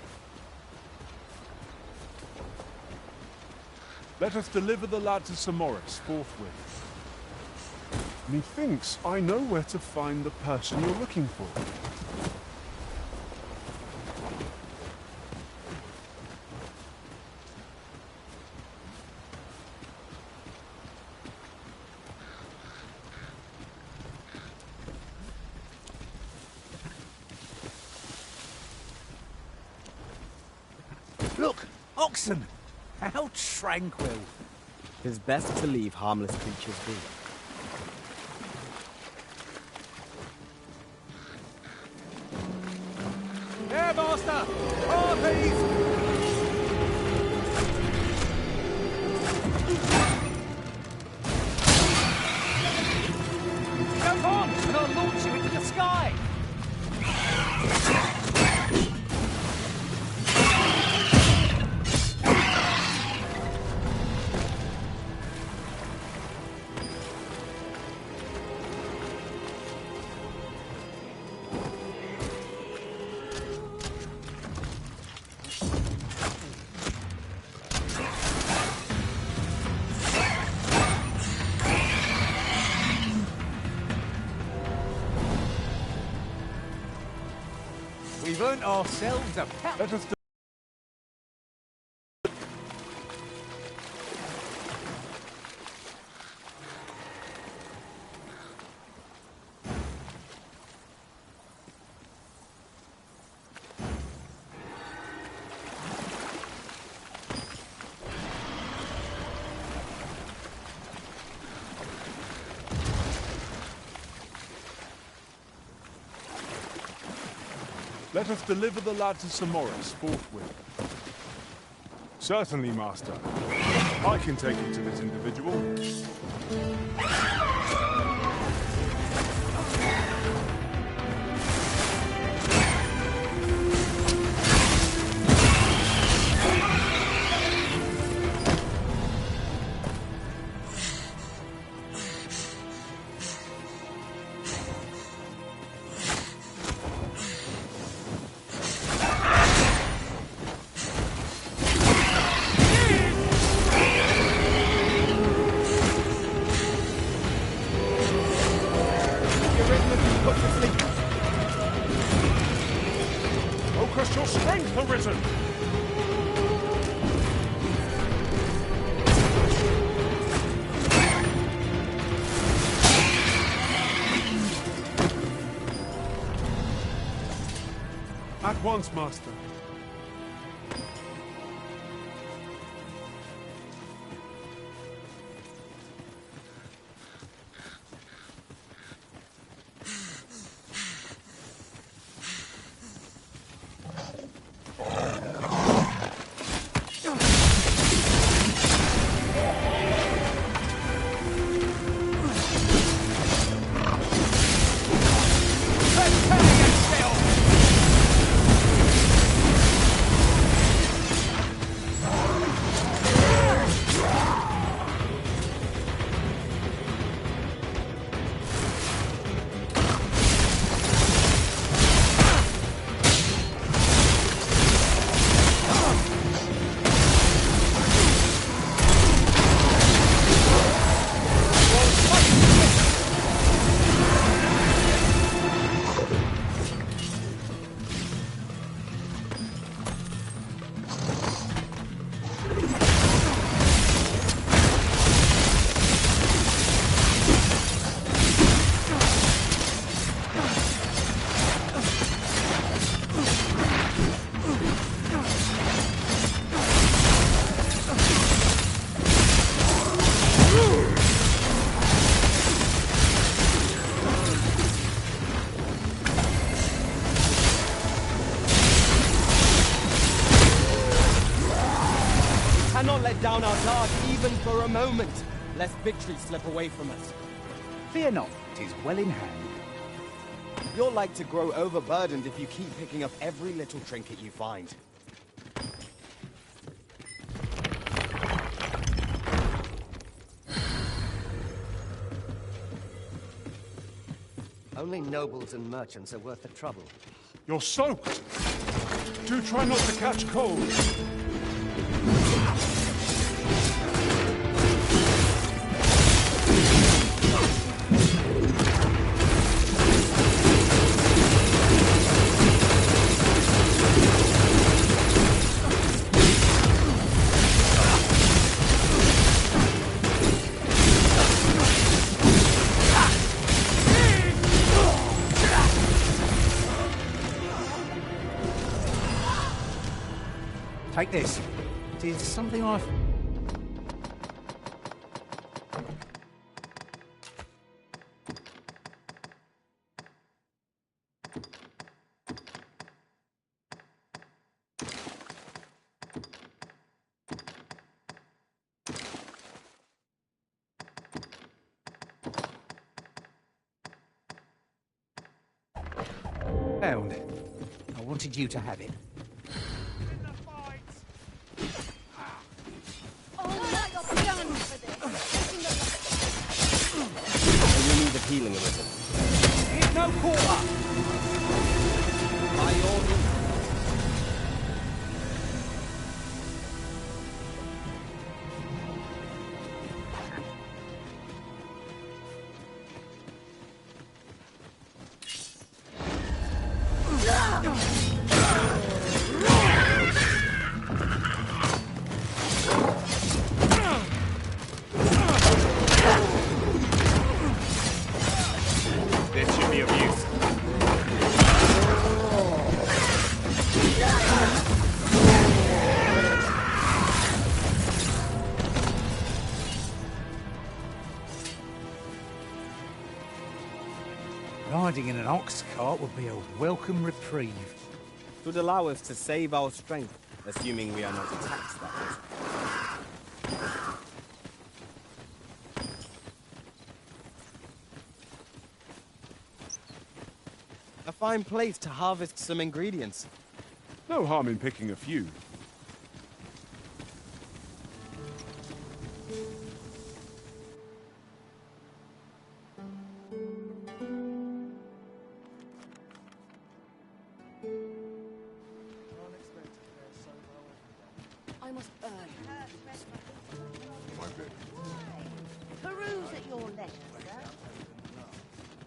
Let us deliver the lad to Samoris forthwith. Methinks I know where to find the person you're looking for. Look, oxen! How tranquil. It's best to leave harmless creatures be. There, master! Harpies! Jump on, and I'll launch you into the sky! We've earned ourselves a pat. Let us Let us deliver the lad to Samoris forthwith. Certainly, master. I can take you to this individual. Focus your strength, Arisen! At once, master. Cannot let down our guard even for a moment, lest victory slip away from us. Fear not, it is well in hand. You're like to grow overburdened if you keep picking up every little trinket you find. Only nobles and merchants are worth the trouble. You're soaked! Do try not to catch cold! Take this. It is something I've... found. I wanted you to have it. You need of healing a little. Here's no quarter! By all means. This should be of use. Riding in an ox cart would be a welcome reprieve. It would allow us to save our strength, assuming we are not attacked that way. A fine place to harvest some ingredients. No harm in picking a few. I must earn peruse at your leisure, sir.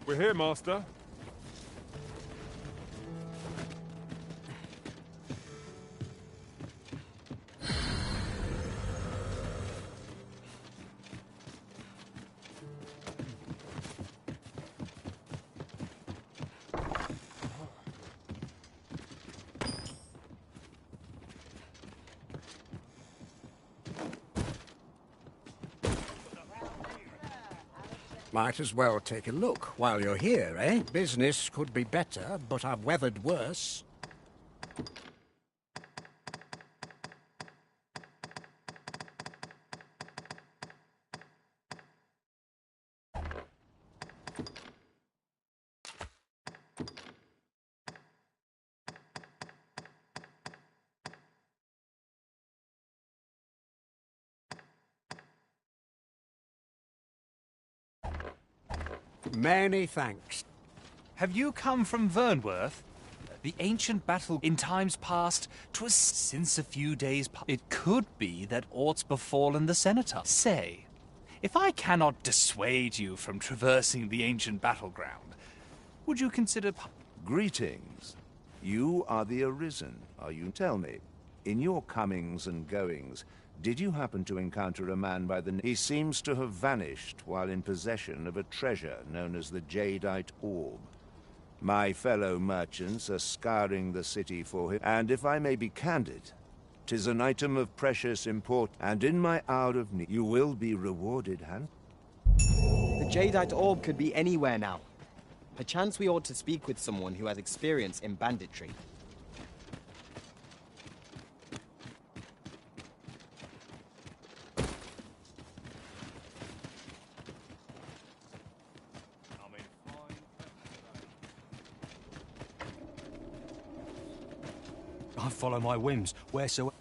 We're here, Master. Might as well take a look while you're here, eh? Business could be better, but I've weathered worse. Many thanks. Have you come from Vernworth? The ancient battle in times past, 'twas since a few days It could be that aught's befallen the senator. Say, if I cannot dissuade you from traversing the ancient battleground, would you consider... Greetings. You are the Arisen, are you? Tell me, in your comings and goings, did you happen to encounter a man by the name? He seems to have vanished while in possession of a treasure known as the Jadeite Orb. My fellow merchants are scouring the city for him, and if I may be candid, 'tis an item of precious import, and in my hour of need, you will be rewarded, The Jadeite Orb could be anywhere now. Perchance we ought to speak with someone who has experience in banditry. I follow my whims, wheresoever.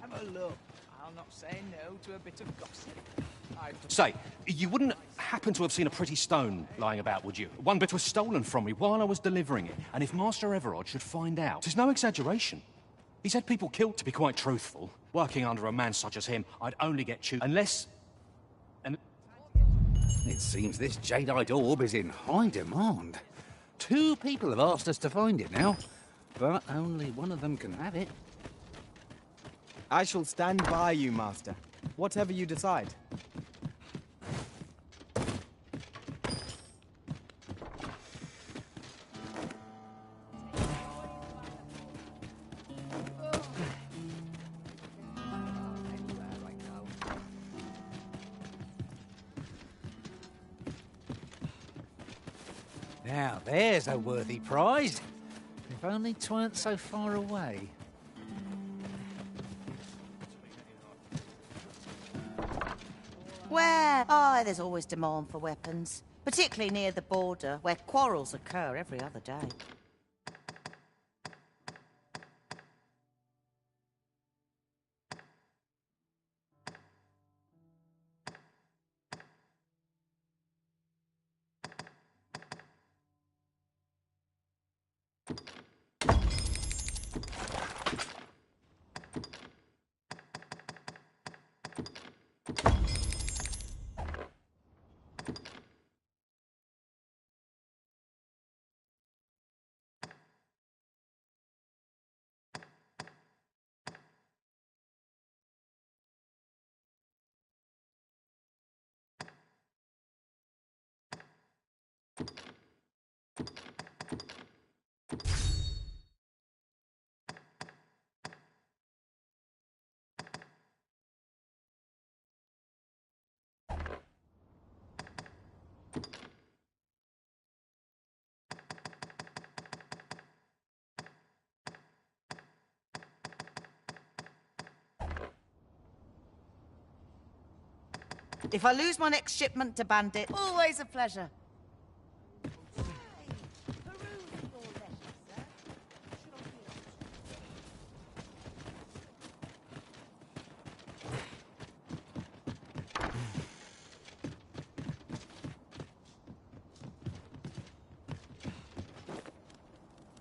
Have a look. I'll not say no to a bit of gossip. Say, you wouldn't happen to have seen a pretty stone lying about, would you? One bit was stolen from me while I was delivering it, and if Master Everard should find out, 'tis no exaggeration. He's had people killed, to be quite truthful. Working under a man such as him, I'd only get chewed unless... It seems this Jadeite Orb is in high demand. 2 people have asked us to find it now, but only one of them can have it. I shall stand by you, Master. Whatever you decide. Now, there's a worthy prize. If only 'tweren't so far away. Where? Oh, there's always demand for weapons. Particularly near the border, where quarrels occur every other day. If I lose my next shipment to bandit, always a pleasure.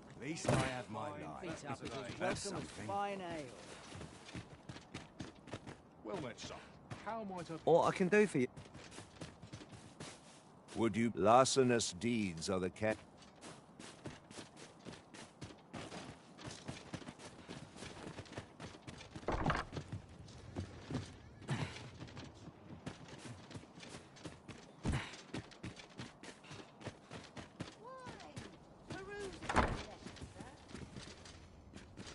At least I have my life. That's something. Fine ale. Well met, son. How might I... What I can do for you? Would you... Larcenous deeds are the cat...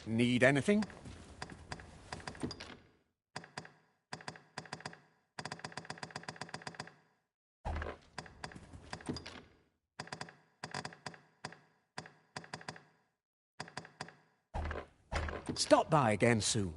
Need anything? Stop by again soon.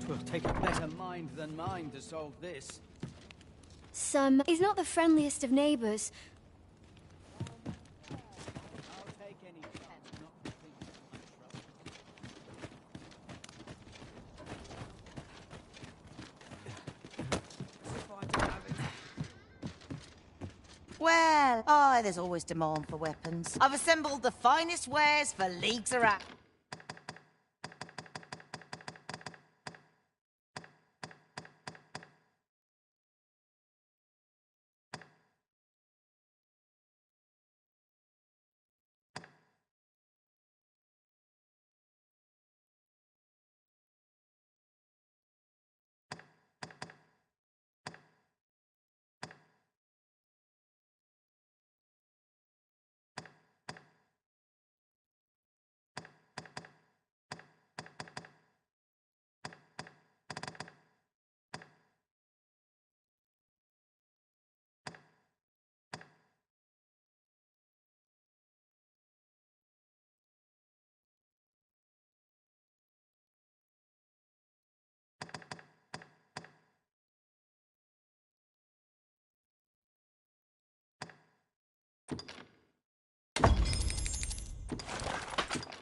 Twill take a better mind than mine to solve this. Son is not the friendliest of neighbours. Well, oh, there's always demand for weapons. I've assembled the finest wares for leagues around.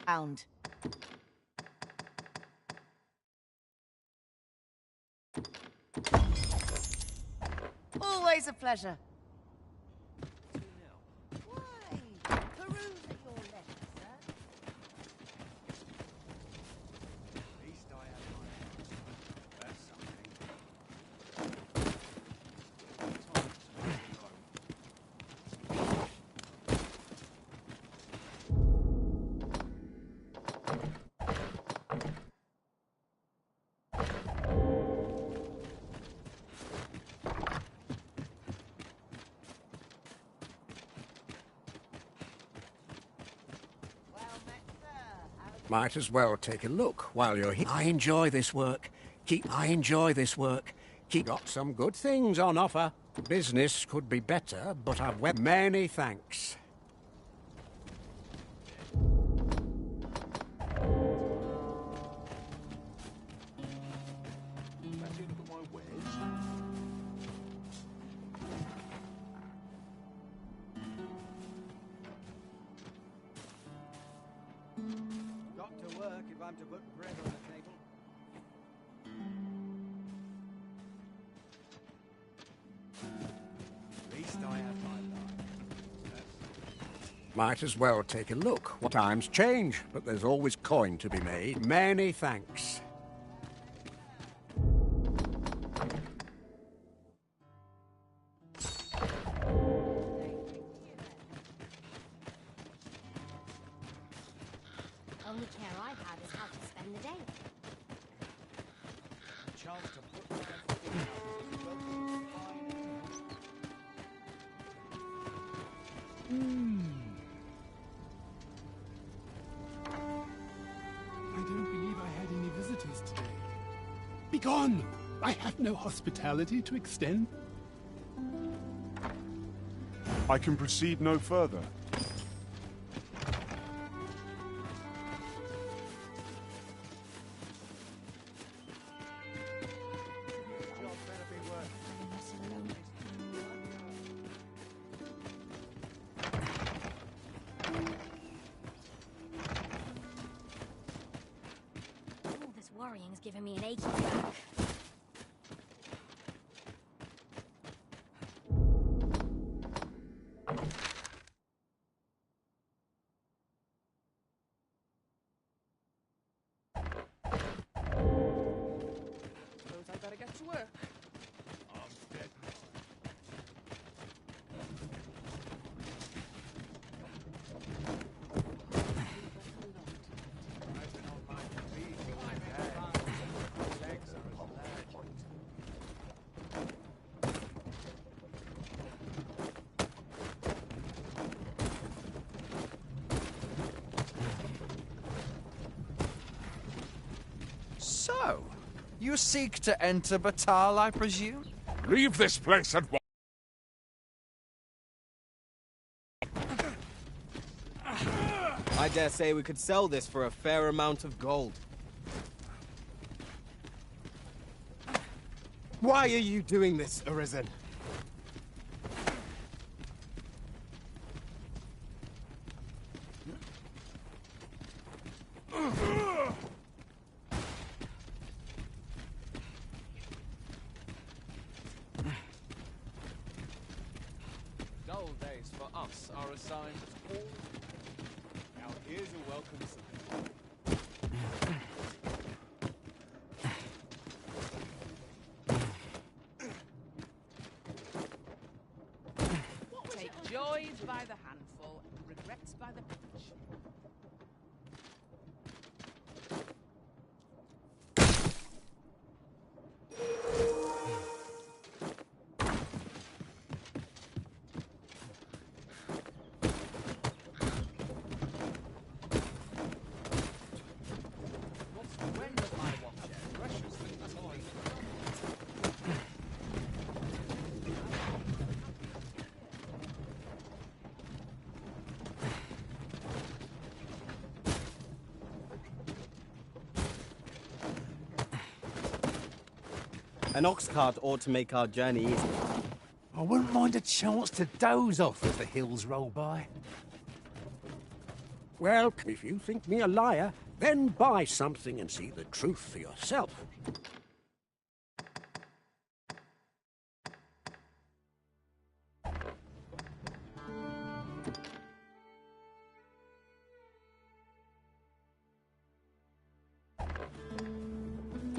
Pound. Always a pleasure. Why? Peruse Might as well take a look while you're here. I enjoy this work. Keep got some good things on offer. Business could be better, but I've many thanks. Got to work if I'm to put bread on the table. At least I have my life. Might as well take a look. Times change, but there's always coin to be made. Many thanks. Only care I have is how to spend the day. Chance to put my feet up is welcome. I don't believe I had any visitors today. Begone! I have no hospitality to extend. I can proceed no further. All this worrying's giving me an achy back. Suppose I better get to work. So, you seek to enter Batal, I presume? Leave this place at once. I dare say we could sell this for a fair amount of gold. Why are you doing this, Arisen? Dull days for us are assigned to all. Now here's a welcome sight. Take joys by the handful, regrets by the bunch. When does my watch end? Precious things are like An ox cart ought to make our journey easy. I wouldn't mind a chance to doze off as the hills roll by. Well, if you think me a liar, then buy something and see the truth for yourself.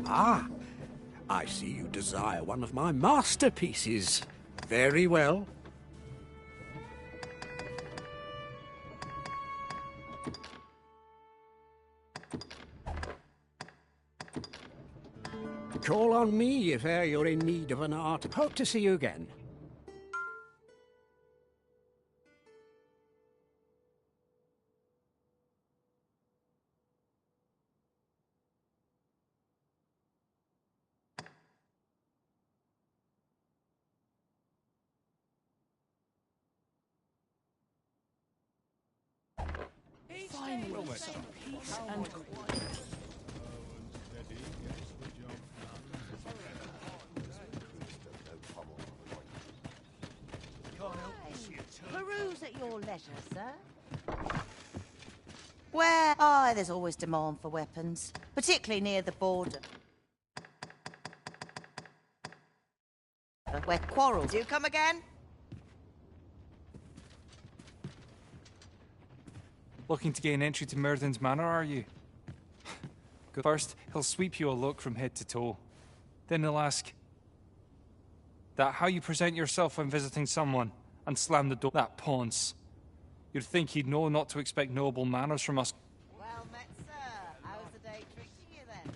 Ah, I see you desire one of my masterpieces. Very well. Call on me if e'er you're in need of an art. Hope to see you again. time with some peace and quiet. Peruse at your leisure, sir. Where? Oh, there's always demand for weapons, particularly near the border. Where quarrels do come again? Looking to gain entry to Myrddin's Manor, are you? Good. First, he'll sweep you a look from head to toe. Then he'll ask that how you present yourself when visiting someone, and slam the door. That paunce. You'd think he'd know not to expect noble manners from us. Well met, sir. How's the day treating you then?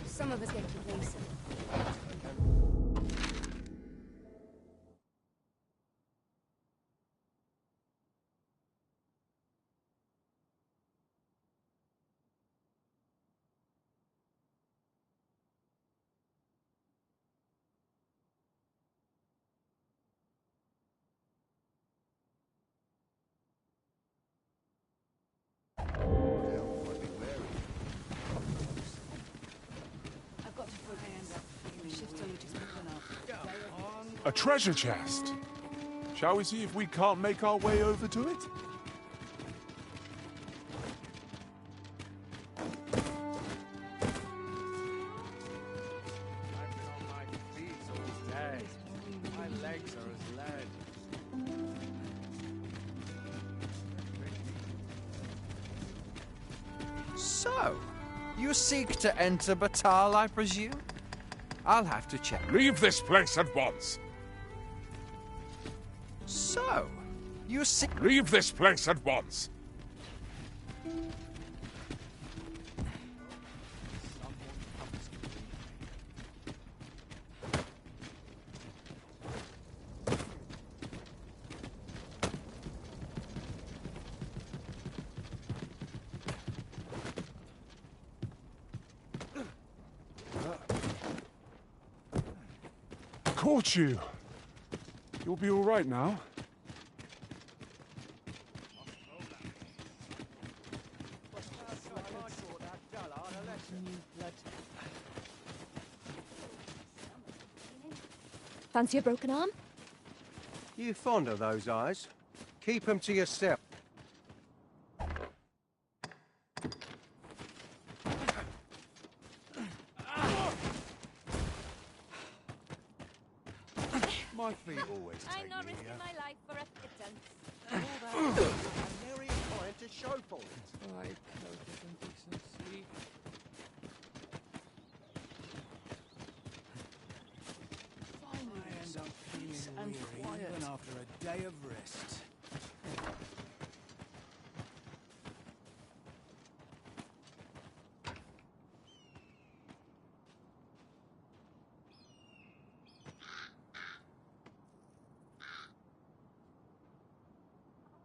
Some of us get complacent. A treasure chest. Shall we see if we can't make our way over to it? So, you seek to enter Batal, I presume? I'll have to check. Leave this place at once. So, you seek... Leave this place at once. Caught you. You'll be all right now. Fancy a broken arm? You fond of those eyes? Keep them to yourself. My feet always I'm take not me risking here. my life for a pittance. I'm very inclined to show for it.